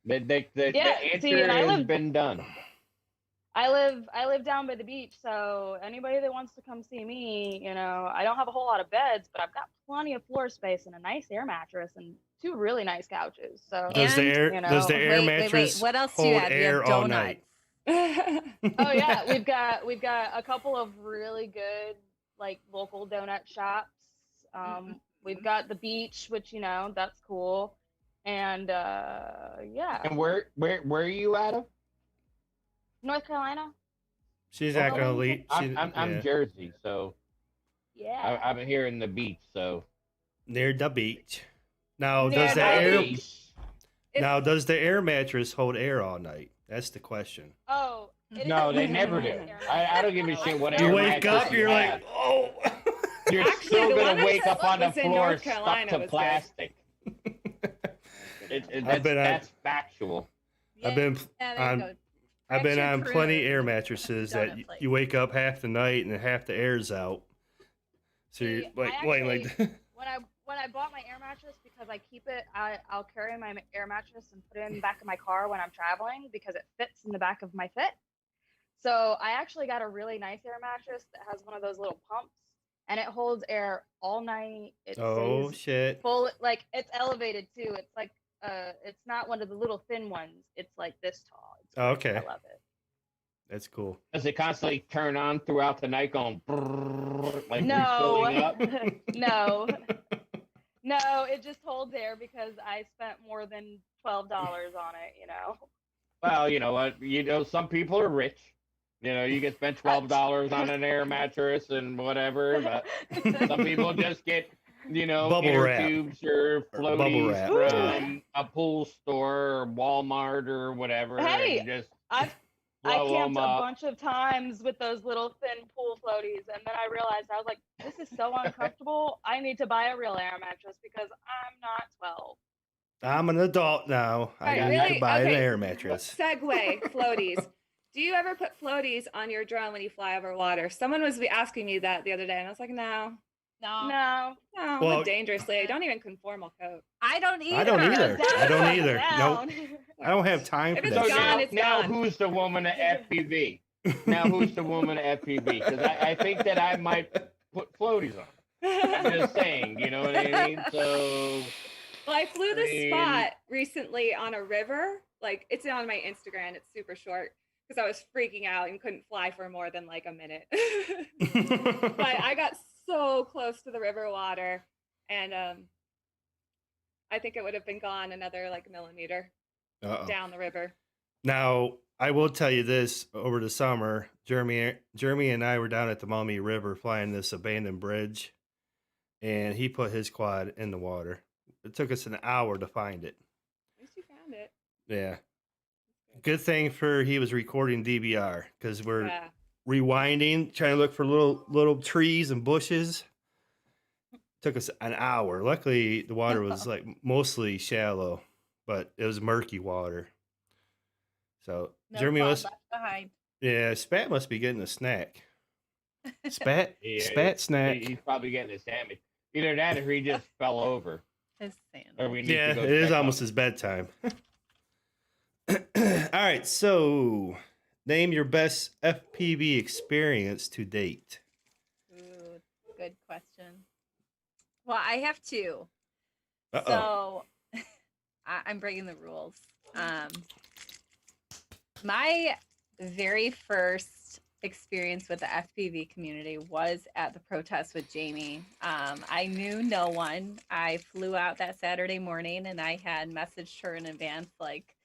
Speaker 6: the
Speaker 5: Yeah,
Speaker 6: answer
Speaker 5: see, and
Speaker 6: has been done.
Speaker 5: I live down by the beach, so anybody that wants to come see me, you know, I don't have a whole lot of beds, but I've got plenty of floor space and a nice air mattress and 2 really nice couches. So
Speaker 3: Does the air
Speaker 5: you know,
Speaker 3: does the air
Speaker 1: wait,
Speaker 3: mattress
Speaker 1: what else do you
Speaker 3: hold
Speaker 1: have? You
Speaker 3: air
Speaker 1: have
Speaker 3: all
Speaker 1: donuts.
Speaker 3: night?
Speaker 5: Oh yeah, we've got a couple of really good like local donut shops. We've got the beach, which you know that's cool, and yeah.
Speaker 6: And where are you out of?
Speaker 5: North Carolina.
Speaker 3: She's not gonna leave.
Speaker 6: I'm Jersey, so
Speaker 5: Yeah.
Speaker 6: I'm here in the beach, so
Speaker 3: Near the beach. Now
Speaker 5: Near
Speaker 3: does the
Speaker 5: the
Speaker 3: air
Speaker 6: beach.
Speaker 3: does the air mattress hold air all night? That's the question.
Speaker 5: Oh. it
Speaker 6: No,
Speaker 5: is-
Speaker 6: they never do. I don't give a shit what
Speaker 3: You
Speaker 6: air
Speaker 3: wake
Speaker 6: mattress
Speaker 3: up, you're
Speaker 6: you
Speaker 3: like,
Speaker 6: have.
Speaker 3: oh.
Speaker 6: You're
Speaker 4: Actually,
Speaker 6: still
Speaker 4: the one
Speaker 6: gonna
Speaker 4: I
Speaker 6: wake
Speaker 4: said
Speaker 6: up on the
Speaker 4: was in
Speaker 6: floor
Speaker 4: North
Speaker 6: stuck
Speaker 4: Carolina
Speaker 6: to
Speaker 4: was good.
Speaker 6: plastic. That's factual.
Speaker 3: I've been
Speaker 1: Yeah, there
Speaker 3: on-
Speaker 1: you go.
Speaker 3: I've been
Speaker 1: Extra
Speaker 3: on
Speaker 1: crew
Speaker 3: plenty
Speaker 1: is
Speaker 3: air
Speaker 1: a
Speaker 3: mattresses
Speaker 1: donut
Speaker 3: that
Speaker 1: place.
Speaker 3: you wake up half the night and half the air's out. So you're
Speaker 5: See,
Speaker 3: like
Speaker 5: I
Speaker 3: laying like
Speaker 5: when I bought my air mattress, because I keep it, I'll carry my air mattress and put it in the back of my car when I'm traveling because it fits in the back of my fit. So I actually got a really nice air mattress that has one of those little pumps, and it holds air all night. It
Speaker 3: oh
Speaker 5: stays
Speaker 3: shit.
Speaker 5: full, like it's elevated too. It's like it's not one of the little thin ones. It's like this tall. It's
Speaker 3: Oh,
Speaker 5: great.
Speaker 3: okay.
Speaker 5: I love it.
Speaker 3: That's cool.
Speaker 6: Does it constantly turn on throughout the night, going brrrr, like
Speaker 5: No,
Speaker 6: refilling up?
Speaker 5: no, it just holds air because I spent more than $12 on it. You know.
Speaker 6: Well, you know what? You know, some people are rich. You know, you can spend $12 on an air mattress and whatever, but some people just get, you know,
Speaker 3: Bubble
Speaker 6: air
Speaker 3: wrap.
Speaker 6: tubes or
Speaker 3: Bubble
Speaker 6: floaties
Speaker 3: wrap.
Speaker 6: from a pool store or Walmart or whatever.
Speaker 5: Hey,
Speaker 6: and just
Speaker 5: I
Speaker 6: blow
Speaker 5: camped
Speaker 6: them
Speaker 5: a
Speaker 6: up.
Speaker 5: bunch of times with those little thin pool floaties, and then I realized I was like, "This is so uncomfortable. I need to buy a real air mattress because I'm not 12."
Speaker 3: I'm an adult now. I
Speaker 4: Alright,
Speaker 3: need
Speaker 4: really?
Speaker 3: to buy an
Speaker 4: Okay.
Speaker 3: air mattress.
Speaker 4: Segue, floaties. Do you ever put floaties on your drone when you fly over water? Someone was asking me that the other day, and I was like, no,
Speaker 5: No,
Speaker 3: Well-
Speaker 4: not dangerously. I don't even conform a coat.
Speaker 1: I don't either.
Speaker 3: I don't either. I don't either.
Speaker 5: Down.
Speaker 3: Nope. I don't have time
Speaker 4: If
Speaker 3: for
Speaker 4: it's
Speaker 3: that
Speaker 6: So
Speaker 4: gone,
Speaker 3: shit.
Speaker 6: now,
Speaker 4: it's
Speaker 6: now
Speaker 4: gone.
Speaker 6: who's the woman at FPV? Now who's the woman at FPV? Because I think that I might put floaties on. I'm just saying, you know what I mean? So,
Speaker 4: Well, I flew this
Speaker 6: mean-
Speaker 4: spot recently on a river. Like, it's on my Instagram. It's super short because I was freaking out and couldn't fly for more than like a minute. But I got so close to the river water, and I think it would have been gone another like millimeter
Speaker 3: Uh-oh.
Speaker 4: down the river.
Speaker 3: Now, I will tell you this: over the summer, Jeremy and I were down at the Maumee River flying this abandoned bridge, and he put his quad in the water. It took us an hour to find it.
Speaker 4: At least you found it.
Speaker 3: Yeah. Good thing for he was recording DVR because we're
Speaker 4: Yeah.
Speaker 3: rewinding, trying to look for little trees and bushes. Took us an hour. Luckily, the water was like mostly shallow, but it was murky water. So
Speaker 1: No
Speaker 3: Jeremy
Speaker 1: quad
Speaker 3: was,
Speaker 1: left behind.
Speaker 3: yeah, Spat must be getting a snack. Spat,
Speaker 6: Yeah,
Speaker 3: Spat snack.
Speaker 6: he's probably getting his damage. Either that or he just fell over.
Speaker 1: His
Speaker 6: Or
Speaker 1: sandal.
Speaker 6: we need
Speaker 3: Yeah,
Speaker 6: to go
Speaker 3: it is
Speaker 6: check
Speaker 3: almost
Speaker 6: on
Speaker 3: his bedtime. All right, so name your best FPV experience to date.
Speaker 1: Ooh, good question. Well, I have two.
Speaker 3: Uh-oh.
Speaker 1: So I'm breaking the rules. My very first experience with the FPV community was at the protest with Jamie. I knew no one. I flew out that Saturday morning and I had messaged her in advance, like,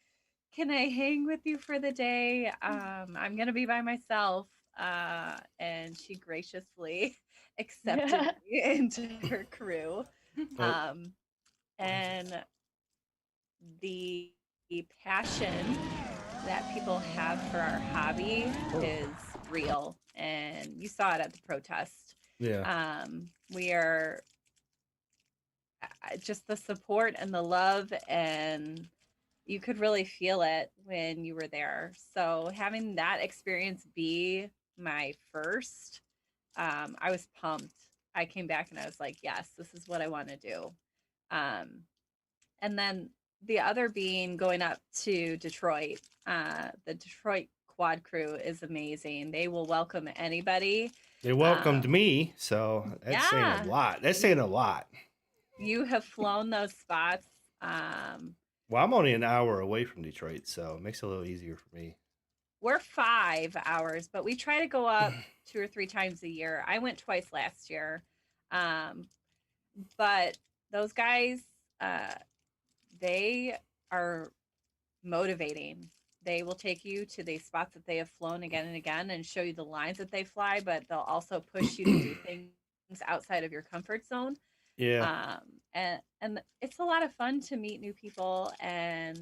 Speaker 1: can I hang with you for the day? I'm going to be by myself. And she graciously accepted me into her crew. And the passion that people have for our hobby is real, and you saw it at the protest.
Speaker 3: Yeah.
Speaker 1: We are just the support and the love, and you could really feel it when you were there. So having that experience be my first, I was pumped. I came back and I was like, yes, this is what I want to do. And then the other being going up to Detroit. The Detroit quad crew is amazing. They will welcome anybody.
Speaker 3: They welcomed me, so that's saying
Speaker 1: yeah.
Speaker 3: a lot. That's saying a lot.
Speaker 1: You have flown those spots.
Speaker 3: Well, I'm only an hour away from Detroit, so it makes it a little easier for me.
Speaker 1: We're 5 hours, but we try to go up 2 or 3 times a year. I went twice last year. But those guys, they are motivating. They will take you to the spots that they have flown again and again and show you the lines that they fly, but they'll also push you to do things outside of your comfort zone.
Speaker 3: Yeah.
Speaker 1: And it's a lot of fun to meet new people and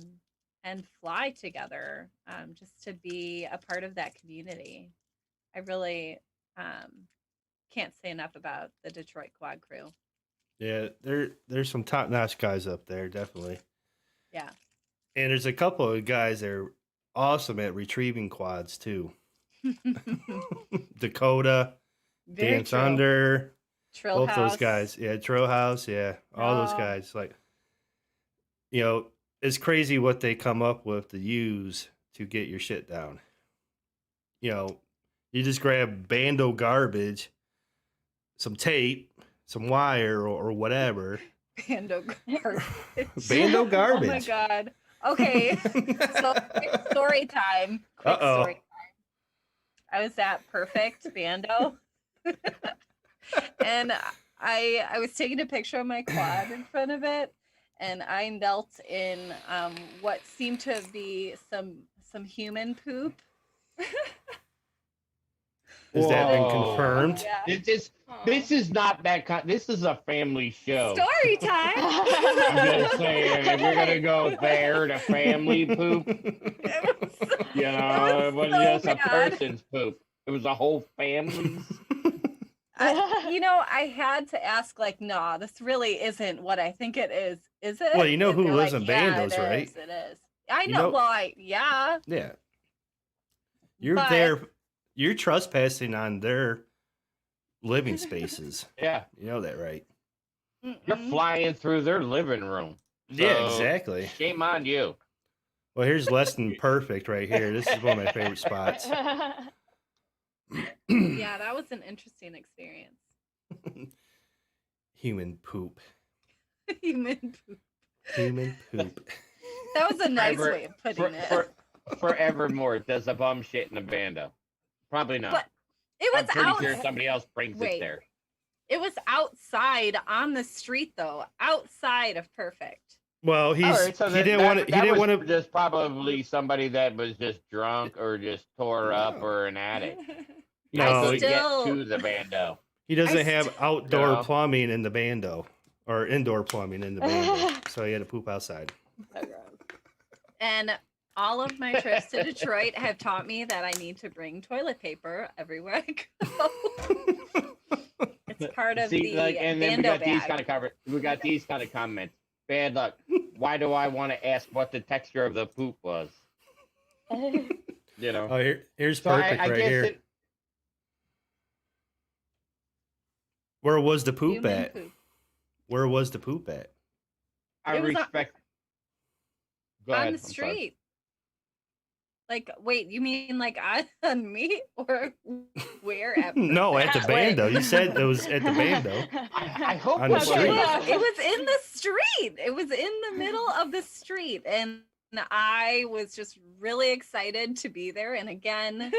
Speaker 1: fly together, just to be a part of that community. I really can't say enough about the Detroit quad crew.
Speaker 3: Yeah, there's some top-notch guys up there, definitely.
Speaker 1: Yeah.
Speaker 3: And there's a couple of guys that are awesome at retrieving quads too. Dakota,
Speaker 1: Very
Speaker 3: Dan
Speaker 1: true.
Speaker 3: Thunder,
Speaker 1: Trill
Speaker 3: both
Speaker 1: House.
Speaker 3: those guys. Yeah, Trill House, yeah. All those
Speaker 1: Oh.
Speaker 3: guys. Like, you know, it's crazy what they come up with to use to get your shit down. You know, you just grab Bando garbage, some tape, some wire or whatever.
Speaker 1: Bando garbage.
Speaker 3: Bando
Speaker 1: Oh my
Speaker 3: garbage.
Speaker 1: god. Okay. So quick story time. Quick
Speaker 3: Uh-oh.
Speaker 1: story time. I was at Perfect Bando. And I was taking a picture of my quad in front of it, and I knelt in what seemed to be some human poop.
Speaker 3: Has that been
Speaker 6: Whoa.
Speaker 3: confirmed?
Speaker 1: Yeah.
Speaker 6: This is not that kind. This is a family show.
Speaker 4: Story time.
Speaker 6: I'm just saying, if you're gonna go there to family poop,
Speaker 1: It was,
Speaker 6: you know, it wasn't
Speaker 1: so
Speaker 6: just a
Speaker 1: bad.
Speaker 6: person's poop. It was a whole family's.
Speaker 1: I had to ask, like, no, this really isn't what I think it is it?
Speaker 3: Well, you know
Speaker 1: And
Speaker 3: who
Speaker 1: they're
Speaker 3: lives
Speaker 1: like,
Speaker 3: in
Speaker 1: "Yeah,
Speaker 3: Bandos,
Speaker 1: it
Speaker 3: right?
Speaker 1: is, it is. I
Speaker 3: You
Speaker 1: know.
Speaker 3: know-
Speaker 1: Well, yeah.
Speaker 3: Yeah. You're
Speaker 1: But-
Speaker 3: there. You're trespassing on their living spaces.
Speaker 6: Yeah,
Speaker 3: You know that, right?
Speaker 6: you're
Speaker 1: Mm-mm.
Speaker 6: flying through their living room.
Speaker 3: Yeah,
Speaker 6: So,
Speaker 3: exactly.
Speaker 6: Shame on you.
Speaker 3: Well, here's less than perfect right here. This is one of my favorite spots.
Speaker 1: Yeah, that was an interesting experience.
Speaker 3: Human poop.
Speaker 1: Human poop.
Speaker 3: Human poop.
Speaker 1: That was a nice
Speaker 6: Forever-
Speaker 1: way of putting it.
Speaker 6: Forevermore, does a bum shit in a bando? Probably not.
Speaker 1: But it was
Speaker 6: I'm pretty
Speaker 1: out.
Speaker 6: sure somebody else brings
Speaker 1: Wait.
Speaker 6: it there.
Speaker 1: It was outside on the street, though. Outside of Perfect.
Speaker 3: Well,
Speaker 6: All right, so
Speaker 3: he
Speaker 6: that-
Speaker 3: didn't
Speaker 6: that-
Speaker 3: want to. He
Speaker 6: that
Speaker 3: didn't
Speaker 6: was
Speaker 3: want to.
Speaker 6: Just probably somebody that was just drunk or just tore up
Speaker 3: No.
Speaker 6: or an addict.
Speaker 3: No,
Speaker 6: I
Speaker 3: he-
Speaker 6: couldn't
Speaker 1: still-
Speaker 6: get to the bando.
Speaker 3: He doesn't
Speaker 1: I
Speaker 3: have
Speaker 1: still-
Speaker 3: outdoor
Speaker 6: No.
Speaker 3: plumbing in the bando, or indoor plumbing in the bando, so he had to poop outside.
Speaker 1: And all of my trips to Detroit have taught me that I need to bring toilet paper everywhere I go. It's part of
Speaker 6: See,
Speaker 1: the
Speaker 6: like, and then we
Speaker 1: Bando
Speaker 6: got these
Speaker 1: bag.
Speaker 6: kind of comments. Bad luck. Why do I want to ask what the texture of the poop was? You know.
Speaker 3: Oh, here's
Speaker 6: So
Speaker 3: perfect
Speaker 6: I
Speaker 3: right
Speaker 6: guess
Speaker 3: here.
Speaker 6: it-
Speaker 3: Where was the poop
Speaker 1: Human
Speaker 3: at?
Speaker 1: poop.
Speaker 3: Where was the poop at?
Speaker 6: I
Speaker 1: It was on-
Speaker 6: respect. Go
Speaker 1: On
Speaker 6: ahead,
Speaker 1: the
Speaker 6: I'm sorry.
Speaker 1: street. Like, wait, you mean like on me or where at
Speaker 3: No, at the
Speaker 1: Perfect?
Speaker 3: bando. You said it was at the bando.
Speaker 6: I hope
Speaker 3: On the
Speaker 6: it was.
Speaker 3: street.
Speaker 1: It was in the street. It was in the middle of the street. And I was just really excited to be there. And again,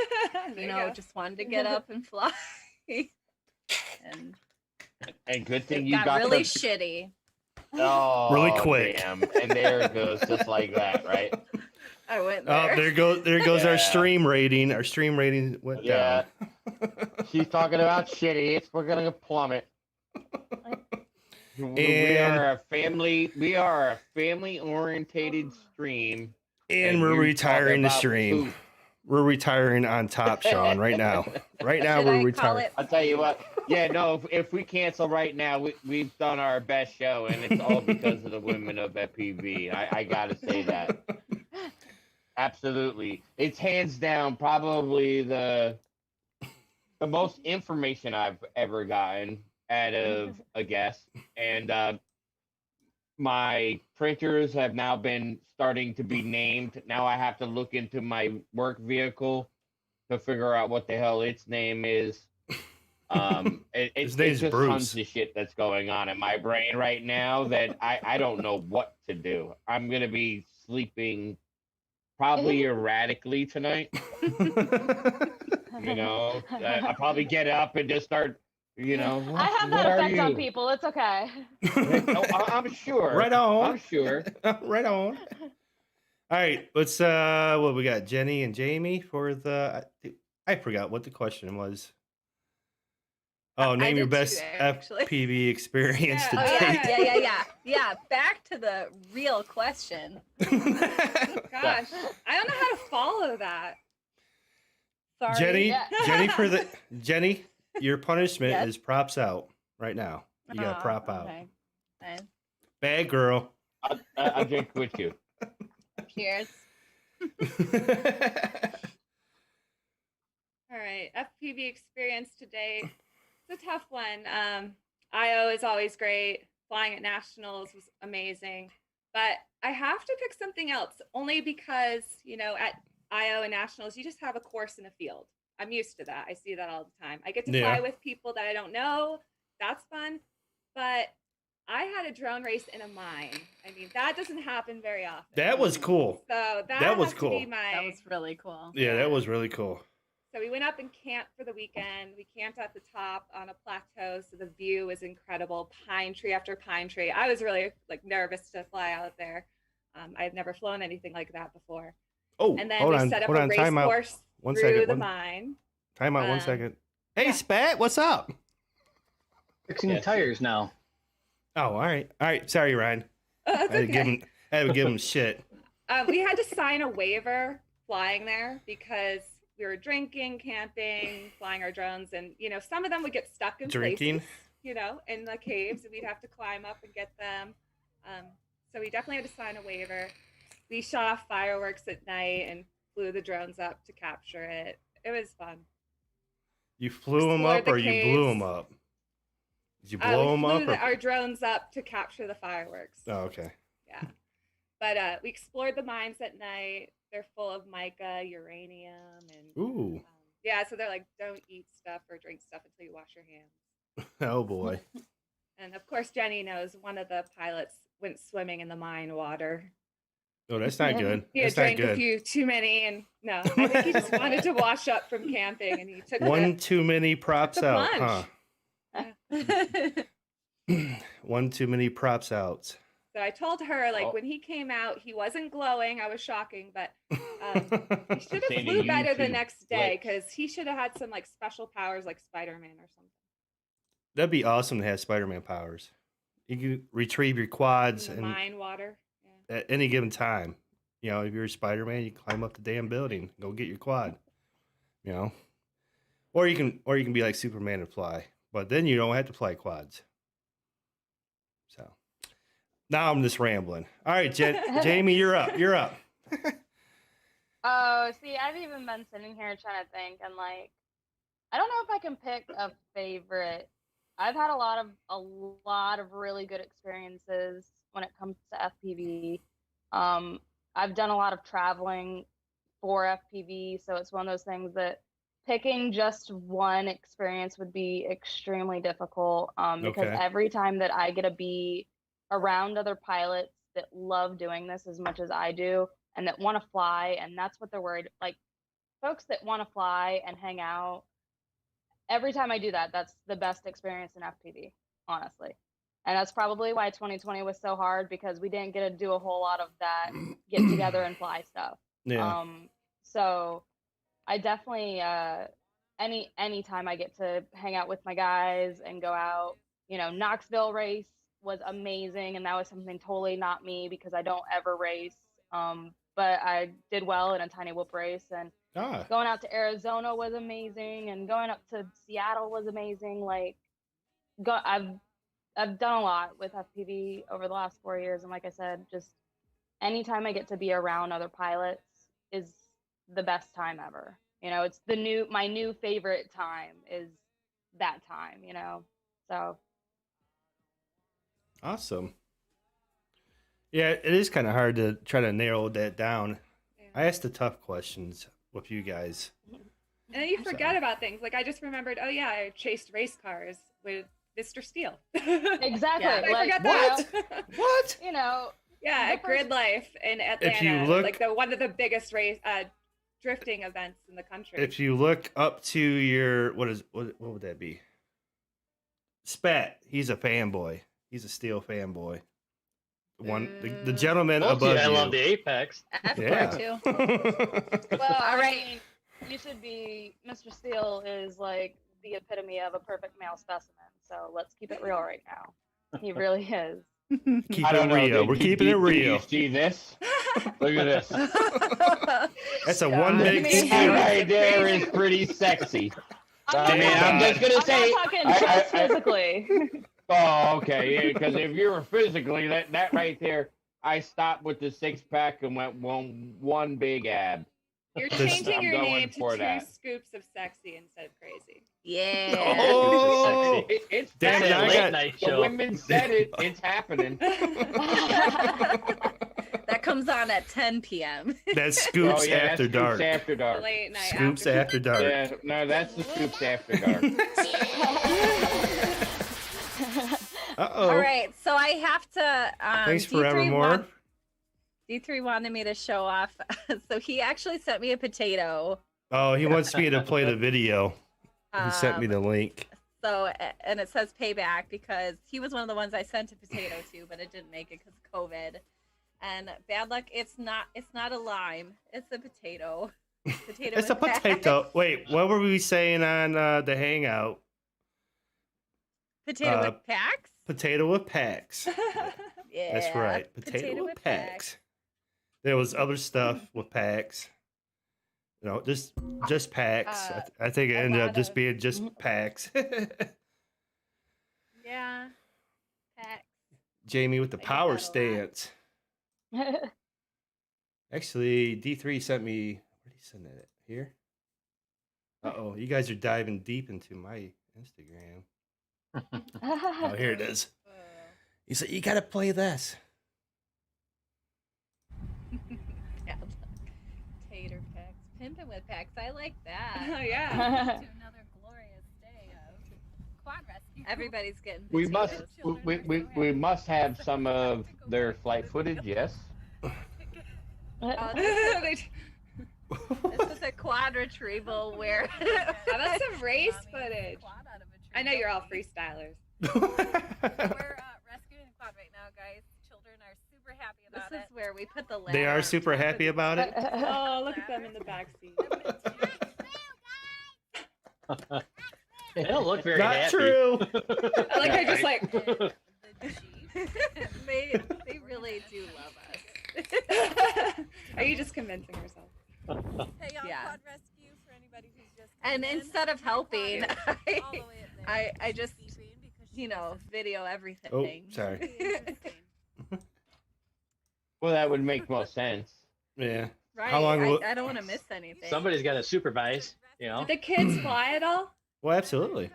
Speaker 1: just wanted to get up and fly. And
Speaker 6: And good thing
Speaker 1: it
Speaker 6: you
Speaker 1: got
Speaker 6: got
Speaker 1: really
Speaker 6: the,
Speaker 1: shitty.
Speaker 6: oh,
Speaker 3: Really quick.
Speaker 6: Damn. And there it goes, just like that, right?
Speaker 1: I went
Speaker 3: Oh,
Speaker 1: there.
Speaker 3: there goes our
Speaker 6: Yeah.
Speaker 3: stream rating. Our stream rating went
Speaker 6: Yeah.
Speaker 3: down.
Speaker 6: She's talking about shitty. We're gonna plummet. We
Speaker 3: And-
Speaker 6: are a family. We are a family-orientated stream.
Speaker 3: And we're
Speaker 6: you're
Speaker 3: retiring the
Speaker 6: talking about
Speaker 3: stream.
Speaker 6: poop.
Speaker 3: We're retiring on top, Sean, right now. Right now,
Speaker 1: Should
Speaker 3: we're
Speaker 1: I call
Speaker 3: retiring.
Speaker 1: it?
Speaker 6: I'll tell you what. Yeah, no. If we cancel right now, we've done our best show, and it's all because of the women of FPV. I gotta say that. Absolutely, it's hands down probably the most information I've ever gotten out of a guest, and my printers have now been starting to be named. Now I have to look into my work vehicle to figure out what the hell its name is.
Speaker 3: His
Speaker 6: It's
Speaker 3: name's
Speaker 6: just
Speaker 3: Bruce.
Speaker 6: tons of shit that's going on in my brain right now that I don't know what to do. I'm gonna be sleeping probably erratically tonight. You know, I'll probably get up and just start. You know,
Speaker 5: I have
Speaker 6: what
Speaker 5: that
Speaker 6: are
Speaker 5: effect on
Speaker 6: you?
Speaker 5: people. It's okay.
Speaker 6: Oh, I'm sure.
Speaker 3: Right on.
Speaker 6: I'm sure.
Speaker 3: Right on. All right, let's what we got? Jenny and Jamie for the I forgot what the question was. Oh,
Speaker 1: I
Speaker 3: name your
Speaker 1: did too,
Speaker 3: best
Speaker 1: actually.
Speaker 3: FPV experience
Speaker 4: Yeah.
Speaker 3: to
Speaker 1: Oh,
Speaker 3: date.
Speaker 1: yeah. Back to the real question.
Speaker 4: Gosh, I don't know how to follow that.
Speaker 1: Sorry.
Speaker 3: Jenny,
Speaker 5: Yeah.
Speaker 3: Jenny, your punishment
Speaker 1: Yes?
Speaker 3: is props out right now. You got to
Speaker 1: Oh,
Speaker 3: prop out.
Speaker 1: okay. Fine.
Speaker 3: Bad girl.
Speaker 6: I'll drink with you.
Speaker 1: Cheers.
Speaker 4: All right, FPV experience today. It's a tough one. IO is always great. Flying at nationals was amazing, but I have to pick something else only because at IO and nationals you just have a course in a field. I'm used to that. I see that all the time. I get to
Speaker 3: Yeah.
Speaker 4: fly with people that I don't know. That's fun, but I had a drone race in a mine. I mean, that doesn't happen very often.
Speaker 3: That was cool.
Speaker 4: So
Speaker 3: that was
Speaker 4: has to be
Speaker 3: cool.
Speaker 4: my.
Speaker 1: That was really cool.
Speaker 3: Yeah, that was really cool.
Speaker 4: So we went up and camped for the weekend. We camped at the top on a plateau, so the view was incredible. Pine tree after pine tree. I was really nervous to fly out there. I had never flown anything like that before.
Speaker 3: Oh,
Speaker 4: And then
Speaker 3: hold
Speaker 4: we
Speaker 3: on,
Speaker 4: set up
Speaker 3: hold
Speaker 4: a
Speaker 3: on,
Speaker 4: race
Speaker 3: time out.
Speaker 4: course
Speaker 3: One
Speaker 4: through
Speaker 3: second.
Speaker 4: the
Speaker 3: One,
Speaker 4: mine.
Speaker 3: time out. 1
Speaker 4: Um,
Speaker 3: second. Hey,
Speaker 4: yeah.
Speaker 3: Spat, what's up?
Speaker 2: Fixing
Speaker 6: Yes.
Speaker 2: tires now.
Speaker 3: Oh, all right. All right. Sorry, Ryan.
Speaker 4: That's
Speaker 3: I
Speaker 4: okay.
Speaker 3: had to give him shit.
Speaker 4: We had to sign a waiver flying there because we were drinking, camping, flying our drones, and some of them would get stuck in
Speaker 3: Drinking?
Speaker 4: places, in the caves, and we'd have to climb up and get them. So we definitely had to sign a waiver. We shot off fireworks at night and flew the drones up to capture it. It was fun.
Speaker 3: You flew him
Speaker 4: Explored
Speaker 3: up
Speaker 4: the
Speaker 3: or you blew
Speaker 4: caves.
Speaker 3: him up? Did you blow
Speaker 4: We
Speaker 3: him
Speaker 4: flew
Speaker 3: up? Or...
Speaker 4: our drones up to capture the fireworks.
Speaker 3: Oh, okay.
Speaker 4: Yeah. But we explored the mines at night. They're full of mica, uranium, and
Speaker 3: Ooh.
Speaker 4: yeah, so they're like, don't eat stuff or drink stuff until you wash your hands.
Speaker 3: Oh, boy.
Speaker 4: And of course, Jenny knows one of the pilots went swimming in the mine water.
Speaker 3: Oh, that's not good.
Speaker 4: He had
Speaker 3: That's not
Speaker 4: drank a
Speaker 3: good.
Speaker 4: few too many, and no, I think he just wanted to wash up from camping, and he took
Speaker 3: One
Speaker 4: the,
Speaker 3: too many props
Speaker 4: the
Speaker 3: out,
Speaker 4: plunge.
Speaker 3: huh? One too many props out.
Speaker 4: So I told her, like,
Speaker 6: Oh.
Speaker 4: when he came out, he wasn't glowing. I was shocking, but he should have
Speaker 6: Seen a
Speaker 4: flew better the
Speaker 6: YouTube
Speaker 4: next day,
Speaker 6: glitch.
Speaker 4: because he should have had some like special powers, like Spider-Man or something.
Speaker 3: That'd be awesome to have Spider-Man powers. You can retrieve your quads
Speaker 4: In the
Speaker 3: and
Speaker 4: mine water. Yeah.
Speaker 3: at any given time. You know, if you're Spider-Man, you climb up the damn building, go get your quad. You know, or you can be like Superman and fly, but then you don't have to fly quads. So now I'm just rambling. All right, Jamie, you're up. You're up.
Speaker 5: Oh, see, I've even been sitting here trying to think, and like, I don't know if I can pick a favorite. I've had a lot of really good experiences when it comes to FPV. I've done a lot of traveling for FPV, so it's one of those things that picking just one experience would be extremely difficult, because
Speaker 3: Okay.
Speaker 5: every time that I get to be around other pilots that love doing this as much as I do and that want to fly, and that's what they're worried, like folks that want to fly and hang out, every time I do that, that's the best experience in FPV, honestly. And that's probably why 2020 was so hard, because we didn't get to do a whole lot of that get together and fly stuff.
Speaker 3: Yeah.
Speaker 5: So I definitely any time I get to hang out with my guys and go out, you know, Knoxville race was amazing, and that was something totally not me because I don't ever race. But I did well in a tiny whoop race, and
Speaker 3: Ah.
Speaker 5: going out to Arizona was amazing, and going up to Seattle was amazing. Like, I've done a lot with FPV over the last 4 years, and like I said, just anytime I get to be around other pilots is the best time ever. You know, it's my new favorite time is that time, you know. So
Speaker 3: Awesome. Yeah, it is kind of hard to try to narrow that down.
Speaker 4: Yeah.
Speaker 3: I asked the tough questions with you guys.
Speaker 4: And then you forget about things. Like, I just remembered, oh yeah, I chased race cars with Mr. Steele.
Speaker 5: exactly,
Speaker 1: Yeah.
Speaker 4: I
Speaker 5: like,
Speaker 4: forgot that.
Speaker 3: What?
Speaker 5: you know,
Speaker 4: Yeah,
Speaker 5: The
Speaker 4: at Grid Life in Atlanta.
Speaker 3: If you
Speaker 4: It was
Speaker 3: look-
Speaker 4: like one of the biggest race drifting events in the country.
Speaker 3: If you look up to your what would that be? Spat. He's a fanboy. He's a Steel fanboy. The gentleman
Speaker 2: Told you
Speaker 3: above
Speaker 2: I
Speaker 3: you.
Speaker 2: love the Apex.
Speaker 1: F
Speaker 3: Yeah.
Speaker 1: too.
Speaker 5: well,
Speaker 1: All right.
Speaker 5: I mean, you should be. Mr. Steele is like the epitome of a perfect male specimen. So let's keep it real right now. He really is.
Speaker 3: Keep
Speaker 6: I
Speaker 3: it
Speaker 6: don't know.
Speaker 3: real. We're keeping it
Speaker 6: Do
Speaker 3: real.
Speaker 6: you see this? Look at this.
Speaker 3: That's a one big
Speaker 5: I mean,
Speaker 6: That
Speaker 3: scoop.
Speaker 6: right there is pretty sexy. I mean, I'm just gonna
Speaker 5: I'm
Speaker 6: say.
Speaker 5: not talking
Speaker 6: I-
Speaker 5: just
Speaker 6: I-
Speaker 5: physically.
Speaker 6: Oh, okay. Because if you were physically, that right there, I stopped with the 6-pack and went one big ab.
Speaker 4: You're
Speaker 3: This-
Speaker 4: changing
Speaker 6: I'm
Speaker 4: your
Speaker 6: going
Speaker 4: name to
Speaker 6: for
Speaker 4: two
Speaker 6: that.
Speaker 4: scoops of sexy instead of crazy.
Speaker 1: Yeah.
Speaker 3: Oh,
Speaker 6: It's
Speaker 3: Damn it,
Speaker 2: That's a
Speaker 3: I
Speaker 2: late
Speaker 3: got-
Speaker 2: night
Speaker 6: The
Speaker 2: show.
Speaker 6: women said it. It's happening.
Speaker 1: That comes on at 10 p.m.
Speaker 3: that's scoops
Speaker 6: Oh yeah,
Speaker 3: after
Speaker 6: that's
Speaker 3: dark.
Speaker 6: Scoops after
Speaker 4: The
Speaker 6: dark.
Speaker 4: late night
Speaker 3: Scoops
Speaker 4: after.
Speaker 3: after dark.
Speaker 6: Yeah, no, that's the scoops after dark.
Speaker 3: Uh-oh.
Speaker 1: All right, so I have to.
Speaker 3: Thanks
Speaker 1: D3
Speaker 3: forevermore.
Speaker 1: D3 wanted me to show off, so he actually sent me a potato.
Speaker 3: Oh, he wants me to play the video. He sent me the link.
Speaker 1: So, and it says payback because he was one of the ones I sent a potato to, but it didn't make it because of COVID. And bad luck, it's not a lime, it's a potato. Potato.
Speaker 3: It's a
Speaker 1: with back.
Speaker 3: potato. Wait, what were we saying on the hangout?
Speaker 1: Potato with packs.
Speaker 3: Potato with packs.
Speaker 1: Yeah,
Speaker 3: That's right. Potato with packs. There was other stuff with packs. You know, just packs. I think it
Speaker 1: a
Speaker 3: ended up
Speaker 1: lot
Speaker 3: just
Speaker 1: of-
Speaker 3: being just packs.
Speaker 1: Yeah, packs.
Speaker 3: Jamie with the
Speaker 1: I get
Speaker 3: power
Speaker 1: that a lot.
Speaker 3: stance. Actually, D3 sent me. Where did he send that? Here. Uh-oh, you guys are diving deep into my Instagram. Oh, here it is. He said, you got to play this.
Speaker 1: Yeah, tater packs, pimping with packs. I like that.
Speaker 4: Oh yeah.
Speaker 1: To another glorious day of Everybody's getting
Speaker 6: We must
Speaker 1: potatoes.
Speaker 6: we must have some of their flight footage. Yes.
Speaker 1: This was a quad retrieval where
Speaker 4: Oh, that's some race footage. I know you're all freestylers.
Speaker 7: We're rescuing a quad right now, guys. Children are super happy about
Speaker 1: this
Speaker 7: it.
Speaker 1: is where we put the ladder.
Speaker 3: They are
Speaker 1: on
Speaker 3: super
Speaker 1: top of
Speaker 3: happy
Speaker 1: the-
Speaker 3: about it.
Speaker 4: Oh, look at them in the back seat.
Speaker 2: They don't look very
Speaker 3: Not
Speaker 2: happy.
Speaker 3: true.
Speaker 4: I like how just like
Speaker 7: The Jeep.
Speaker 1: they really do love us.
Speaker 4: Are you just convincing yourself?
Speaker 7: Hey, y'all,
Speaker 1: Yeah.
Speaker 7: quad rescue for anybody who's just
Speaker 1: And
Speaker 7: coming in.
Speaker 1: instead of helping,
Speaker 7: All the way up there.
Speaker 1: I just,
Speaker 7: She's beeping because she
Speaker 1: you know,
Speaker 7: doesn't-
Speaker 1: video everything.
Speaker 3: Oh, sorry.
Speaker 7: Really interesting.
Speaker 6: Well, that would make most sense.
Speaker 3: Yeah.
Speaker 1: Right.
Speaker 3: How long will-
Speaker 1: I don't want to miss anything.
Speaker 2: Somebody's got to supervise, you know.
Speaker 4: Did the kids fly at all?
Speaker 3: Well, absolutely.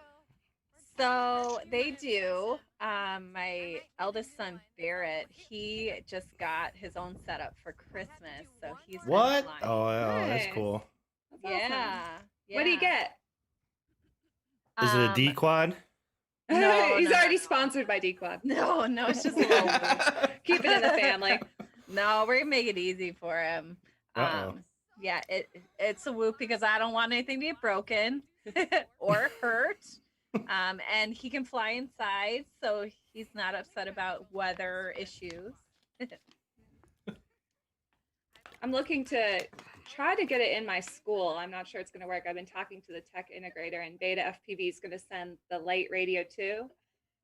Speaker 1: So they do. My eldest son Barrett, he just got his own setup for Christmas, so he's been
Speaker 3: What?
Speaker 1: flying.
Speaker 3: Oh, that's
Speaker 4: Nice.
Speaker 3: cool.
Speaker 4: That's awesome.
Speaker 1: yeah.
Speaker 4: What do you get?
Speaker 3: Is it a D quad?
Speaker 1: No,
Speaker 4: He's
Speaker 1: no,
Speaker 4: already
Speaker 1: no.
Speaker 4: sponsored by D Quad.
Speaker 1: No, it's just a little.
Speaker 4: Keep it in the family.
Speaker 1: No, we're gonna make it easy for him.
Speaker 3: Uh-oh.
Speaker 1: Yeah, it's a whoop because I don't want anything to get broken or hurt. And he can fly inside, so he's not upset about weather issues.
Speaker 4: I'm looking to try to get it in my school. I'm not sure it's going to work. I've been talking to the tech integrator, and Beta FPV is going to send the light radio too,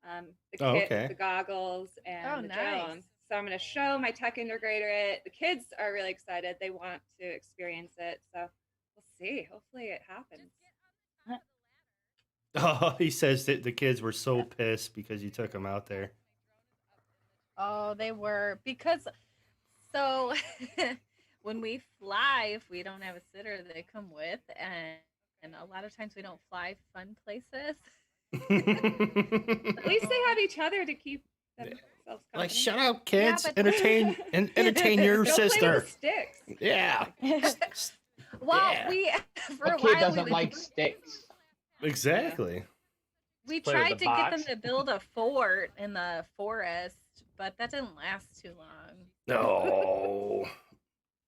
Speaker 4: the kit,
Speaker 3: Oh, okay.
Speaker 4: the goggles, and
Speaker 1: Oh,
Speaker 4: the
Speaker 1: nice.
Speaker 4: drone. So I'm going to show my tech integrator it. The kids are really excited. They want to experience it. So we'll see. Hopefully it happens.
Speaker 3: Oh, he says that the kids were so pissed because you took them out there.
Speaker 1: Oh, they were because so when we fly, if we don't have a sitter, they come with, and a lot of times we don't fly fun places.
Speaker 4: At least they have each other to keep themselves company.
Speaker 3: Like, shut up, kids.
Speaker 1: but-
Speaker 3: Entertain your
Speaker 4: Go play with
Speaker 3: sister.
Speaker 4: the sticks.
Speaker 3: Yeah.
Speaker 1: Well,
Speaker 3: Yeah.
Speaker 1: we for
Speaker 6: A
Speaker 1: a
Speaker 6: kid
Speaker 1: while we
Speaker 6: doesn't
Speaker 1: would-
Speaker 6: like sticks.
Speaker 3: Exactly.
Speaker 1: we
Speaker 2: Play with
Speaker 1: tried
Speaker 2: the
Speaker 1: to get them
Speaker 2: box.
Speaker 1: to build a fort in the forest, but that didn't last too long.
Speaker 3: No.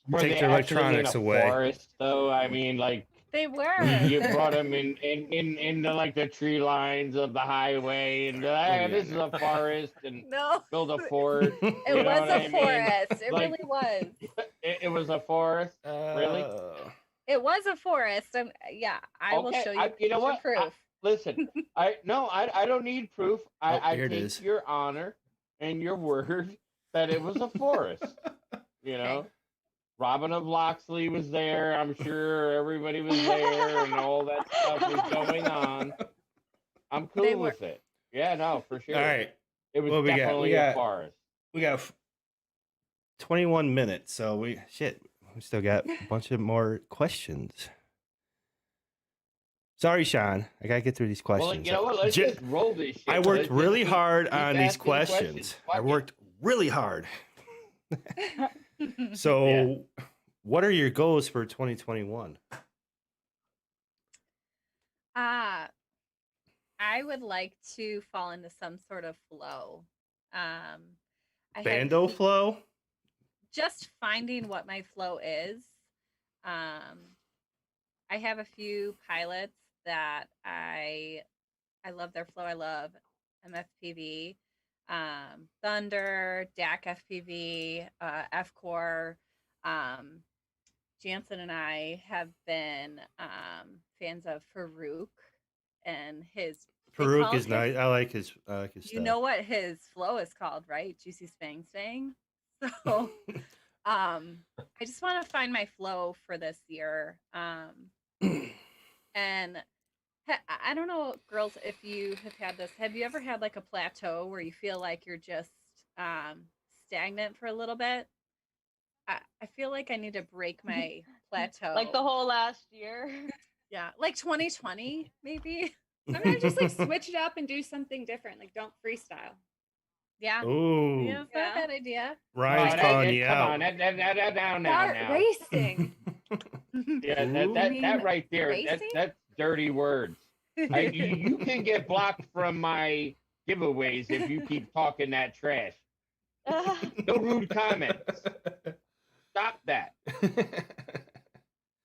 Speaker 6: Were
Speaker 3: Take
Speaker 6: they
Speaker 3: their
Speaker 6: actually
Speaker 3: electronics
Speaker 6: in a
Speaker 3: away.
Speaker 6: Forest, though, I mean, like
Speaker 1: They were.
Speaker 6: you brought them into like the tree lines of the highway, and this is a forest, and
Speaker 1: No,
Speaker 6: build a fort.
Speaker 1: it
Speaker 6: You know
Speaker 1: was
Speaker 6: what
Speaker 1: a
Speaker 6: I mean?
Speaker 1: forest. It
Speaker 6: Like-
Speaker 1: really was.
Speaker 6: It was a forest. Really?
Speaker 1: It was a forest. Yeah, I will
Speaker 6: Okay,
Speaker 1: show you.
Speaker 6: you know
Speaker 1: picture
Speaker 6: what?
Speaker 1: Proof.
Speaker 6: Listen, I don't need proof.
Speaker 3: Oh,
Speaker 6: I
Speaker 3: here it
Speaker 6: take
Speaker 3: is.
Speaker 6: your honor and your word that it was a forest. You know,
Speaker 1: Okay.
Speaker 6: Robin of Locksley was there. I'm sure everybody was there, and all that stuff was going on. I'm
Speaker 1: They
Speaker 6: cool
Speaker 1: were-
Speaker 6: with it. Yeah, no, for sure.
Speaker 3: All right.
Speaker 6: It was
Speaker 3: What we got?
Speaker 6: definitely
Speaker 3: We got-
Speaker 6: a forest.
Speaker 3: We got 21 minutes, so we still got a bunch of more questions. Sorry, Sean. I gotta get through these questions.
Speaker 6: Well, you know what? Let's
Speaker 3: J-
Speaker 6: just roll this shit.
Speaker 3: I
Speaker 6: Let's
Speaker 3: worked
Speaker 6: just
Speaker 3: really
Speaker 6: keep-
Speaker 3: hard
Speaker 6: keep
Speaker 3: on these
Speaker 6: asking
Speaker 3: questions. I
Speaker 6: Fuck it.
Speaker 3: worked really hard. So, what are your goals for 2021?
Speaker 1: I would like to fall into some sort of flow. I had
Speaker 3: Bando
Speaker 1: pe-
Speaker 3: flow?
Speaker 1: Just finding what my flow is. I have a few pilots that I love their flow. I love MFPV, Thunder, DAC FPV, F-Core. Jansen and I have been fans of Farouk and his. they
Speaker 3: Farouk
Speaker 1: call
Speaker 3: is
Speaker 1: him-
Speaker 3: nice. I like his
Speaker 1: You
Speaker 3: stuff.
Speaker 1: know what his flow is called, right? Juicy Spang Stang. So I just want to find my flow for this year. And I don't know, girls, if you have had this. Have you ever had like a plateau where you feel like you're just stagnant for a little bit? I feel like I need to break my plateau.
Speaker 5: Like the whole last year.
Speaker 1: yeah, like 2020 maybe.
Speaker 4: I'm gonna just like switch it up and do something different. Like don't freestyle.
Speaker 1: Yeah,
Speaker 3: Ooh,
Speaker 1: yeah, it's not a bad idea.
Speaker 3: Ryan's
Speaker 6: Oh,
Speaker 3: calling you
Speaker 6: come
Speaker 3: out.
Speaker 6: on, down
Speaker 4: Start
Speaker 6: now.
Speaker 4: racing.
Speaker 6: Yeah,
Speaker 1: Ooh.
Speaker 6: that
Speaker 1: mean
Speaker 6: right there,
Speaker 1: racing?
Speaker 6: that's dirty words. You can get blocked from my giveaways if you keep talking that trash. No rude comments. Stop that.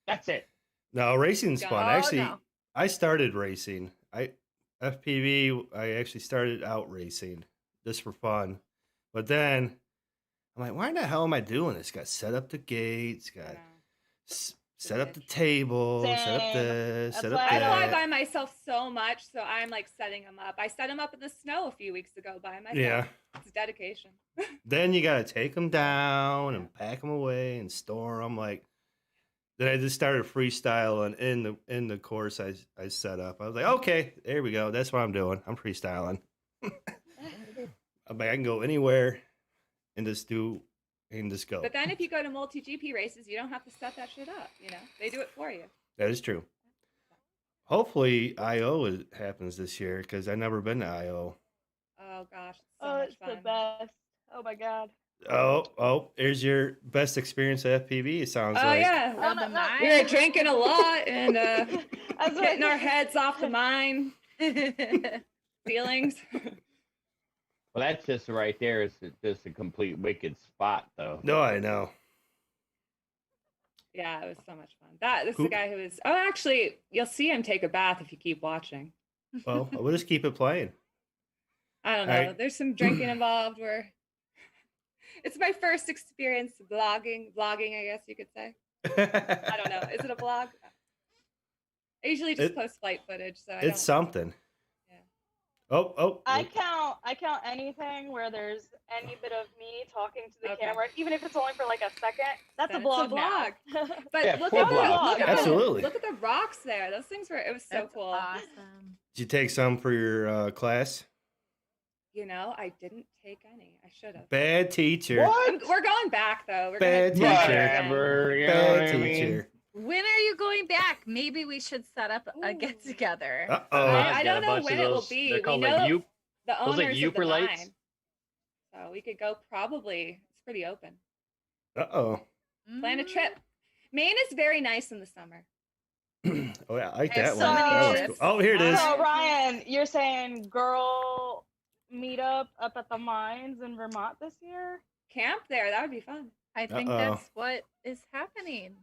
Speaker 6: That's it.
Speaker 3: No, racing's fun.
Speaker 1: Oh,
Speaker 3: Actually,
Speaker 1: no.
Speaker 3: I started racing. FPV, I actually started out racing just for fun. But then I'm like, why the hell am I doing this? Got set up the gates, got set up the table, set up
Speaker 5: Same.
Speaker 3: this,
Speaker 5: That's
Speaker 3: set
Speaker 5: why
Speaker 3: up
Speaker 4: I
Speaker 5: I
Speaker 4: fly
Speaker 3: that.
Speaker 4: by myself so much, so I'm like setting them up. I set them up in the snow a few weeks ago by myself.
Speaker 3: Yeah.
Speaker 4: It's dedication.
Speaker 3: Then you got to take them down and pack them away and store them. Like, then I just started freestyling in the course I set up. I was like, okay, there we go. That's what I'm doing. I'm freestyling. I'm like, I can go anywhere and just go.
Speaker 4: But then if you go to multi-GP races, you don't have to set that shit up. You know, they do it for you.
Speaker 3: That is true. Hopefully, IO happens this year because I've never been to IO.
Speaker 4: Oh gosh, it's so
Speaker 5: Oh,
Speaker 4: much
Speaker 5: it's
Speaker 4: fun.
Speaker 5: the best. Oh my god.
Speaker 3: Oh, here's your best experience at FPV. It sounds
Speaker 4: Oh
Speaker 3: like.
Speaker 4: yeah,
Speaker 5: Oh, no, no.
Speaker 4: we were drinking a lot and
Speaker 5: That's what
Speaker 4: getting
Speaker 5: I-
Speaker 4: our heads off the mine feelings.
Speaker 6: Well, that's just right there. It's just a complete wicked spot, though.
Speaker 3: No, I know.
Speaker 4: Yeah, it was so much fun. This is
Speaker 3: Who-
Speaker 4: the guy who was. Oh, actually, you'll see him take a bath if you keep watching.
Speaker 3: Well, we'll just keep it playing.
Speaker 4: I don't know.
Speaker 3: Alright.
Speaker 4: There's some drinking involved. Where it's my first experience vlogging, I guess you could say. I don't know. Is it a vlog? I usually just post flight footage, so I don't.
Speaker 3: It's something.
Speaker 4: Yeah.
Speaker 3: Oh.
Speaker 5: I count anything where there's any bit of me talking to the
Speaker 4: Okay.
Speaker 5: camera, even if it's only for like a second. That's a
Speaker 4: Then it's a
Speaker 5: vlog. now.
Speaker 4: But
Speaker 6: Yeah,
Speaker 4: look
Speaker 6: full
Speaker 4: at
Speaker 6: vlog.
Speaker 4: look at
Speaker 3: Absolutely.
Speaker 4: look at the rocks there. Those things were. It was so
Speaker 1: That's
Speaker 4: cool.
Speaker 1: awesome.
Speaker 3: Did you take some for your class?
Speaker 4: You know, I didn't take any. I should have.
Speaker 3: Bad teacher.
Speaker 4: We're going back though. We're
Speaker 3: Bad
Speaker 4: gonna
Speaker 3: teacher.
Speaker 6: Whatever. You know
Speaker 3: Bad
Speaker 6: what I mean?
Speaker 3: teacher.
Speaker 1: When are you going back? Maybe we should set up a get together.
Speaker 3: Uh-oh.
Speaker 4: I
Speaker 2: Got
Speaker 4: don't
Speaker 2: a
Speaker 4: know
Speaker 2: bunch
Speaker 4: when
Speaker 2: of
Speaker 4: it will
Speaker 2: those-
Speaker 4: be.
Speaker 2: They're
Speaker 4: We
Speaker 2: called
Speaker 4: know
Speaker 2: like Yoop.
Speaker 4: the
Speaker 2: those like
Speaker 4: owners of the
Speaker 2: Youper lights?
Speaker 4: mine, so we could go. Probably it's pretty open.
Speaker 3: Uh-oh.
Speaker 4: Plan a trip. Maine is very nice in the summer.
Speaker 3: Oh, yeah, I like
Speaker 1: I have
Speaker 3: that
Speaker 1: so
Speaker 3: one.
Speaker 1: many
Speaker 3: That was
Speaker 1: trips.
Speaker 3: cool. Oh, here it is.
Speaker 5: So Ryan, you're saying girl meetup up at the mines in Vermont this year?
Speaker 4: Camp there. That would be fun.
Speaker 1: I think
Speaker 3: Uh-oh.
Speaker 1: that's what is happening.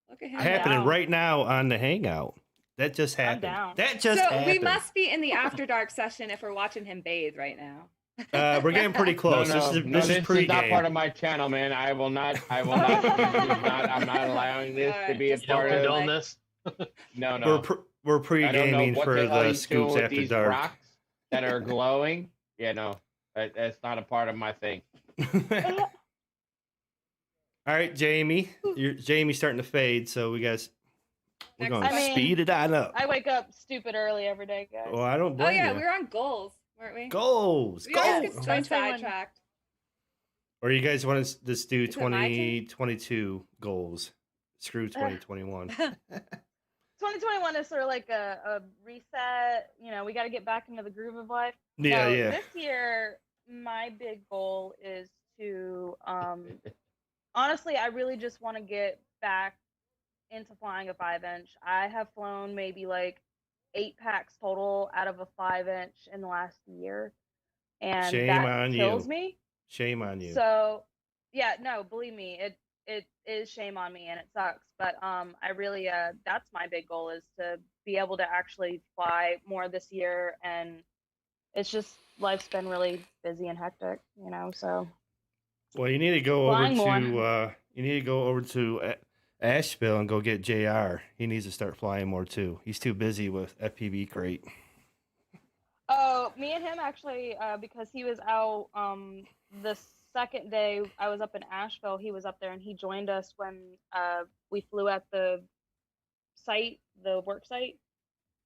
Speaker 4: Look at him.
Speaker 5: I'm
Speaker 3: Happening
Speaker 5: down.
Speaker 3: right now on the Hangout. That just
Speaker 5: I'm
Speaker 3: happened.
Speaker 5: down.
Speaker 3: That just
Speaker 4: So
Speaker 3: happened.
Speaker 4: we must be in the after dark session if we're watching him bathe right now.
Speaker 3: We're getting pretty close.
Speaker 6: No,
Speaker 3: This is
Speaker 6: this is not part
Speaker 3: pre-game.
Speaker 6: of my channel, man. I will not. I'm not allowing this to
Speaker 4: Alright,
Speaker 6: be a
Speaker 4: just
Speaker 2: You don't
Speaker 6: part
Speaker 4: Or
Speaker 6: of.
Speaker 2: condone
Speaker 4: like-
Speaker 2: this?
Speaker 6: No,
Speaker 3: We're
Speaker 6: no.
Speaker 3: we're
Speaker 6: I don't know
Speaker 3: pre-gaming
Speaker 6: what
Speaker 3: for
Speaker 6: the hell
Speaker 3: the
Speaker 6: he's doing
Speaker 3: scoops
Speaker 6: with
Speaker 3: after
Speaker 6: these
Speaker 3: dark.
Speaker 6: rocks that are glowing. Yeah, no, that's not a part of my thing.
Speaker 3: All right, Jamie. Jamie's starting to fade, so we're
Speaker 4: Next
Speaker 3: going to
Speaker 5: question.
Speaker 3: speed it on up.
Speaker 5: I wake up stupid early every day, guys.
Speaker 3: Well, I don't
Speaker 4: Oh
Speaker 3: blame
Speaker 4: yeah,
Speaker 3: you.
Speaker 4: we were on goals, weren't we?
Speaker 3: Goals.
Speaker 4: We always get
Speaker 3: Goals.
Speaker 4: so
Speaker 5: 2021.
Speaker 4: sidetracked.
Speaker 3: Or you guys want to just do
Speaker 4: Is it my turn?
Speaker 3: 2022 goals? Screw 2021.
Speaker 5: 2021 is sort of like a reset. You know, we got to get back into the groove of life.
Speaker 3: Yeah,
Speaker 5: So
Speaker 3: yeah.
Speaker 5: This year, my big goal is to, honestly, I really just want to get back into flying a 5-inch. I have flown maybe like 8 packs total out of a 5-inch in the last year, and
Speaker 3: Shame
Speaker 5: that
Speaker 3: on
Speaker 5: kills
Speaker 3: you.
Speaker 5: me.
Speaker 3: Shame on you.
Speaker 5: So, yeah, no, believe me, it is shame on me and it sucks. But I really that's my big goal, is to be able to actually fly more this year. And it's just, life's been really busy and hectic, you know. So
Speaker 3: Well, you need to go over
Speaker 5: Flying more.
Speaker 3: to Asheville and go get JR. He needs to start flying more too. He's too busy with FPV crate.
Speaker 5: oh, me and him actually, because he was out the second day I was up in Asheville, he was up there and he joined us when we flew at the site, the work site.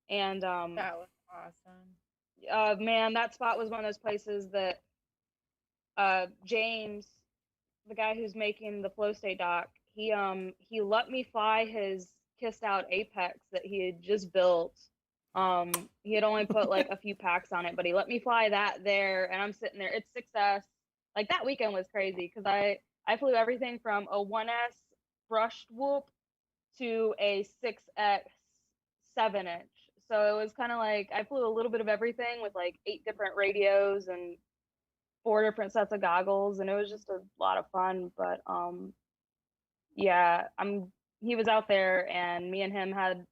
Speaker 5: And
Speaker 1: That was awesome.
Speaker 5: man, that spot was one of those places that James, the guy who's making the flow state dock, he let me fly his kissed out Apex that he had just built. He had only put like a few packs on it, but he let me fly that there, and I'm sitting there. It's 6S. Like, that weekend was crazy because I flew everything from a 1S brushed whoop to a 6X 7-inch. So it was kind of like I flew a little bit of everything with like 8 different radios and 4 different sets of goggles, and it was just a lot of fun. But yeah, he was out there, and me and him had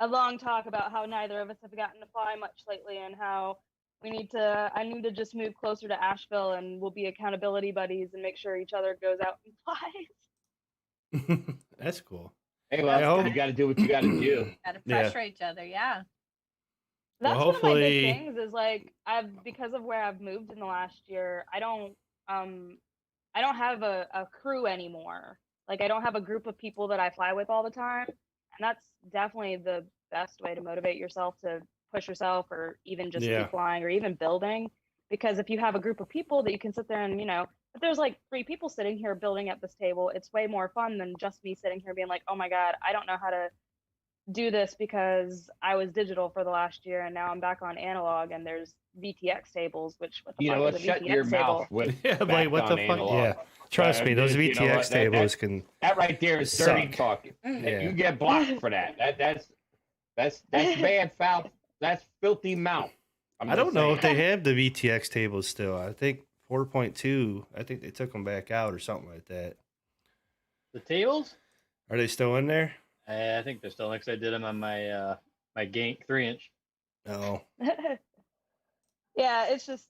Speaker 5: a long talk about how neither of us have gotten to fly much lately, and how I need to just move closer to Asheville, and we'll be accountability buddies and make sure each other goes out and flies.
Speaker 3: That's cool.
Speaker 6: Hey, well,
Speaker 3: hope-
Speaker 6: you got to do what you got to do.
Speaker 1: Gotta
Speaker 3: Yeah.
Speaker 1: pressure each other, yeah.
Speaker 5: That's
Speaker 3: Well,
Speaker 5: one of my
Speaker 3: hopefully-
Speaker 5: big things is like because of where I've moved in the last year, I don't have a crew anymore. Like I don't have a group of people that I fly with all the time. And that's definitely the best way to motivate yourself to push yourself, or even just
Speaker 3: Yeah.
Speaker 5: keep flying, or even building. Because if you have a group of people that you can sit there and, if there's like 3 people sitting here building at this table, it's way more fun than just me sitting here being like, oh my God, I don't know how to do this because I was digital for the last year and now I'm back on analog, and there's VTX tables, which what the
Speaker 6: You
Speaker 5: fuck
Speaker 6: know
Speaker 5: is
Speaker 6: what?
Speaker 5: a
Speaker 6: Shut your
Speaker 5: VTX table?
Speaker 6: mouth. With
Speaker 3: Yeah,
Speaker 6: back
Speaker 3: like what the
Speaker 6: on
Speaker 3: fuck?
Speaker 6: analog.
Speaker 3: Yeah, trust me, those
Speaker 6: You know
Speaker 3: VTX
Speaker 6: what?
Speaker 3: tables can.
Speaker 6: That right there is dirty
Speaker 3: Suck.
Speaker 6: talking.
Speaker 3: Yeah.
Speaker 6: You get blocked for that. That's bad, foul. That's filthy mouth.
Speaker 3: I don't know if they have the VTX tables still. I think 4.2. I think they took them back out or something like that.
Speaker 2: The tables?
Speaker 3: Are they still in there?
Speaker 2: I think they're still next. I did them on my my Gank 3-inch.
Speaker 3: No.
Speaker 5: Yeah, it's just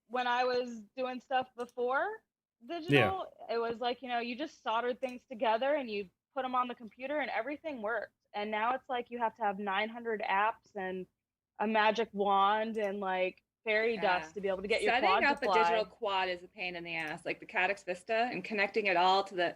Speaker 5: when I was doing stuff before digital, it was like, you just soldered things together and you put them on the computer and everything worked. And now it's like you have to have 900 apps and a magic wand and like fairy dust to be able to get your quad
Speaker 4: Setting
Speaker 5: to
Speaker 4: up a
Speaker 5: fly.
Speaker 4: digital quad is a pain in the ass, like the Caddx Vista, and connecting it all to the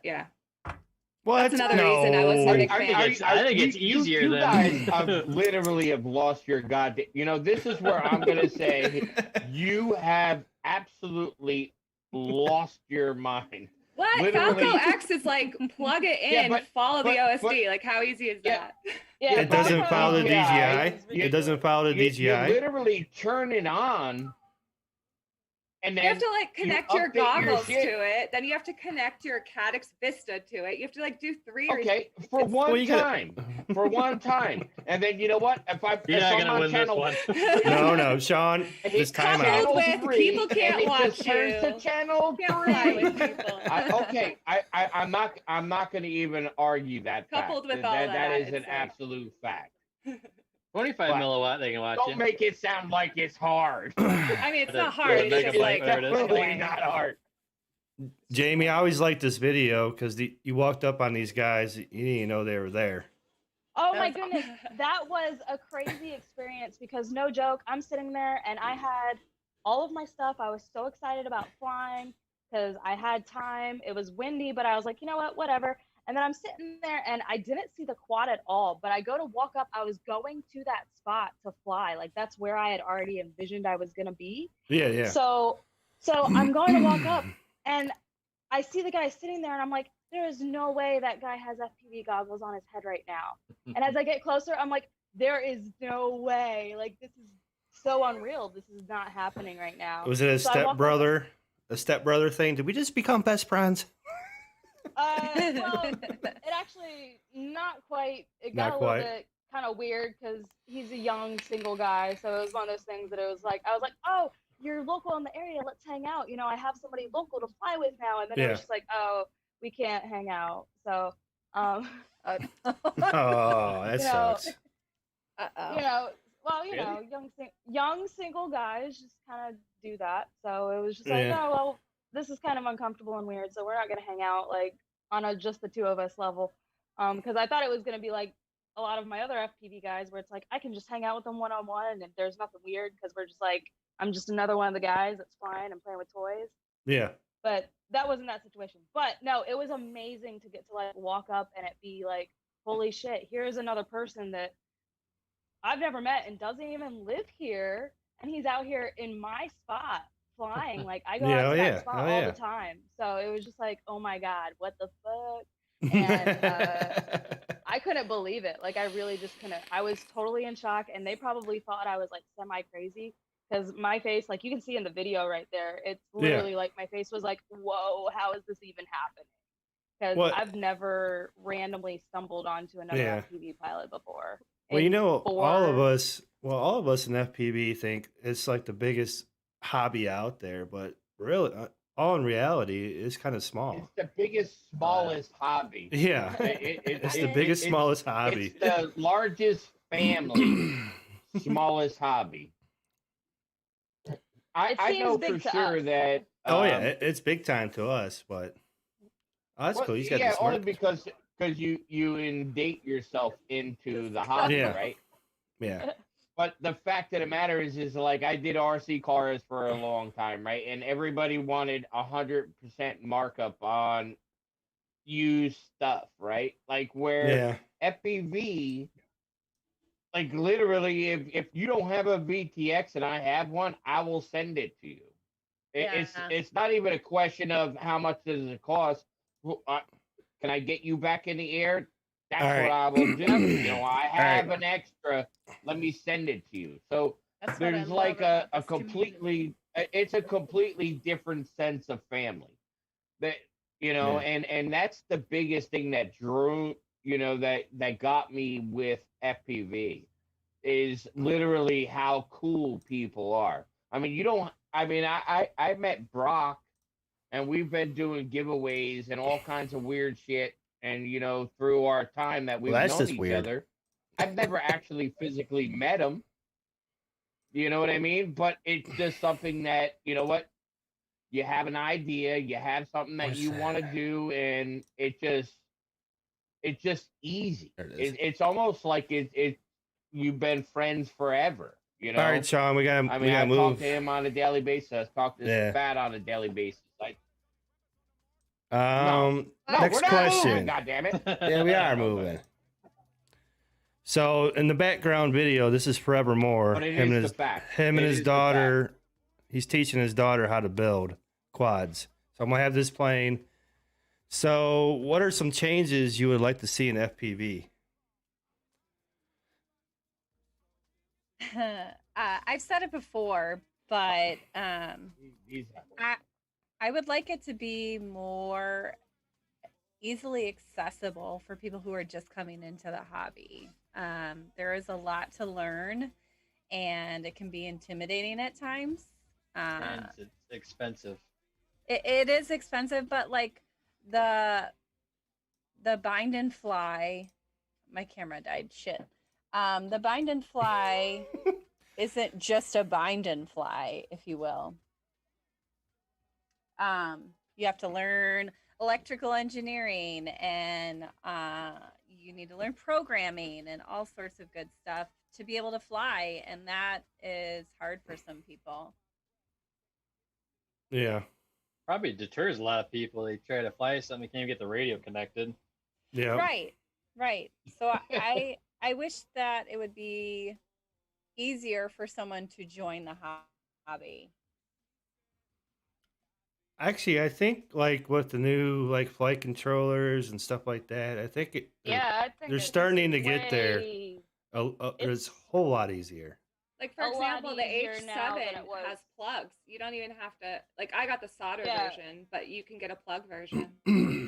Speaker 3: What?
Speaker 4: That's another reason I wasn't a big fan.
Speaker 2: I think it's easier
Speaker 6: you
Speaker 2: than
Speaker 6: guys literally have lost your goddamn. This is where I'm gonna say you have absolutely lost your mind.
Speaker 4: What?
Speaker 6: Literally-
Speaker 4: Falco X is like plug it in,
Speaker 6: Yeah, but-
Speaker 4: follow the
Speaker 6: but-
Speaker 4: OSD. Like how easy is
Speaker 6: Yeah.
Speaker 4: that?
Speaker 5: Yeah,
Speaker 3: It doesn't
Speaker 5: Falco
Speaker 3: follow the
Speaker 6: DJI.
Speaker 3: DJI. It doesn't follow the
Speaker 6: You
Speaker 3: DJI.
Speaker 6: literally turn it on, and then
Speaker 4: You have to like connect your
Speaker 6: update your
Speaker 4: goggles
Speaker 6: shit.
Speaker 4: to it. Then you have to connect your Caddx Vista to it. You have to like do 3 or
Speaker 6: Okay, for
Speaker 3: Well,
Speaker 6: one
Speaker 3: you gotta-
Speaker 6: time, for one time, and then you know what? If
Speaker 2: you're
Speaker 6: if
Speaker 2: not
Speaker 6: I'm
Speaker 2: gonna
Speaker 6: on
Speaker 2: win
Speaker 6: channel,
Speaker 2: this one.
Speaker 3: No, Sean. This time
Speaker 4: Coupled
Speaker 3: out.
Speaker 4: with
Speaker 6: three,
Speaker 4: people
Speaker 6: and
Speaker 4: can't
Speaker 6: it
Speaker 4: watch
Speaker 6: just turns
Speaker 4: you.
Speaker 6: to channel
Speaker 4: Can't fly with
Speaker 6: 3.
Speaker 4: people.
Speaker 6: I'm not going to even argue that.
Speaker 4: Coupled
Speaker 6: fact.
Speaker 4: with all
Speaker 6: that is
Speaker 4: it's
Speaker 6: an
Speaker 4: like-
Speaker 6: absolute fact.
Speaker 2: 25
Speaker 6: What?
Speaker 2: milliwatt, they can watch
Speaker 6: Don't
Speaker 2: you.
Speaker 6: make it sound like it's hard.
Speaker 4: I mean, it's
Speaker 2: The-
Speaker 4: not hard.
Speaker 2: the
Speaker 4: It's just
Speaker 2: megabyte,
Speaker 4: like
Speaker 2: there it is.
Speaker 6: Definitely
Speaker 4: annoying.
Speaker 6: not hard.
Speaker 3: Jamie, I always liked this video because you walked up on these guys. You didn't even know they were there.
Speaker 5: Oh
Speaker 4: That
Speaker 5: my
Speaker 4: was-
Speaker 5: goodness, that was a crazy experience because no joke, I'm sitting there and I had all of my stuff. I was so excited about flying because I had time. It was windy, but I was like, you know what, whatever. And then I'm sitting there and I didn't see the quad at all, but I go to walk up. I was going to that spot to fly. Like that's where I had already envisioned I was going to be.
Speaker 3: Yeah, yeah.
Speaker 5: So I'm going to walk up and I see the guy sitting there and I'm like, there is no way that guy has FPV goggles on his head right now. And as I get closer, I'm like, there is no way. Like, this is so unreal. This is not happening right now.
Speaker 3: Was it a
Speaker 5: So I walk up-
Speaker 3: stepbrother thing? Did we just become best friends?
Speaker 5: Well, it actually not quite. It got
Speaker 3: Not
Speaker 5: a
Speaker 3: quite.
Speaker 5: little bit kind of weird because he's a young single guy. So it was one of those things that it was like, I was like, oh, you're local in the area. Let's hang out. I have somebody local to fly with now. And then it
Speaker 3: Yeah.
Speaker 5: was just like, oh, we can't hang out. So,
Speaker 3: Oh, that
Speaker 5: You know,
Speaker 3: sucks.
Speaker 4: Uh-oh.
Speaker 5: young single guys just kind of do that. So it was just like,
Speaker 3: Yeah.
Speaker 5: oh well, this is kind of uncomfortable and weird. So we're not gonna hang out like on just the 2 of us level. Because I thought it was gonna be like a lot of my other FPV guys where it's like I can just hang out with them one-on-one and there's nothing weird because we're just like I'm just another one of the guys that's flying and playing with toys.
Speaker 3: Yeah.
Speaker 5: But that wasn't that situation. But no, it was amazing to get to like walk up and it be like, holy shit, here's another person that I've never met and doesn't even live here, and he's out here in my spot flying. Like I go
Speaker 3: Yeah,
Speaker 5: out
Speaker 3: oh
Speaker 5: to
Speaker 3: yeah,
Speaker 5: that spot
Speaker 3: oh
Speaker 5: all
Speaker 3: yeah.
Speaker 5: the time. So it was just like, oh my god, what the fuck? And I couldn't believe it. Like I really just couldn't. I was totally in shock, and they probably thought I was like semi crazy because my face, like you can see in the video right there, it's literally like my face was like, whoa, how is this even happening? Because
Speaker 3: What-
Speaker 5: I've never randomly stumbled onto another
Speaker 3: Yeah.
Speaker 5: FPV pilot before.
Speaker 3: Well, you
Speaker 5: in
Speaker 3: know, all of
Speaker 5: 4
Speaker 3: us, all of us in FPV think it's like the biggest hobby out there, but really, all in reality, it's kind of small.
Speaker 6: It's the biggest, smallest hobby.
Speaker 3: Yeah, it's the biggest, smallest hobby.
Speaker 6: It's the largest family, smallest hobby.
Speaker 5: It
Speaker 6: I
Speaker 5: seems
Speaker 6: know
Speaker 5: big
Speaker 6: for
Speaker 5: to
Speaker 6: sure
Speaker 5: us.
Speaker 6: that.
Speaker 3: Oh yeah, it's big time to us, but that's
Speaker 6: Well,
Speaker 3: cool. He's got
Speaker 6: yeah,
Speaker 3: the
Speaker 6: only
Speaker 3: smart.
Speaker 6: because you indate yourself into the hobby,
Speaker 3: Yeah.
Speaker 6: right?
Speaker 3: Yeah,
Speaker 6: But the fact of the matter is like I did RC cars for a long time, right? And everybody wanted 100% markup on used stuff, right? Like where
Speaker 3: yeah,
Speaker 6: FPV, like literally, if you don't have a VTX and I have one, I will send it to you.
Speaker 4: Yeah.
Speaker 6: It's not even a question of how much does it cost. Well, can I get you back in the air? That's
Speaker 3: All
Speaker 6: what
Speaker 3: right.
Speaker 6: I will do. You know, I have
Speaker 3: right.
Speaker 6: an extra. Let me send it to you. So
Speaker 1: That's what I
Speaker 6: there's
Speaker 1: love
Speaker 6: like
Speaker 1: about
Speaker 6: a
Speaker 1: this community.
Speaker 6: completely, it's a completely different sense of family. That you know,
Speaker 3: Yeah.
Speaker 6: and that's the biggest thing that drew, you know, that got me with FPV is literally how cool people are. I mean, you don't. I mean, I met Brock, and we've been doing giveaways and all kinds of weird shit. And you know, through our time that
Speaker 3: Well,
Speaker 6: we've
Speaker 3: that's
Speaker 6: known
Speaker 3: just
Speaker 6: each
Speaker 3: weird.
Speaker 6: other, I've never actually physically met him. You know what I mean? But it's just something that you know what you have an idea, you have something that
Speaker 3: What's
Speaker 6: you want to
Speaker 3: that?
Speaker 6: do, and it's just easy.
Speaker 3: There it is.
Speaker 6: It's almost like you've been friends forever. You
Speaker 3: All right,
Speaker 6: know.
Speaker 3: Sean, we
Speaker 6: I
Speaker 3: gotta
Speaker 6: mean, I talk
Speaker 3: move.
Speaker 6: to him on a daily basis. I talk to
Speaker 3: Yeah.
Speaker 6: Spat on a daily basis. Like, no, no, we're
Speaker 3: Next
Speaker 6: not moving.
Speaker 3: question.
Speaker 6: God damn it!
Speaker 3: Yeah, we are
Speaker 2: Okay.
Speaker 3: moving. So in the background video, this is Forevermore.
Speaker 6: But it
Speaker 3: Him
Speaker 6: is
Speaker 3: and
Speaker 6: the
Speaker 3: his
Speaker 6: fact.
Speaker 3: him and
Speaker 6: It
Speaker 3: his
Speaker 6: is the fact.
Speaker 3: daughter. He's teaching his daughter how to build quads. So I'm gonna have this playing. So, what are some changes you would like to see in FPV?
Speaker 1: I've said it before, but
Speaker 6: He's-
Speaker 1: I would like it to be more easily accessible for people who are just coming into the hobby. There is a lot to learn, and it can be intimidating at times.
Speaker 2: And it's expensive.
Speaker 1: It is expensive, but like the bind and fly, my camera died. Shit. The bind and fly isn't just a bind and fly, if you will. You have to learn electrical engineering, and you need to learn programming and all sorts of good stuff to be able to fly, and that is hard for some people.
Speaker 3: Yeah.
Speaker 2: Probably deters a lot of people. They try to fly something, can't even get the radio connected.
Speaker 3: Yeah.
Speaker 1: Right. So I wish that it would be easier for someone to join the hobby.
Speaker 3: Actually, I think like with the new like flight controllers and stuff like that, I think
Speaker 5: Yeah, I think
Speaker 3: they're
Speaker 5: it's
Speaker 3: starting to get there.
Speaker 5: way-
Speaker 3: It's a whole lot easier.
Speaker 4: Like for
Speaker 5: a lot
Speaker 4: example, the
Speaker 5: easier now than
Speaker 4: H7
Speaker 5: it was.
Speaker 4: has plugs. You don't even have to like I got the solder
Speaker 5: Yeah.
Speaker 4: version, but you can get a plug version.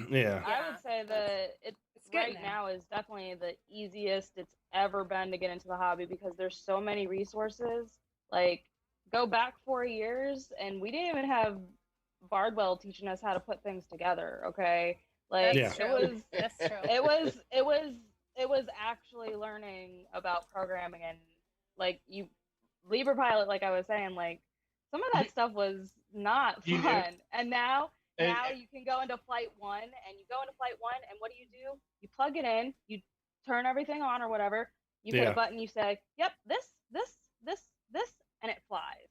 Speaker 3: Yeah.
Speaker 5: I would say that it's
Speaker 4: It's good
Speaker 5: right
Speaker 4: now.
Speaker 5: now is definitely the easiest it's ever been to get into the hobby because there's so many resources. Like, go back 4 years and we didn't even have Bardwell teaching us how to put things together. Okay, like
Speaker 3: Yeah.
Speaker 1: true.
Speaker 5: it was
Speaker 1: That's true.
Speaker 5: it was actually learning about programming and like you Libra Pilot, like I was saying, like some of that stuff was not
Speaker 6: You know,
Speaker 5: fun. And now
Speaker 6: and-
Speaker 5: you can go into flight one and you go into flight one and what do? You plug it in, you turn everything on or whatever, you hit
Speaker 3: Yeah.
Speaker 5: a button, you say, yep, this, and it flies.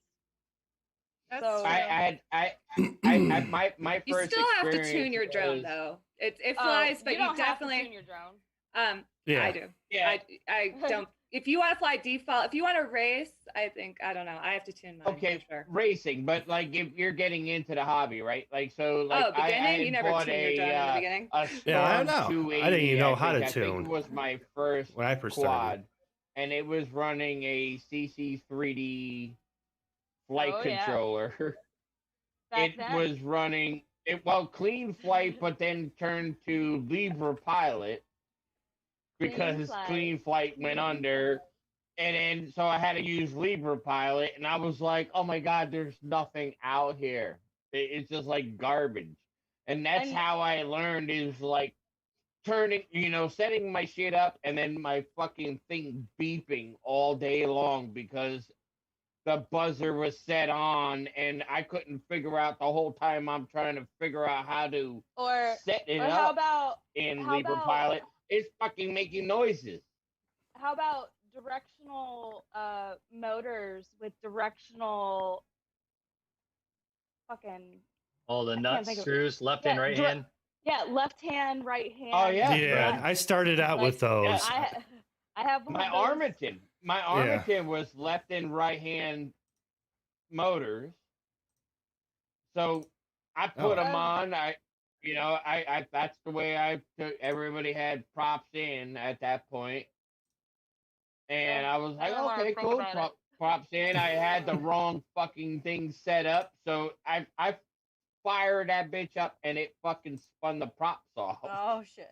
Speaker 1: That's
Speaker 5: So-
Speaker 1: true.
Speaker 6: My
Speaker 4: You
Speaker 6: first
Speaker 4: still have to tune
Speaker 6: experience
Speaker 4: your drone
Speaker 6: was-
Speaker 4: though. It
Speaker 5: Oh,
Speaker 4: flies, but
Speaker 5: you
Speaker 4: you,
Speaker 5: don't have to
Speaker 4: definitely
Speaker 5: tune your drone.
Speaker 3: Yeah.
Speaker 4: I do.
Speaker 6: Yeah.
Speaker 4: I don't. If you want to fly default, if you want to race, I think I don't know. I have to tune mine.
Speaker 6: Okay,
Speaker 4: for sure.
Speaker 6: racing, but like if you're getting into the hobby, right? Like so, like
Speaker 4: Oh, beginning,
Speaker 6: I had
Speaker 4: you never
Speaker 6: bought
Speaker 4: tune your drone in the beginning.
Speaker 6: a
Speaker 3: Yeah, I
Speaker 6: Storm
Speaker 3: know. I
Speaker 6: 280,
Speaker 3: didn't even know how to
Speaker 6: I think
Speaker 3: tune
Speaker 6: it was my first
Speaker 3: when I first
Speaker 6: quad,
Speaker 3: started.
Speaker 6: and it was running a CC3D flight
Speaker 5: Oh, yeah.
Speaker 6: controller.
Speaker 5: Back
Speaker 6: It
Speaker 5: then.
Speaker 6: was running it clean flight, but then turned to Libra Pilot. because Clean Flight went under. And then so I had to use Libra Pilot, and I was like, oh my God, there's nothing out here. It's just like garbage. And that's
Speaker 5: And-
Speaker 6: how I learned is like turning, setting my shit up and then my fucking thing beeping all day long because the buzzer was set on and I couldn't figure out the whole time I'm trying to figure out how to
Speaker 5: Or
Speaker 6: set it
Speaker 5: or how
Speaker 6: up
Speaker 5: about
Speaker 6: in
Speaker 5: how
Speaker 6: Libra
Speaker 5: about-
Speaker 6: Pilot. It's fucking making noises.
Speaker 5: how about directional motors with directional fucking
Speaker 2: All the
Speaker 5: can't
Speaker 2: nuts,
Speaker 5: think of-
Speaker 2: screws, left
Speaker 5: Yeah,
Speaker 2: and right hand.
Speaker 5: left hand, right hand.
Speaker 6: Oh, yeah.
Speaker 3: Yeah, I started out with those.
Speaker 5: I have one
Speaker 6: My
Speaker 5: of those.
Speaker 6: Armington was left and right hand motors. So I put them on. I that's the way I took. Everybody had props in at that point, and I was like,
Speaker 5: I don't wanna
Speaker 6: okay,
Speaker 5: think
Speaker 6: cool.
Speaker 5: about it.
Speaker 6: Props in. I had the wrong fucking thing set up, so I fired that bitch up, and it fucking spun the props off.
Speaker 1: Oh shit.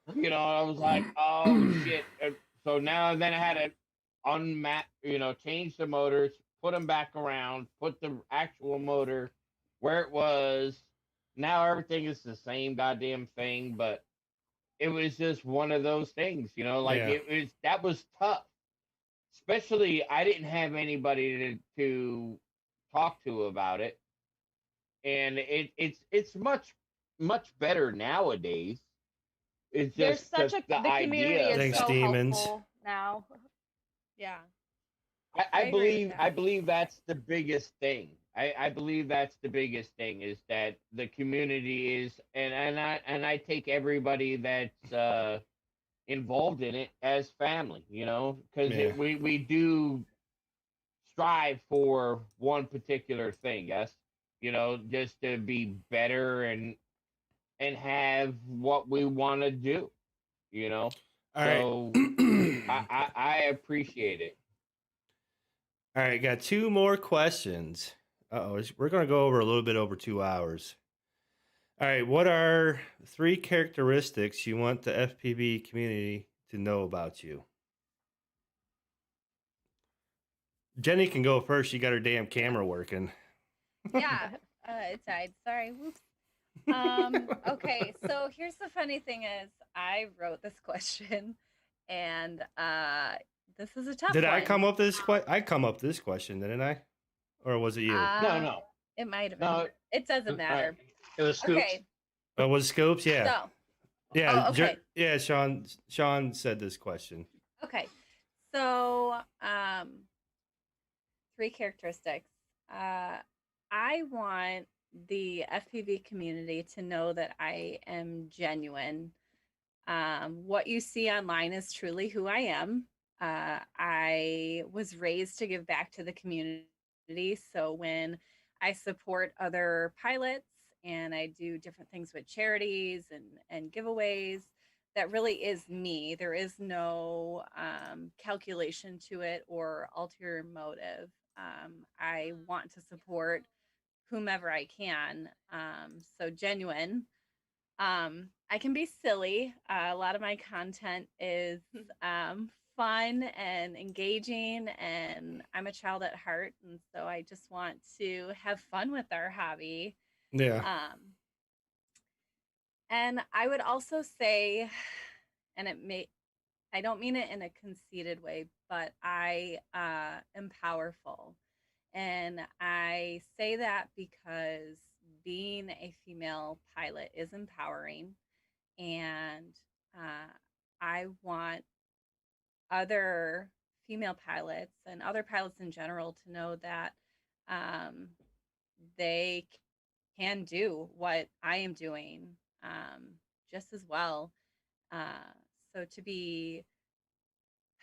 Speaker 6: I was like, oh shit. So now then I had to change the motors, put them back around, put the actual motor where it was. Now everything is the same goddamn thing, but it was just one of those things,
Speaker 3: Yeah.
Speaker 6: that was tough. Especially I didn't have anybody to talk to about it. And it's much better nowadays. It's
Speaker 5: There's
Speaker 6: just
Speaker 5: such
Speaker 6: the
Speaker 5: the community
Speaker 6: idea.
Speaker 5: is
Speaker 3: Thanks,
Speaker 5: so
Speaker 3: demons.
Speaker 5: helpful now.
Speaker 1: Yeah.
Speaker 6: I
Speaker 1: I agree with
Speaker 6: believe
Speaker 1: that.
Speaker 6: I believe that's the biggest thing. I believe that's the biggest thing is that the community is and I take everybody that's involved in it as family, because
Speaker 3: Yeah.
Speaker 6: we do strive for one particular thing, yes, just to be better and have what we want to do,
Speaker 3: All right.
Speaker 6: so I appreciate it.
Speaker 3: All right, got two more questions. We're going to go over a little bit over 2 hours. All right, what are 3 characteristics you want the FPV community to know about you? Jenny can go first. She got her damn camera working.
Speaker 1: Yeah. It died. Sorry. Whoops. Okay. So here's the funny thing is I wrote this question and this is a tough
Speaker 3: Did
Speaker 1: one.
Speaker 3: I come up with this question? I come up with this question, didn't I? Or was it you?
Speaker 6: No.
Speaker 1: It might have been.
Speaker 6: No.
Speaker 1: It doesn't matter.
Speaker 2: It was scoops.
Speaker 1: Okay.
Speaker 3: Was it Scopes? Yeah.
Speaker 1: So,
Speaker 3: Yeah.
Speaker 1: Oh, okay.
Speaker 3: Yeah, Sean said this question.
Speaker 1: okay. So, 3 characteristics. I want the FPV community to know that I am genuine. What you see online is truly who I am. I was raised to give back to the community. So when I support other pilots and I do different things with charities and giveaways, that really is me. There is no calculation to it or ulterior motive. I want to support whomever I can. So genuine. I can be silly. A lot of my content is fun and engaging, and I'm a child at heart, and so I just want to have fun with our hobby.
Speaker 3: Yeah.
Speaker 1: And I would also say, and I don't mean it in a conceited way, but I am powerful. And I say that because being a female pilot is empowering. And I want other female pilots and other pilots in general to know that they can do what I am doing just as well. So to be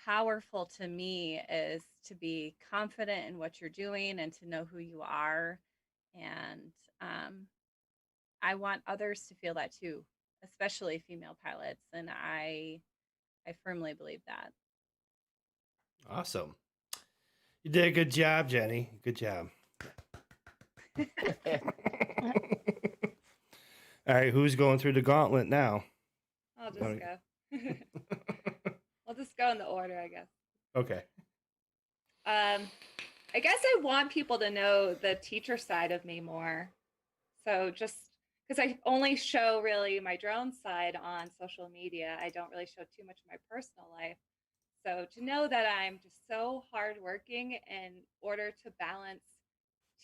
Speaker 1: powerful to me is to be confident in what you're doing and to know who you are. And I want others to feel that too, especially female pilots. And I firmly believe that.
Speaker 3: Awesome. You did a good job, Jenny. Good job. All right, who's going through the gauntlet now?
Speaker 1: I'll just
Speaker 3: Okay.
Speaker 1: go.
Speaker 4: go in the order, I guess.
Speaker 3: Okay.
Speaker 4: I guess I want people to know the teacher side of me more. So just because I only show really my drone side on social media, I don't really show too much of my personal life. So to know that I'm just so hardworking in order to balance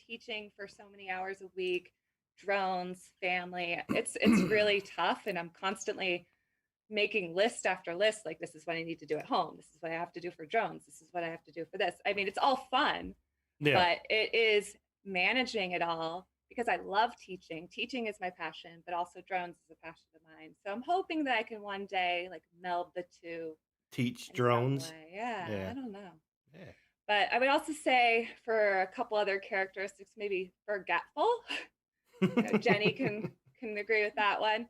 Speaker 4: teaching for so many hours a week, drones, family, it's really tough, and I'm constantly making list after list, like this is what I need to do at home, this is what I have to do for drones, this is what I have to do for this. I mean, it's all fun,
Speaker 3: Yeah.
Speaker 4: but it is managing it all because I love teaching. Teaching is my passion, but also drones is a passion of mine. So I'm hoping that I can one day like meld the two.
Speaker 3: Teach
Speaker 4: in some
Speaker 3: drones.
Speaker 4: way. Yeah,
Speaker 3: Yeah.
Speaker 4: I don't know.
Speaker 3: Yeah.
Speaker 4: But I would also say for a couple other characteristics, maybe forgetful. Jenny can agree with that one.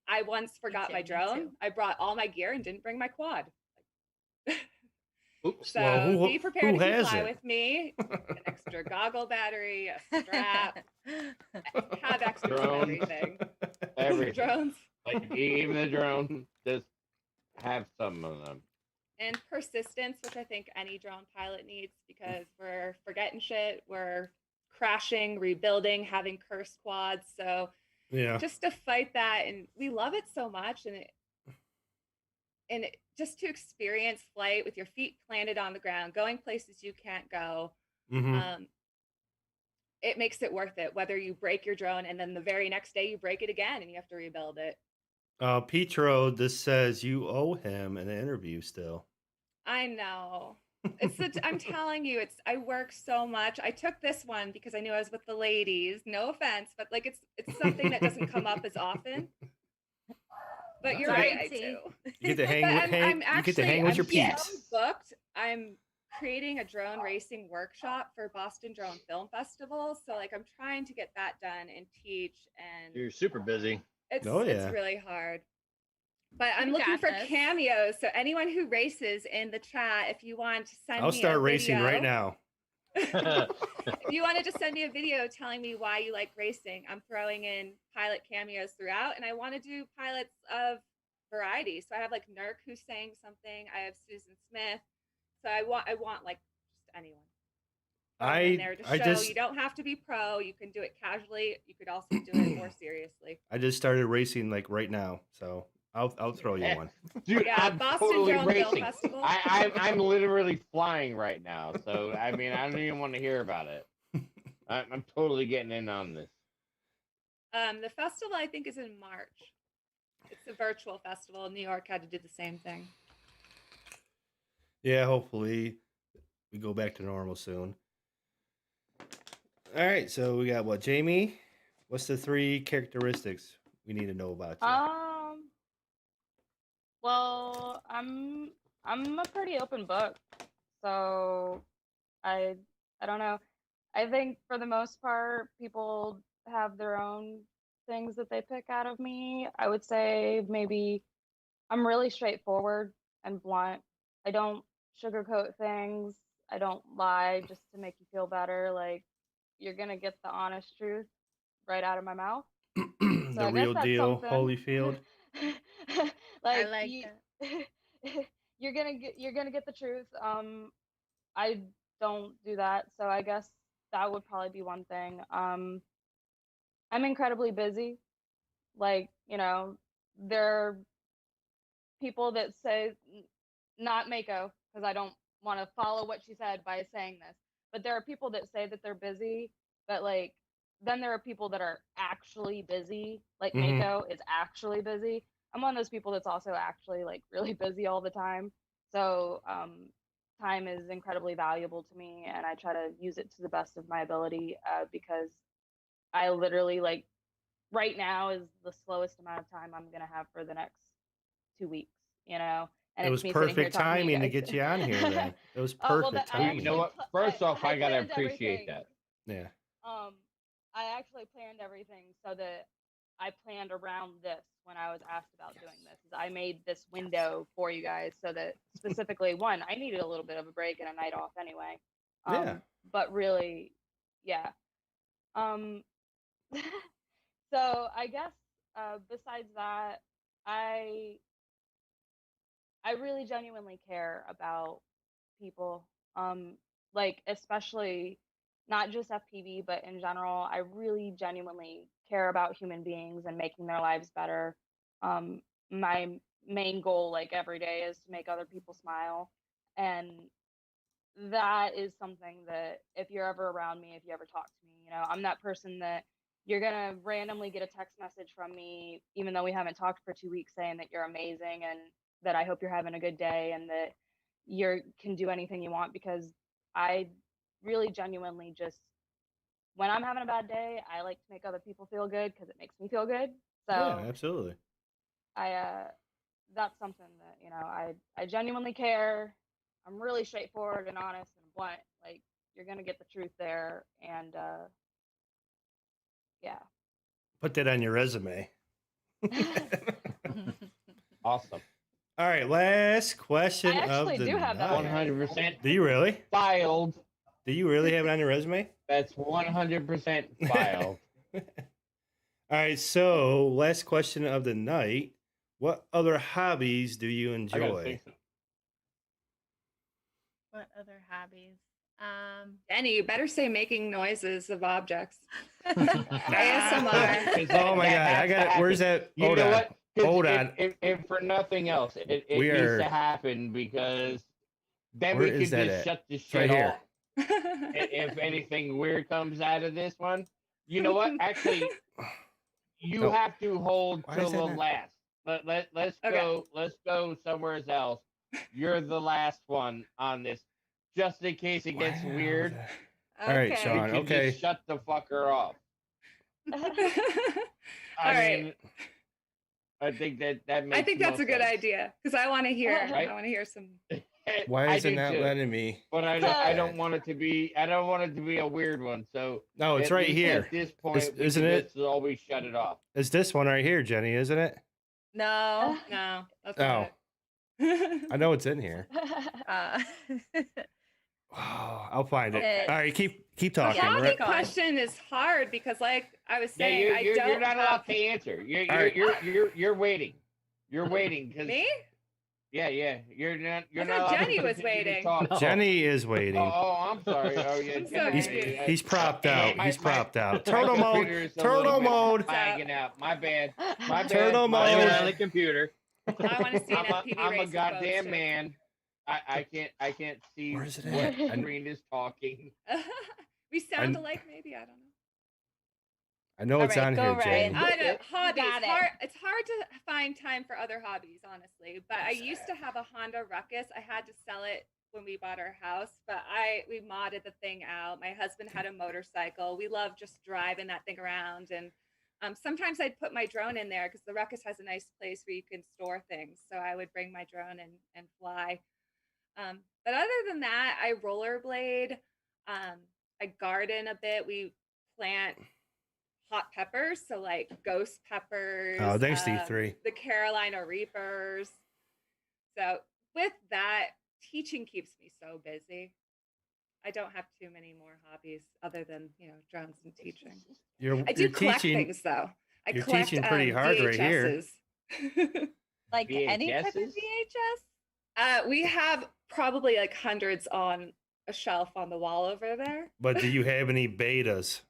Speaker 4: I once forgot my drone. I brought all my gear and didn't bring my quad.
Speaker 2: Oops.
Speaker 4: So
Speaker 3: Well,
Speaker 4: be prepared
Speaker 3: who
Speaker 4: if you
Speaker 3: has
Speaker 4: fly
Speaker 3: it?
Speaker 4: with me. An extra goggle battery, a strap, have extras of
Speaker 6: Drones.
Speaker 4: everything.
Speaker 6: Everything.
Speaker 4: Drones.
Speaker 6: Like even the drone, just have some of them.
Speaker 4: And persistence, which I think any drone pilot needs, because we're forgetting shit, we're crashing, rebuilding, having cursed quads. So
Speaker 3: Yeah.
Speaker 4: just to fight that, and we love it so much, and just to experience flight with your feet planted on the ground, going places you can't go, it makes it worth it. Whether you break your drone and then the very next day you break it again and you have to rebuild it.
Speaker 3: Petro, this says you owe him an interview still.
Speaker 4: I know. I'm telling you, I work so much. I took this one because I knew I was with the ladies. No offense, but like it's something that doesn't come up as often. But you're right, I do.
Speaker 3: You get to hang with your peeps.
Speaker 4: So booked. I'm creating a drone racing workshop for Boston Drone Film Festival. So like I'm trying to get that done and teach, and
Speaker 2: You're super busy.
Speaker 4: it's really hard. But I'm looking for cameos. So anyone who races in the chat, if you want to send me
Speaker 3: I'll start racing right now.
Speaker 4: If you wanted to send me a video telling me why you like racing, I'm throwing in pilot cameos throughout, and I want to do pilots of variety. So I have like Nurk who's saying something. I have Susan Smith. So I want like just anyone. You don't have to be pro. You can do it casually. You could also do it more seriously.
Speaker 3: I just started racing like right now, so I'll throw you one.
Speaker 6: Dude,
Speaker 4: yeah,
Speaker 6: I'm
Speaker 4: Boston
Speaker 6: totally
Speaker 4: Drone
Speaker 6: racing.
Speaker 4: Film Festival.
Speaker 6: I'm literally flying right now, so I mean I don't even want to hear about it. I'm totally getting in on this.
Speaker 4: The festival I think is in March. It's a virtual festival. New York had to do the same thing.
Speaker 3: Yeah, hopefully we go back to normal soon. All right, so we got what, Jamie? What's the 3 characteristics we need to know about you?
Speaker 5: Well, I'm a pretty open book, so I don't know. I think for the most part, people have their own things that they pick out of me. I would say maybe I'm really straightforward and blunt. I don't sugarcoat things. I don't lie just to make you feel better. Like, you're gonna get the honest truth right out of my mouth.
Speaker 3: The real deal, Holyfield.
Speaker 5: Like,
Speaker 1: I like that.
Speaker 5: You're gonna get the truth. I don't do that, so I guess that would probably be one thing. I'm incredibly busy. Like, there are people that say, not MAKO, because I don't want to follow what she said by saying this, but there are people that say that they're busy, but like, then there are people that are actually busy, like MAKO is actually busy. I'm one of those people that's also actually like really busy all the time. So time is incredibly valuable to me, and I try to use it to the best of my ability, because I literally, like, right now is the slowest amount of time I'm gonna have for the next 2 weeks, And
Speaker 3: it was perfect timing to get you on here, then. It was perfect timing.
Speaker 6: You know what? First off, I gotta appreciate that.
Speaker 3: Yeah.
Speaker 5: I actually planned everything so that I planned around this when I was asked about doing this. I made this window for you guys so that specifically, one, I needed a little bit of a break and a night off anyway. But really, yeah. So I guess besides that, I I really genuinely care about people. Like especially not just FPV, but in general, I really genuinely care about human beings and making their lives better. My main goal, like every day, is to make other people smile, and that is something that if you're ever around me, if you ever talk to me, I'm that person that you're gonna randomly get a text message from me, even though we haven't talked for 2 weeks, saying that you're amazing and that I hope you're having a good day and that you can do anything you want, because I really genuinely just, when I'm having a bad day, I like to make other people feel good because it makes me feel good.
Speaker 3: Yeah,
Speaker 5: So
Speaker 3: absolutely.
Speaker 5: that's something that, I genuinely care. I'm really straightforward and honest and blunt. Like, you're gonna get the truth there, and yeah.
Speaker 3: Put that on your resume.
Speaker 6: Awesome.
Speaker 3: All right, last question
Speaker 5: I
Speaker 3: of
Speaker 5: actually
Speaker 3: the
Speaker 5: do have that on
Speaker 3: night.
Speaker 6: 100%
Speaker 3: Do you really?
Speaker 6: filed.
Speaker 3: Do you really have it on your resume?
Speaker 6: That's 100% filed.
Speaker 3: All right, so last question of the night. What other hobbies do you
Speaker 6: I gotta
Speaker 3: enjoy?
Speaker 6: think so.
Speaker 1: What other hobbies?
Speaker 4: Jenny, you better say making noises of objects.
Speaker 1: ASMR.
Speaker 3: Oh my God, I got it. Where's that?
Speaker 6: You
Speaker 3: Hold
Speaker 6: know
Speaker 3: on.
Speaker 6: what? 'Cause
Speaker 3: Hold on.
Speaker 6: If for nothing else, it
Speaker 3: We
Speaker 6: needs
Speaker 3: are-
Speaker 6: to happen, because then
Speaker 3: Where
Speaker 6: we can
Speaker 3: is that
Speaker 6: just
Speaker 3: at?
Speaker 6: shut this
Speaker 3: It's right
Speaker 6: shit
Speaker 3: here.
Speaker 6: off. If anything weird comes out of this one, you know what? Actually, you
Speaker 3: No.
Speaker 6: have to hold
Speaker 3: Why
Speaker 6: till
Speaker 3: is that
Speaker 6: the
Speaker 3: not-
Speaker 6: last. Let's
Speaker 4: Okay.
Speaker 6: go. Let's go somewhere else. You're the last one on this, just in case it gets
Speaker 3: Wow.
Speaker 6: weird.
Speaker 3: All right,
Speaker 6: We
Speaker 3: Sean.
Speaker 6: can
Speaker 3: Okay.
Speaker 6: just shut the fucker off.
Speaker 4: All
Speaker 6: I
Speaker 4: right.
Speaker 6: mean, I think that makes.
Speaker 4: I think that's
Speaker 6: most
Speaker 4: a good
Speaker 6: sense.
Speaker 4: idea because I want to hear.
Speaker 6: Right?
Speaker 4: I want to hear some.
Speaker 3: Why
Speaker 6: I
Speaker 3: is it
Speaker 6: do
Speaker 3: not
Speaker 6: too.
Speaker 3: letting me?
Speaker 6: But I don't want it to be. I don't want it to be a weird one. So
Speaker 3: No, it's
Speaker 6: at
Speaker 3: right
Speaker 6: least
Speaker 3: here.
Speaker 6: At this point, we
Speaker 3: isn't
Speaker 6: can
Speaker 3: it?
Speaker 6: just always shut it off.
Speaker 3: It's this one right here, Jenny, isn't it?
Speaker 1: No.
Speaker 4: No, that's
Speaker 3: Oh,
Speaker 4: not it.
Speaker 3: I know it's in here.
Speaker 1: Uh,
Speaker 3: Oh, I'll find it.
Speaker 1: Okay.
Speaker 3: All right, keep
Speaker 4: The
Speaker 3: talking.
Speaker 4: hobby
Speaker 3: Right?
Speaker 4: question is hard because, like I was
Speaker 6: Yeah,
Speaker 4: saying, I don't
Speaker 6: you're not allowed
Speaker 4: have
Speaker 6: to answer. You're
Speaker 3: All right.
Speaker 6: you're waiting. You're waiting because
Speaker 4: me.
Speaker 6: yeah. You're not. You're
Speaker 4: I
Speaker 6: not.
Speaker 4: thought
Speaker 6: allowed
Speaker 4: Jenny
Speaker 6: to
Speaker 4: was
Speaker 6: continue to
Speaker 4: waiting.
Speaker 6: talk.
Speaker 3: Jenny is waiting.
Speaker 6: I'm sorry. Oh yeah.
Speaker 4: I'm so
Speaker 6: Jenny,
Speaker 4: confused.
Speaker 3: He's propped out.
Speaker 6: My-
Speaker 3: He's
Speaker 6: my-
Speaker 3: propped out.
Speaker 6: my
Speaker 3: Turtle mode.
Speaker 6: computer is a
Speaker 3: Turtle
Speaker 6: little bit
Speaker 3: mode.
Speaker 6: lagging out. My bad. My bad.
Speaker 3: Turtle
Speaker 6: my
Speaker 2: Blame it
Speaker 3: mode.
Speaker 2: on
Speaker 6: bad.
Speaker 2: the computer.
Speaker 4: I want to see an FPV
Speaker 6: I'm a
Speaker 4: race of
Speaker 6: goddamn
Speaker 4: boats, too.
Speaker 6: man. I can't see
Speaker 3: Where is it
Speaker 6: what
Speaker 3: at?
Speaker 6: screen is talking.
Speaker 4: We sound
Speaker 3: I-
Speaker 4: alike, maybe. I don't know.
Speaker 3: I know
Speaker 1: All
Speaker 3: it's
Speaker 1: right,
Speaker 3: on
Speaker 1: go,
Speaker 3: here,
Speaker 1: Ryan.
Speaker 3: Jenny.
Speaker 4: I know hobbies.
Speaker 1: Got it.
Speaker 4: It's hard to find time for other hobbies, honestly. But I used to have a Honda Ruckus. I had to sell it when we bought our house, but we modded the thing out. My husband had a motorcycle. We love just driving that thing around, and sometimes I'd put my drone in there because the Ruckus has a nice place where you can store things. So I would bring my drone and fly. But other than that, I rollerblade. I garden a bit. We plant hot peppers, so like ghost peppers.
Speaker 3: Oh, thanks, D3.
Speaker 4: The Carolina Reapers. So with that, teaching keeps me so busy. I don't have too many more hobbies other than drones and teaching. I do
Speaker 3: You're
Speaker 4: collect
Speaker 3: teaching.
Speaker 4: things though. I
Speaker 3: you're
Speaker 4: collect
Speaker 3: teaching pretty hard right here.
Speaker 4: VHSs.
Speaker 1: like any type of
Speaker 6: VHSs?
Speaker 1: VHS?
Speaker 4: We have probably like hundreds on a shelf on the wall over there.
Speaker 3: But do you have any betas?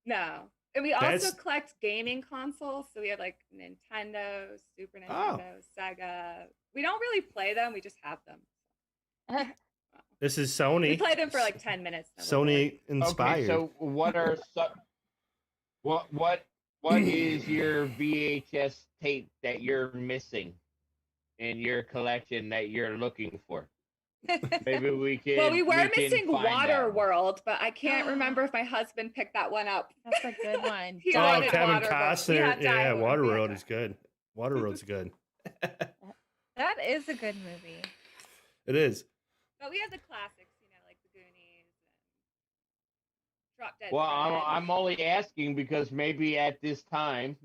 Speaker 4: No. And we also
Speaker 3: That's-
Speaker 4: collect gaming consoles. So we have like Nintendo, Super
Speaker 3: Oh.
Speaker 4: Nintendo, Sega. We don't really play them. We just have them.
Speaker 3: This is
Speaker 4: We
Speaker 3: Sony.
Speaker 4: play them for like 10 minutes. then we're bored.
Speaker 3: Sony inspired.
Speaker 6: Okay, so what are what is your VHS tape that you're missing in your collection that you're looking for? Maybe we can.
Speaker 4: Well, we were
Speaker 6: can
Speaker 4: missing
Speaker 6: find
Speaker 4: Water
Speaker 6: out.
Speaker 4: World, but I can't remember if my husband picked that one up.
Speaker 1: That's a good one.
Speaker 4: He
Speaker 3: Oh,
Speaker 4: wanted
Speaker 3: Kevin
Speaker 4: Waterworld. We
Speaker 3: Costner.
Speaker 4: had
Speaker 3: Yeah,
Speaker 4: Waterworld.
Speaker 3: Waterworld
Speaker 4: Yeah.
Speaker 3: is good. Waterworld's good.
Speaker 1: That is a good movie.
Speaker 3: It is.
Speaker 4: But we have the classics, like the Goonies and Drop Dead.
Speaker 6: Well,
Speaker 4: Fred.
Speaker 6: I'm only asking because maybe at this time,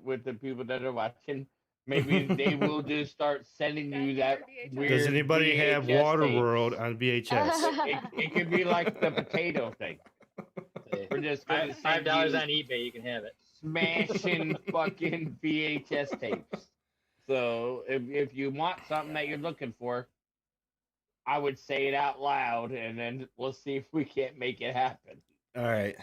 Speaker 6: with the people that are watching, maybe they will just start sending you that
Speaker 4: VHS.
Speaker 6: weird.
Speaker 3: Does anybody have
Speaker 6: VHS tape.
Speaker 3: Waterworld on VHS?
Speaker 6: It could be like the potato thing. We're just gonna
Speaker 2: $5
Speaker 6: send you
Speaker 2: on eBay, you can have it.
Speaker 6: smashing fucking VHS tapes. So if you want something that you're looking for, I would say it out loud, and then we'll see if we can't make it happen.
Speaker 3: All right.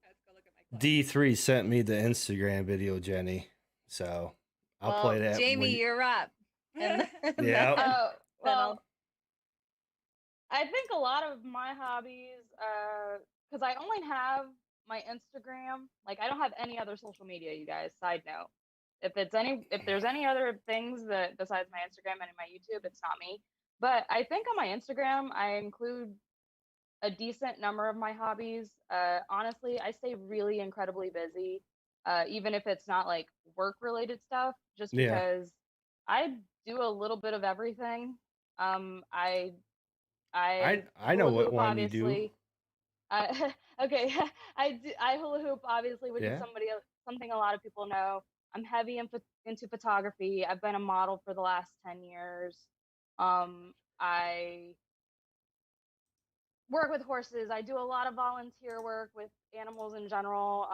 Speaker 4: Let's go look at my clothes.
Speaker 3: D3 sent me the Instagram video, Jenny. So I'll play that.
Speaker 1: Jamie,
Speaker 3: when-
Speaker 1: you're up. And then-
Speaker 3: Yeah.
Speaker 5: Oh,
Speaker 4: Then
Speaker 5: well, I think a lot of my hobbies, because I only have my Instagram. Like, I don't have any other social media, you guys. Side note, if there's any other things that besides my Instagram and my YouTube, it's not me. But I think on my Instagram, I include a decent number of my hobbies. Honestly, I stay really incredibly busy, even if it's not like work related stuff, just
Speaker 3: Yeah.
Speaker 5: because I do a little bit of everything. I
Speaker 3: know
Speaker 5: hula
Speaker 3: what
Speaker 5: hoop,
Speaker 3: one you do.
Speaker 5: obviously. Okay, I hula hoop, obviously, which
Speaker 3: Yeah.
Speaker 5: is something a lot of people know. I'm heavy into photography. I've been a model for the last 10 years. I work with horses. I do a lot of volunteer work with animals in general.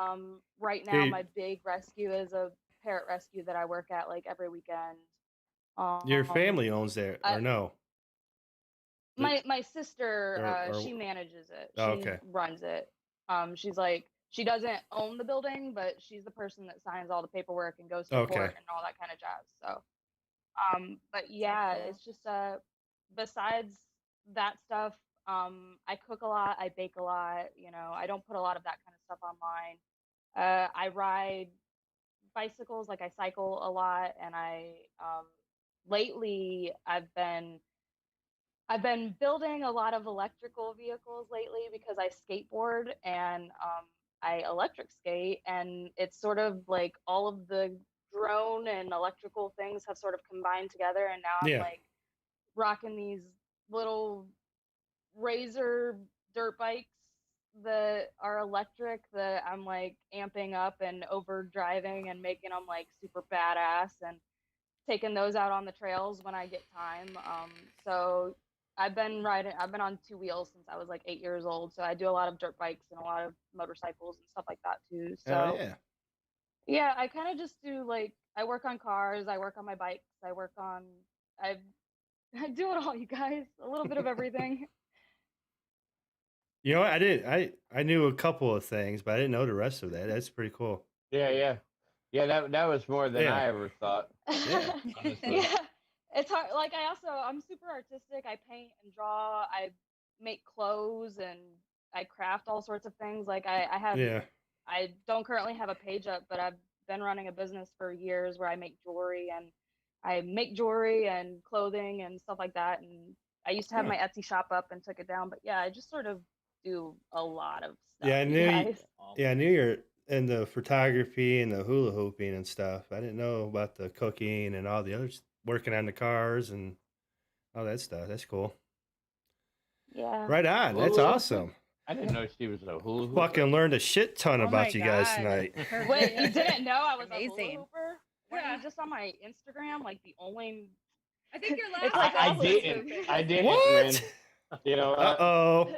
Speaker 5: Right now,
Speaker 3: Hey.
Speaker 5: my big rescue is a parrot rescue that I work at like every weekend.
Speaker 3: Your family owns that,
Speaker 5: I-
Speaker 3: or no?
Speaker 5: My sister,
Speaker 3: or-
Speaker 5: she manages it.
Speaker 3: Oh,
Speaker 5: She
Speaker 3: okay.
Speaker 5: runs it. She's like, she doesn't own the building, but she's the person that signs all the paperwork and goes to
Speaker 3: Okay.
Speaker 5: court and all that kind of jazz. So, but yeah,
Speaker 4: cool.
Speaker 5: it's just besides that stuff, I cook a lot, I bake a lot. You know, I don't put a lot of that kind of stuff online. I ride bicycles, like I cycle a lot, and lately I've been building a lot of electrical vehicles lately because I skateboard and I electric skate, and it's sort of like all of the drone and electrical things have sort of combined together, and now I'm
Speaker 3: Yeah.
Speaker 5: like rocking these little razor dirt bikes that are electric that I'm like amping up and overdriving and making them like super badass and taking those out on the trails when I get time. So I've been on two wheels since I was like 8 years old. So I do a lot of dirt bikes and a lot of motorcycles and stuff like that too. So
Speaker 3: Oh yeah.
Speaker 5: yeah, I kind of just do like, I work on cars, I work on my bikes, I do it all, you guys, a little bit of everything.
Speaker 3: You know what? I knew a couple of things, but I didn't know the rest of that. That's pretty cool.
Speaker 6: Yeah. That was more than
Speaker 3: Yeah.
Speaker 6: I ever thought.
Speaker 3: Yeah.
Speaker 6: Honestly.
Speaker 5: Yeah, it's hard. Like, I'm super artistic. I paint and draw. I make clothes and I craft all sorts of things. Like,
Speaker 3: Yeah.
Speaker 5: I don't currently have a page up, but I've been running a business for years where I make jewelry and clothing and stuff like that. And I used to have
Speaker 3: Huh.
Speaker 5: my Etsy shop up and took it down. But yeah, I just sort of do a lot of stuff.
Speaker 3: Yeah, I
Speaker 5: you
Speaker 3: knew you-
Speaker 5: guys.
Speaker 3: Yeah, I knew you're in the photography and the hula hooping and stuff. I didn't know about the cooking and all the others, working on the cars and all that stuff. That's cool.
Speaker 5: Yeah.
Speaker 3: Right on. That's
Speaker 6: Hula hooping?
Speaker 3: awesome.
Speaker 6: I didn't know she was a hula hooper.
Speaker 3: Fucking learned a shit ton
Speaker 1: Oh
Speaker 3: about
Speaker 1: my
Speaker 3: you guys
Speaker 1: God.
Speaker 3: tonight.
Speaker 1: Her
Speaker 5: Wait, you
Speaker 1: videos
Speaker 5: didn't know I was a
Speaker 1: amazing.
Speaker 5: hula hooper? Weren't
Speaker 4: Yeah.
Speaker 5: you just on my Instagram? Like the only.
Speaker 4: I think your last
Speaker 5: It's like
Speaker 6: I
Speaker 5: all those
Speaker 6: didn't.
Speaker 5: movies.
Speaker 6: I didn't,
Speaker 3: What?
Speaker 6: man. You know,
Speaker 3: Uh-oh.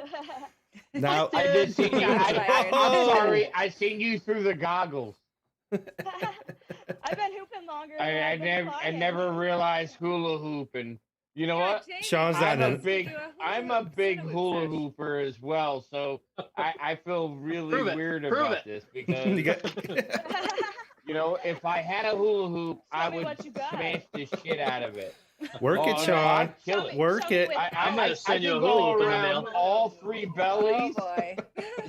Speaker 3: Now
Speaker 6: I did see you.
Speaker 1: Shots fired.
Speaker 6: I'm sorry. I seen you through the goggles.
Speaker 5: I've been hooping longer. Than
Speaker 6: I
Speaker 5: I've been
Speaker 6: never
Speaker 5: flying.
Speaker 6: realized hula hooping. You know what?
Speaker 3: Sean's not
Speaker 6: I'm a
Speaker 3: in-
Speaker 6: big hula hooper as well, so I feel really
Speaker 2: Prove it.
Speaker 6: weird
Speaker 2: Prove
Speaker 6: about
Speaker 2: it.
Speaker 6: this
Speaker 3: You
Speaker 6: because
Speaker 3: got-
Speaker 6: you know if I had a hula hoop, I
Speaker 5: Show me
Speaker 6: would
Speaker 5: what you got.
Speaker 6: smash the shit out of it.
Speaker 3: Work
Speaker 6: Oh,
Speaker 3: it,
Speaker 6: no,
Speaker 3: Sean.
Speaker 6: I'd kill it.
Speaker 3: Work it.
Speaker 2: I'm gonna send you a
Speaker 6: can
Speaker 2: hula
Speaker 6: go
Speaker 2: hoop in the
Speaker 6: around
Speaker 2: mail.
Speaker 6: all three bellies.
Speaker 1: Oh boy.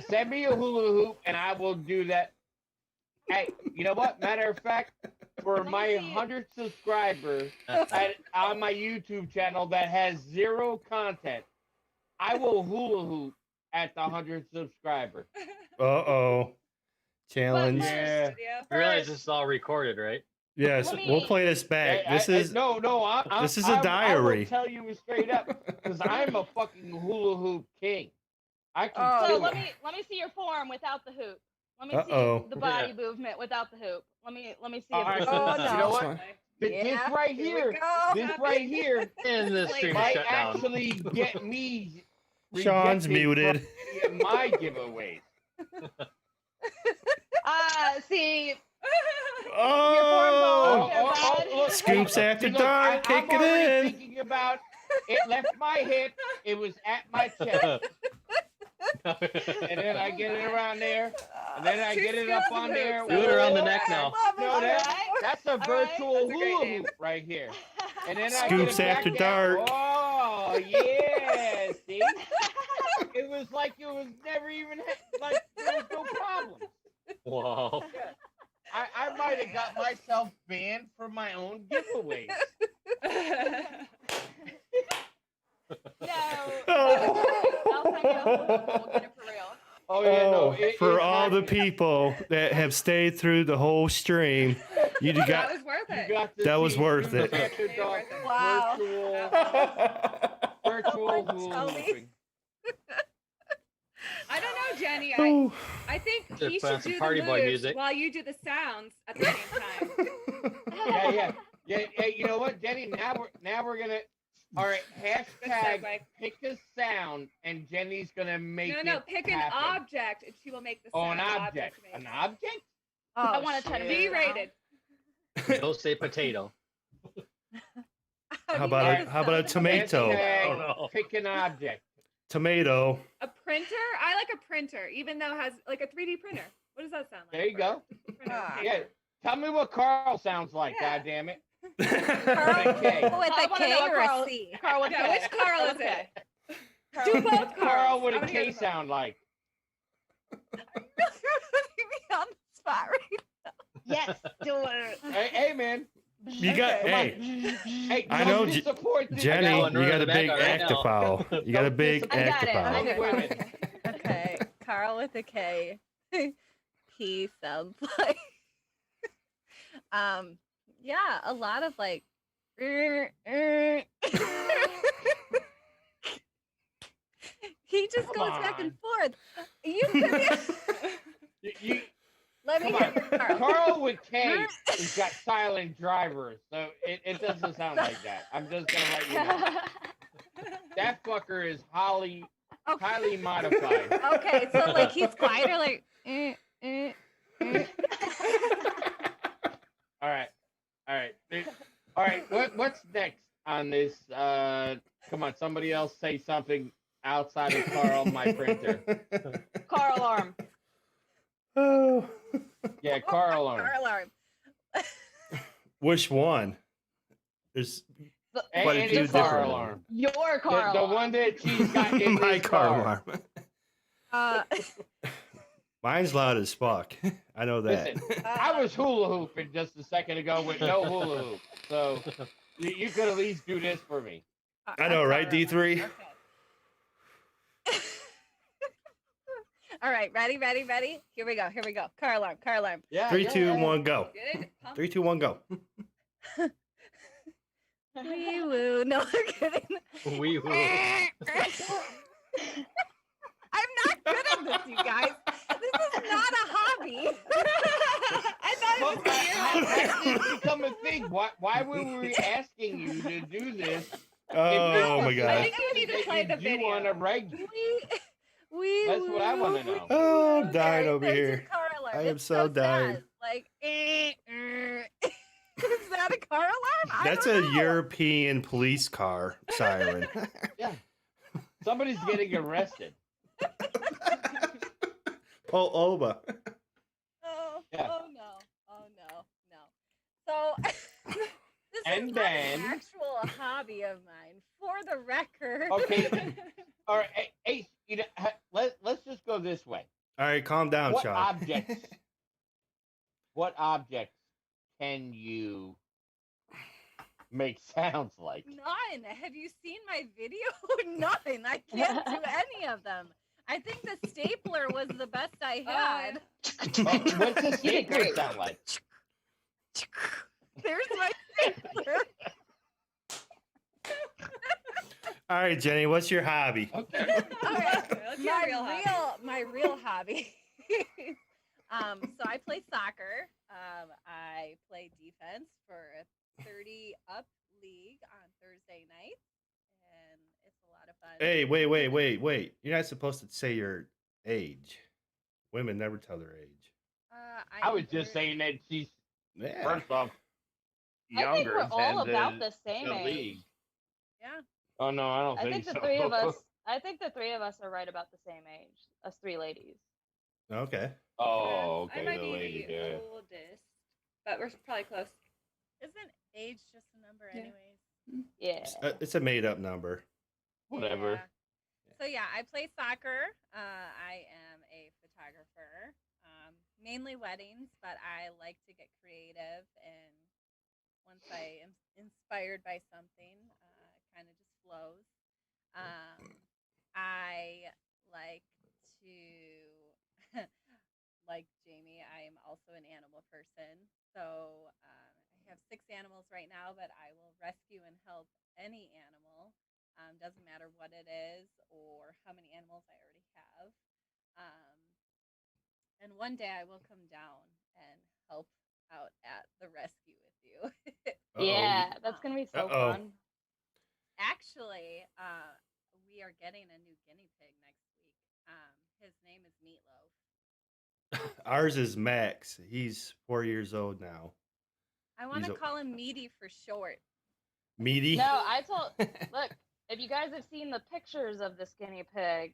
Speaker 6: Send me a hula hoop and I will do that. Hey, you know what? Matter of fact, for
Speaker 5: Let me
Speaker 6: my
Speaker 5: see.
Speaker 6: 100 subscribers on my YouTube channel that has zero content, I will hula hoop at the 100 subscriber.
Speaker 3: Uh-oh. Challenge.
Speaker 5: But
Speaker 6: Yeah.
Speaker 2: You realize this is all recorded, right?
Speaker 3: Yes,
Speaker 5: Let me-
Speaker 3: we'll play this back. This is
Speaker 6: no.
Speaker 3: this is a
Speaker 6: I
Speaker 3: diary.
Speaker 6: will tell you straight up because I'm a fucking hula hoop king. I can
Speaker 1: Oh,
Speaker 5: So
Speaker 6: do
Speaker 5: let
Speaker 6: it.
Speaker 5: me see your form without the hoop. Let me
Speaker 3: Uh-oh.
Speaker 5: see the body movement without the hoop. Let me see
Speaker 6: All
Speaker 5: if
Speaker 6: right,
Speaker 5: it's
Speaker 1: Oh,
Speaker 6: you
Speaker 1: no.
Speaker 6: know what? This
Speaker 1: Yeah,
Speaker 6: right
Speaker 1: here
Speaker 6: here,
Speaker 1: we go.
Speaker 6: this right here
Speaker 2: And the stream is
Speaker 6: might
Speaker 2: shut down.
Speaker 6: actually get me.
Speaker 3: Sean's
Speaker 6: rejected
Speaker 3: muted.
Speaker 6: from any of my giveaways.
Speaker 5: see
Speaker 3: Oh,
Speaker 5: your form
Speaker 6: look,
Speaker 3: Scoops after
Speaker 6: see, look,
Speaker 3: dark, kick
Speaker 6: I'm
Speaker 3: it
Speaker 6: already
Speaker 3: in.
Speaker 6: thinking about it left my hip. It was at my chest. And then I get it around there. And then I get it up on there.
Speaker 2: Do it around the neck now.
Speaker 6: No, that's a
Speaker 4: All right.
Speaker 6: virtual
Speaker 4: That's a great
Speaker 6: hula
Speaker 4: name.
Speaker 6: hoop right here. And then I
Speaker 3: Scoops
Speaker 6: get it
Speaker 3: after
Speaker 6: back down.
Speaker 3: dark.
Speaker 6: Oh, yeah. See? It was like it was never even, like, there was no problem.
Speaker 2: Wow.
Speaker 6: I might have got myself banned from my own giveaways.
Speaker 5: I'll send you a photo. We'll get it for real.
Speaker 6: Oh, yeah, no.
Speaker 3: For all the people that have stayed through the whole stream, you
Speaker 4: That
Speaker 3: got
Speaker 4: was worth
Speaker 6: You
Speaker 4: it.
Speaker 6: got to
Speaker 3: That was
Speaker 6: see
Speaker 3: worth
Speaker 6: Scoops
Speaker 3: it.
Speaker 6: After Dark
Speaker 4: Wow.
Speaker 6: virtual
Speaker 4: Tell
Speaker 6: hula
Speaker 4: me.
Speaker 6: hooping.
Speaker 4: I don't know, Jenny.
Speaker 3: Oh.
Speaker 4: I think
Speaker 2: Just
Speaker 4: he
Speaker 2: put on
Speaker 4: should
Speaker 2: some
Speaker 4: do
Speaker 2: Party
Speaker 4: the
Speaker 2: Boy
Speaker 4: moves
Speaker 2: music.
Speaker 4: while you do the sounds at the same time.
Speaker 6: Yeah. You know what, Jenny? Now we're gonna. All right, hashtag
Speaker 4: segue.
Speaker 6: pick a sound, and Jenny's gonna make
Speaker 4: No,
Speaker 6: it
Speaker 4: pick an
Speaker 6: happen.
Speaker 4: object, and she will make the
Speaker 6: Oh,
Speaker 4: sound.
Speaker 6: an object.
Speaker 4: makes.
Speaker 6: An object?
Speaker 5: I want to try to be
Speaker 4: B-rated.
Speaker 2: Don't say potato.
Speaker 3: How about a tomato?
Speaker 6: Hashtag
Speaker 2: Oh, no.
Speaker 6: pick an object.
Speaker 3: Tomato.
Speaker 4: A printer? I like a printer, even though it has like a 3D printer. What does that sound like?
Speaker 6: There you go.
Speaker 4: Printer with
Speaker 6: Yeah.
Speaker 4: paper.
Speaker 6: Tell me what Carl sounds like.
Speaker 4: Yeah.
Speaker 6: God damn it.
Speaker 1: Carl
Speaker 6: Okay.
Speaker 1: with
Speaker 5: I
Speaker 1: a
Speaker 5: wanna
Speaker 1: K
Speaker 5: know what
Speaker 1: or
Speaker 5: Carl-
Speaker 1: a C?
Speaker 5: Carl with
Speaker 4: Yeah,
Speaker 5: K.
Speaker 4: which Carl is
Speaker 5: Okay.
Speaker 4: it? Do both
Speaker 6: What's Carl
Speaker 4: Carls.
Speaker 6: with
Speaker 4: I
Speaker 6: a
Speaker 4: wanna hear
Speaker 6: K
Speaker 4: them both.
Speaker 6: sound like?
Speaker 1: Putting me on the spot right
Speaker 5: Yes, do it.
Speaker 6: Hey, man.
Speaker 3: You got
Speaker 6: Come on.
Speaker 3: hey,
Speaker 6: Hey,
Speaker 3: I know,
Speaker 6: come to support this
Speaker 3: Jenny,
Speaker 2: got one
Speaker 3: you
Speaker 2: right
Speaker 3: got
Speaker 2: in
Speaker 3: a
Speaker 2: the
Speaker 3: big
Speaker 2: back right now.
Speaker 3: actifile. You got a big
Speaker 5: I got it. I
Speaker 3: actifile.
Speaker 5: got it.
Speaker 6: Women.
Speaker 1: Okay, Carl with a K. He sounds like yeah, a lot of like he just
Speaker 6: Come
Speaker 1: goes back and
Speaker 6: on.
Speaker 1: forth. You could
Speaker 6: You,
Speaker 1: let me
Speaker 6: come
Speaker 1: hear
Speaker 6: on.
Speaker 1: your Carl.
Speaker 6: Carl with K has got silent drivers, so it doesn't sound like that. I'm just gonna let you know. That fucker is highly modified.
Speaker 1: Okay, so like he's quieter, like
Speaker 6: All right. What's next on this? Come on, somebody else say something outside of Carl, my printer.
Speaker 5: Car alarm.
Speaker 3: Oh.
Speaker 6: Yeah, Carl.
Speaker 1: car alarm.
Speaker 3: Which one? There's
Speaker 6: And
Speaker 3: quite a
Speaker 6: any
Speaker 3: few
Speaker 6: car
Speaker 3: different
Speaker 6: alarm.
Speaker 3: ones.
Speaker 5: Your car
Speaker 6: The
Speaker 5: alarm.
Speaker 6: one that she's got in
Speaker 3: My
Speaker 6: this
Speaker 3: car
Speaker 6: car.
Speaker 3: alarm.
Speaker 1: Uh,
Speaker 3: Mine's loud as fuck. I know that.
Speaker 6: Listen, I was hula hooping just a second ago with no hula hoop, so you could at least do this for me.
Speaker 3: I know, right, D3?
Speaker 1: Okay. All right, ready? Here we go. Car alarm.
Speaker 6: Yeah.
Speaker 3: 3, 2, 1, go.
Speaker 4: Get it? Pump.
Speaker 3: 3, 2, 1, go.
Speaker 1: Wee woo. No, I'm kidding.
Speaker 2: Wee woo.
Speaker 1: I'm not good at this, you guys. This is not a hobby.
Speaker 4: I thought
Speaker 6: Well,
Speaker 4: it was weird.
Speaker 6: how did this become a thing? Why were we asking you to do this?
Speaker 3: Oh my
Speaker 4: I
Speaker 3: god.
Speaker 4: think you need to play the
Speaker 6: Do on
Speaker 4: video.
Speaker 6: a regular.
Speaker 1: We
Speaker 6: That's what I wanna know.
Speaker 3: Oh, I'm dying
Speaker 1: Okay,
Speaker 3: over
Speaker 1: there's your
Speaker 3: here.
Speaker 1: car alarm.
Speaker 3: I am
Speaker 1: It's
Speaker 3: so dying.
Speaker 1: sad. Like, is that a car alarm?
Speaker 3: That's
Speaker 1: I
Speaker 3: a
Speaker 1: don't know.
Speaker 3: European police car siren.
Speaker 6: Yeah. Somebody's getting arrested.
Speaker 3: Pull over.
Speaker 1: Oh,
Speaker 6: Yeah.
Speaker 1: oh no. So this
Speaker 6: And
Speaker 1: is
Speaker 6: then-
Speaker 1: not an actual hobby of mine. For the record.
Speaker 6: Okay. All right. Hey, you know, let's just go this way.
Speaker 3: All right, calm down,
Speaker 6: What
Speaker 3: Sean.
Speaker 6: objects? What objects can you make sounds like?
Speaker 1: None. Have you seen my video? None. I can't do any of them. I think the stapler was the best I had.
Speaker 6: What's a
Speaker 5: did
Speaker 6: stapler
Speaker 5: great.
Speaker 6: sound like?
Speaker 1: There's my stapler.
Speaker 3: All right, Jenny, what's your hobby?
Speaker 6: Okay.
Speaker 4: Let's hear a real hobby.
Speaker 1: My real hobby. So I play soccer. I play defense for a 30 up league on Thursday night, and it's a lot of fun.
Speaker 3: Hey, wait. You're not supposed to say your age. Women never tell their age.
Speaker 6: I was
Speaker 1: am
Speaker 6: just saying that she's
Speaker 3: Yeah.
Speaker 6: first off. younger
Speaker 5: we're all
Speaker 6: than
Speaker 5: about the same
Speaker 6: the
Speaker 5: age.
Speaker 6: league.
Speaker 1: Yeah.
Speaker 6: Oh no, I don't
Speaker 5: I
Speaker 6: think
Speaker 5: think the
Speaker 6: so.
Speaker 5: three of us. I think the three of us are right about the same age. Us three ladies.
Speaker 3: Okay.
Speaker 6: Oh,
Speaker 4: I
Speaker 6: okay,
Speaker 4: might
Speaker 6: the
Speaker 4: be
Speaker 6: lady.
Speaker 4: the
Speaker 6: Yeah.
Speaker 4: oldest, but we're probably close.
Speaker 1: Isn't age just a number,
Speaker 4: Yeah.
Speaker 1: anyways?
Speaker 5: Yeah.
Speaker 3: It's a made up number.
Speaker 6: Whatever.
Speaker 1: Yeah. So yeah, I play soccer. I am a photographer, mainly weddings, but I like to get creative. And once I am inspired by something, it kind of just flows. I like to, like Jamie, I am also an animal person. So I have 6 animals right now, but I will rescue and help any animal. Doesn't matter what it is or how many animals I already have. Um, and one day I will come down and help out at the rescue with you.
Speaker 5: Yeah, that's gonna be so
Speaker 3: Uh-oh.
Speaker 5: fun.
Speaker 1: Actually, we are getting a new guinea pig next week. His name is Meatloaf.
Speaker 3: Ours is Max. He's 4 years old now.
Speaker 1: I want to
Speaker 3: He's a-
Speaker 1: call him Meaty for short.
Speaker 3: Meaty.
Speaker 5: No, I told. Look, if you guys have seen the pictures of this guinea pig,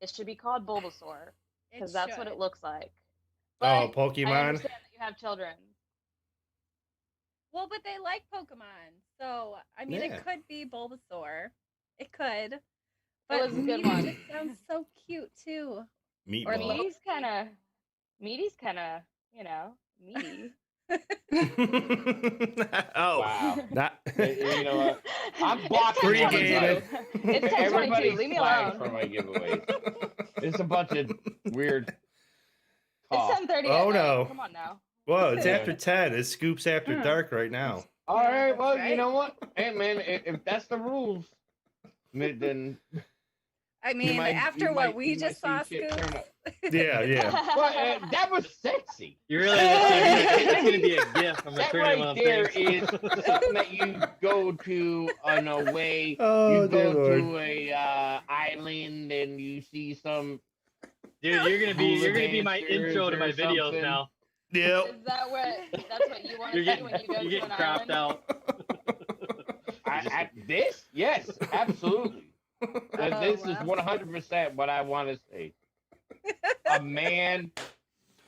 Speaker 5: it should be called Bulbasaur because that's what it looks like.
Speaker 3: Oh,
Speaker 5: But I
Speaker 3: Pokemon.
Speaker 5: understand that you have children.
Speaker 1: Well, but they like Pokemon, so I mean,
Speaker 3: Yeah.
Speaker 1: it could be Bulbasaur. It could.
Speaker 5: It
Speaker 1: But
Speaker 5: was a good
Speaker 1: Meaty
Speaker 5: one.
Speaker 1: just sounds so cute too.
Speaker 3: Meatball.
Speaker 5: Or Meaty's kind of, meaty.
Speaker 3: Oh,
Speaker 6: Wow.
Speaker 3: not.
Speaker 6: You know what? I'm
Speaker 5: It's
Speaker 6: blocking
Speaker 3: Free
Speaker 5: 1022.
Speaker 3: game.
Speaker 5: It's 1022.
Speaker 6: Everybody's
Speaker 5: Leave me
Speaker 6: flagged
Speaker 5: alone.
Speaker 6: for my giveaways. It's a bunch of weird
Speaker 5: It's
Speaker 6: talk.
Speaker 5: 10:30.
Speaker 3: Oh,
Speaker 5: at night.
Speaker 3: no.
Speaker 5: Come on now.
Speaker 3: Well, it's
Speaker 6: Yeah.
Speaker 3: after 10. It's Scoops After Dark right now.
Speaker 6: All right,
Speaker 1: That's
Speaker 6: well, you
Speaker 1: right.
Speaker 6: know what? Hey, man, if that's the rules, then
Speaker 1: I mean, after what
Speaker 6: you
Speaker 1: we
Speaker 6: might
Speaker 1: just
Speaker 6: see
Speaker 1: saw,
Speaker 6: shit
Speaker 1: Scoop.
Speaker 6: turn up.
Speaker 3: Yeah, yeah.
Speaker 6: Well, that was sexy.
Speaker 2: You really it's gonna be a gift. I'm gonna
Speaker 6: That
Speaker 2: turn it one
Speaker 6: right
Speaker 2: of
Speaker 6: there
Speaker 2: things.
Speaker 6: is something that you go to on a way.
Speaker 3: Oh,
Speaker 6: You
Speaker 3: dear
Speaker 6: go
Speaker 3: Lord.
Speaker 6: to a island and you see some.
Speaker 2: Dude, you're gonna be my
Speaker 6: dancers
Speaker 2: intro to
Speaker 6: or
Speaker 2: my videos
Speaker 6: something.
Speaker 2: now.
Speaker 3: Yep.
Speaker 5: Is that's what you want to
Speaker 2: You're
Speaker 5: see when you go
Speaker 2: you're
Speaker 5: to
Speaker 2: getting
Speaker 5: an
Speaker 2: cropped
Speaker 5: island?
Speaker 2: out.
Speaker 6: This? Yes, absolutely.
Speaker 1: Oh,
Speaker 6: This is
Speaker 1: wow.
Speaker 6: 100% what I want to say. A man,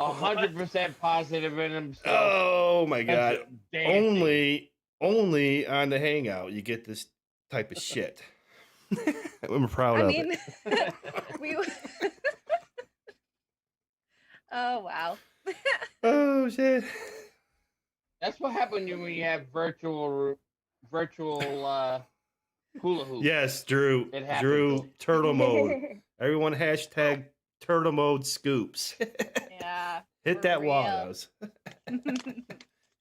Speaker 6: 100% positive in himself.
Speaker 3: Oh my God.
Speaker 6: dancing.
Speaker 3: Only on the Hangout you get this type of shit. I'm proud
Speaker 1: I
Speaker 3: of
Speaker 1: mean,
Speaker 3: it.
Speaker 1: we. Oh wow.
Speaker 3: Oh shit.
Speaker 6: That's what happens when you have virtual hula hoops.
Speaker 3: Yes, Drew.
Speaker 6: It happens.
Speaker 3: Drew, turtle mode. Everyone hashtag turtle mode scoops.
Speaker 1: Yeah.
Speaker 3: Hit
Speaker 1: for
Speaker 3: that
Speaker 1: real.
Speaker 3: water.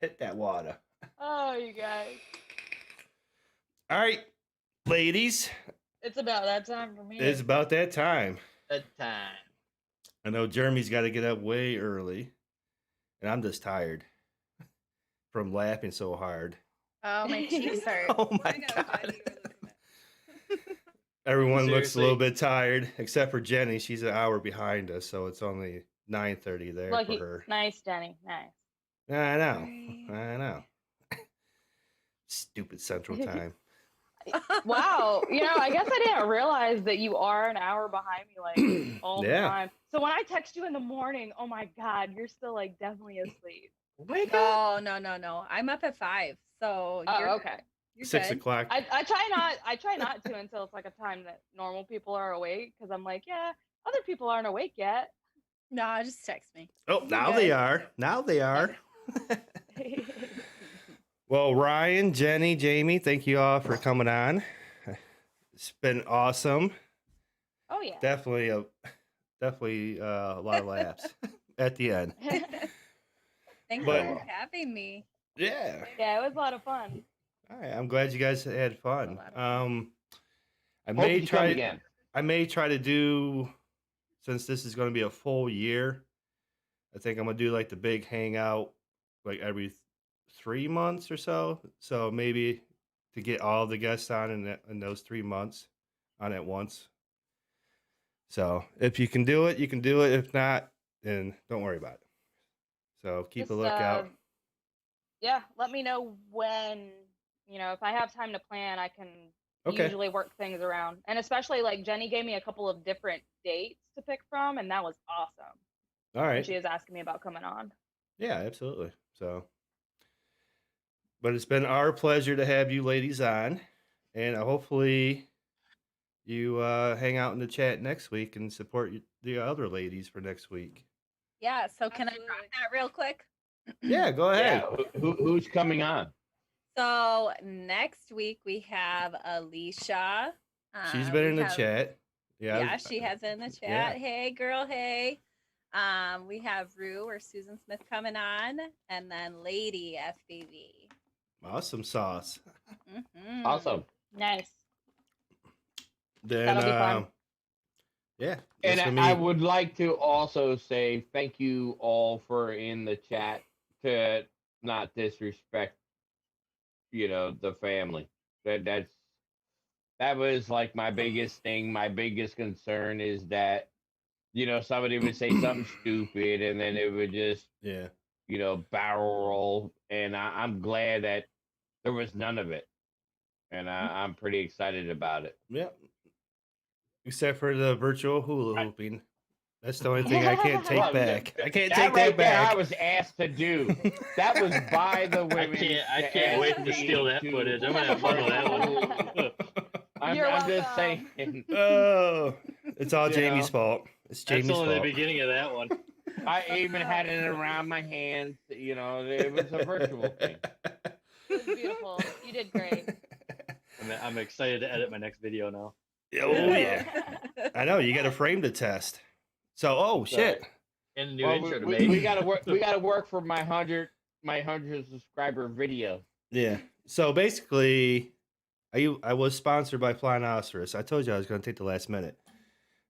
Speaker 3: Hit that water.
Speaker 5: Oh, you guys.
Speaker 3: All right, ladies.
Speaker 5: It's about that time for me.
Speaker 3: It's about that time.
Speaker 2: Good time.
Speaker 3: I know Jeremy's got to get up way early, and I'm just tired from laughing so hard.
Speaker 1: Oh, my cheeks hurt.
Speaker 3: Oh my
Speaker 4: I know,
Speaker 3: God.
Speaker 4: Jenny, you were looking at-
Speaker 3: Everyone looks a little
Speaker 2: Seriously.
Speaker 3: bit tired, except for Jenny. She's an hour behind us, so it's only 9:30 there
Speaker 5: Lucky.
Speaker 3: for her.
Speaker 5: Nice, Jenny. Nice.
Speaker 3: I know.
Speaker 1: Right.
Speaker 3: I know. Stupid Central Time.
Speaker 5: Wow. I guess I didn't realize that you are an hour behind me, like all the
Speaker 3: Yeah.
Speaker 5: time. So when I text you in the morning, oh my God, you're still like definitely asleep.
Speaker 6: Wake up.
Speaker 1: No. I'm up at 5. So
Speaker 5: Oh,
Speaker 1: you're
Speaker 5: okay.
Speaker 1: You're
Speaker 3: 6
Speaker 1: good.
Speaker 3: o'clock.
Speaker 5: I try not to until it's like a time that normal people are awake because I'm like, yeah, other people aren't awake yet.
Speaker 1: No, just text me.
Speaker 3: Oh,
Speaker 1: You're
Speaker 3: now they
Speaker 1: good.
Speaker 3: are. Now they are. Well, Ryan, Jenny, Jamie, thank you all for coming on. It's been awesome.
Speaker 5: Oh yeah.
Speaker 3: Definitely a lot of laughs at the end.
Speaker 1: Thanks
Speaker 3: But-
Speaker 1: for having me.
Speaker 3: Yeah.
Speaker 5: Yeah, it was a lot of fun.
Speaker 3: All right. I'm glad you guys had fun.
Speaker 1: A lot of
Speaker 3: I
Speaker 6: Hope
Speaker 3: may
Speaker 6: you come
Speaker 3: try.
Speaker 6: again.
Speaker 3: I may try to do, since this is going to be a full year. I think I'm gonna do like the big hangout, like every 3 months or so. So maybe to get all the guests on in those 3 months, on at once. So if you can do it, you can do it. If not, then don't worry about it. So keep a
Speaker 5: Just,
Speaker 3: lookout.
Speaker 5: yeah, let me know when, if I have time to plan, I can
Speaker 3: Okay.
Speaker 5: usually work things around. And especially like Jenny gave me a couple of different dates to pick from, and that was awesome.
Speaker 3: All
Speaker 5: When
Speaker 3: right.
Speaker 5: she was asking me about coming on.
Speaker 3: Yeah, absolutely. So, but it's been our pleasure to have you ladies on, and hopefully you hang out in the chat next week and support the other ladies for next week.
Speaker 1: Yeah. So can I
Speaker 4: Absolutely.
Speaker 1: rock that real quick?
Speaker 3: Yeah, go
Speaker 6: Yeah,
Speaker 3: ahead.
Speaker 6: who's coming on?
Speaker 1: So next week we have Alicia.
Speaker 3: She's been
Speaker 1: we
Speaker 3: in the
Speaker 1: have-
Speaker 3: chat. Yeah,
Speaker 1: Yeah, she has in the chat.
Speaker 3: Yeah.
Speaker 1: Hey, girl. Hey. We have Rue or Susan Smith coming on, and then Lady FBV.
Speaker 3: Awesome sauce.
Speaker 1: Mhm.
Speaker 6: Awesome.
Speaker 5: Nice.
Speaker 3: Then,
Speaker 5: That'll be fun.
Speaker 3: Yeah.
Speaker 6: And
Speaker 3: that's gonna
Speaker 6: I
Speaker 3: be-
Speaker 6: would like to also say thank you all for in the chat to not disrespect, the family. That was like my biggest thing. My biggest concern is that, somebody would say something stupid and then it would just,
Speaker 3: yeah.
Speaker 6: barrel roll. And I'm glad that there was none of it. And I'm pretty excited about it.
Speaker 3: Yeah. Except for the virtual hula hooping. That's the only thing I can't take
Speaker 6: Well,
Speaker 3: back. I can't
Speaker 6: that
Speaker 3: take
Speaker 6: right
Speaker 3: that
Speaker 6: there, I
Speaker 3: back.
Speaker 6: was asked to do. That was by the
Speaker 2: I
Speaker 6: women.
Speaker 2: can't wait to steal that footage. I'm gonna have fun with that one.
Speaker 6: I'm
Speaker 5: You're
Speaker 6: just
Speaker 5: welcome.
Speaker 6: saying.
Speaker 3: Oh, it's all
Speaker 6: You
Speaker 3: Jamie's
Speaker 6: know.
Speaker 3: fault. It's Jamie's
Speaker 2: That's only the
Speaker 3: fault.
Speaker 2: beginning of that one.
Speaker 6: I even had it around my hands. It was a virtual thing.
Speaker 5: It was beautiful. You did great.
Speaker 2: I'm excited to edit my next video now.
Speaker 3: Oh yeah, I know. You got a frame to test. So, oh shit.
Speaker 2: And a new
Speaker 6: Well,
Speaker 2: intro to
Speaker 6: we,
Speaker 2: make.
Speaker 6: we gotta work. We gotta work for my 100 subscriber video.
Speaker 3: Yeah. So basically, I was sponsored by Flynoceros. I told you I was going to take the last minute,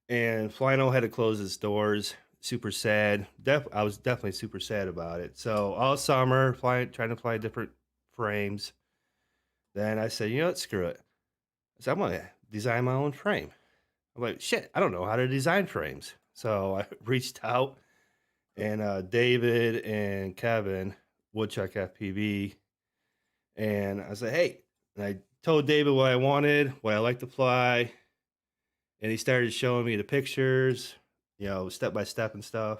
Speaker 3: and Flyno had to close its doors. Super sad. I was definitely super sad about it. So all summer, trying to fly different frames. Then I said, you know what, screw it. I said, I'm going to design my own frame. I'm like, shit, I don't know how to design frames. So I reached out, and David and Kevin, Woodchuck FPV, and I said, hey, and I told David what I wanted, what I like to fly, and he started showing me the pictures, step by step and stuff.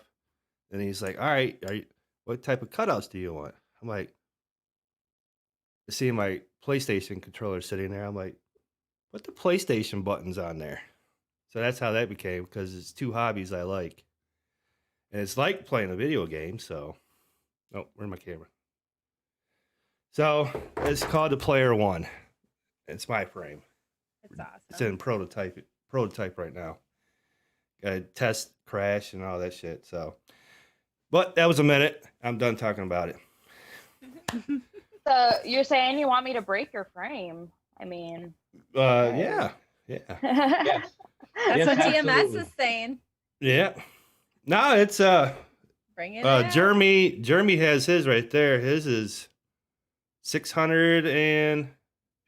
Speaker 3: And he's like, all right, what type of cutouts do you want? I'm like, seeing my PlayStation controller sitting there, I'm like, put the PlayStation buttons on there. So that's how that became, because it's two hobbies I like. And it's like playing a video game, so. Oh, where's my camera? So it's called the Player One. It's my frame.
Speaker 1: It's awesome.
Speaker 3: It's in prototype right now. Got to test, crash, and all that shit. So, but that was a minute. I'm done talking about it.
Speaker 5: So you're saying you want me to break your frame? I mean,
Speaker 3: Yeah.
Speaker 6: Yes.
Speaker 1: That's
Speaker 6: Yes,
Speaker 1: what TMS
Speaker 6: absolutely.
Speaker 1: is saying.
Speaker 3: Yeah. No, it's
Speaker 1: Bring it out.
Speaker 3: Jeremy has his right there. His is 650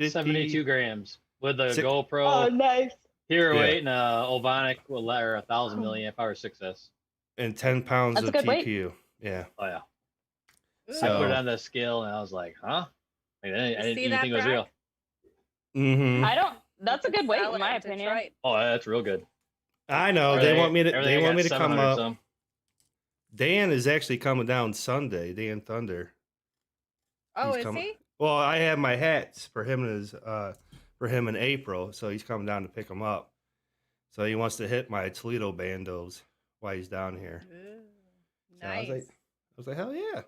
Speaker 2: 72 grams with a
Speaker 3: Six-
Speaker 2: GoPro,
Speaker 5: nice.
Speaker 2: Hero
Speaker 3: Yeah.
Speaker 2: 8, and a Ovonic or 1,000 milliamp hour 6S.
Speaker 3: and 10 pounds
Speaker 5: That's a
Speaker 3: of
Speaker 5: good weight.
Speaker 3: TPU. Yeah.
Speaker 2: Oh yeah.
Speaker 3: So-
Speaker 2: I put it on the scale and I was like, huh? Like, I didn't
Speaker 1: see
Speaker 2: even
Speaker 1: that,
Speaker 2: think it was
Speaker 1: Brock?
Speaker 2: real.
Speaker 3: Mm-hmm.
Speaker 5: I don't. That's a
Speaker 1: You can
Speaker 5: good weight
Speaker 1: sell
Speaker 5: in
Speaker 1: it
Speaker 5: my
Speaker 1: in
Speaker 5: opinion.
Speaker 1: Detroit.
Speaker 2: Oh, that's real good.
Speaker 3: I know. They want me to. They want me to come up.
Speaker 2: Some.
Speaker 3: Dan is actually coming down Sunday. Dan Thunder.
Speaker 1: Oh,
Speaker 3: He's
Speaker 1: is
Speaker 3: coming-
Speaker 1: he?
Speaker 3: Well, I have my hats for him in April, so he's coming down to pick them up. So he wants to hit my Toledo bandos while he's down here.
Speaker 1: Ooh,
Speaker 3: So I
Speaker 1: nice.
Speaker 3: was like, hell yeah.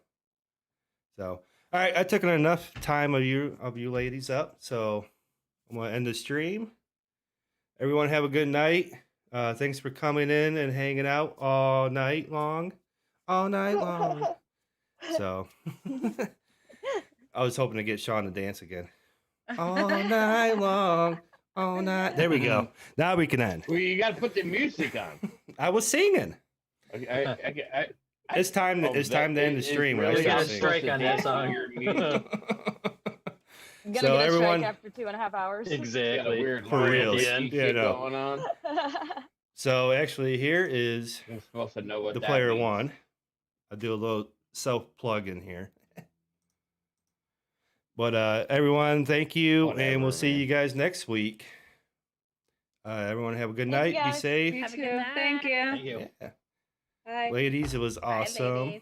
Speaker 3: So, all right, I took enough time of you ladies up, so I'm gonna end the stream. Everyone have a good night. Thanks for coming in and hanging out all night long. So I was hoping to get Sean to dance again. All night long. All night. There we go. Now we can end.
Speaker 6: Well, you got to put the music on.
Speaker 3: I was singing. It's time.
Speaker 6: Oh,
Speaker 3: It's time to end the stream. When I
Speaker 2: really
Speaker 3: start
Speaker 2: got a
Speaker 3: singing.
Speaker 2: strike on that song.
Speaker 5: I'm gonna
Speaker 3: So
Speaker 5: get a
Speaker 3: everyone-
Speaker 5: strike after 2.5 hours.
Speaker 2: Exactly.
Speaker 6: Weird
Speaker 3: For real.
Speaker 6: shit
Speaker 3: Yeah, no.
Speaker 6: going on.
Speaker 3: So actually, here is
Speaker 6: I'm supposed to know what
Speaker 3: the
Speaker 6: that
Speaker 3: Player
Speaker 6: means.
Speaker 3: One. I'll do a little self plug in here. But everyone, thank you, and
Speaker 6: Whatever,
Speaker 3: we'll see
Speaker 6: man.
Speaker 3: you guys next week. Everyone, have a good
Speaker 5: Thank you,
Speaker 3: night. Be
Speaker 5: guys.
Speaker 3: safe.
Speaker 4: You
Speaker 1: Have a
Speaker 4: too.
Speaker 1: good
Speaker 4: Thank
Speaker 1: night.
Speaker 4: you.
Speaker 2: Thank you.
Speaker 3: Yeah.
Speaker 4: Bye.
Speaker 3: Ladies, it was
Speaker 1: Bye,
Speaker 3: awesome.
Speaker 1: ladies.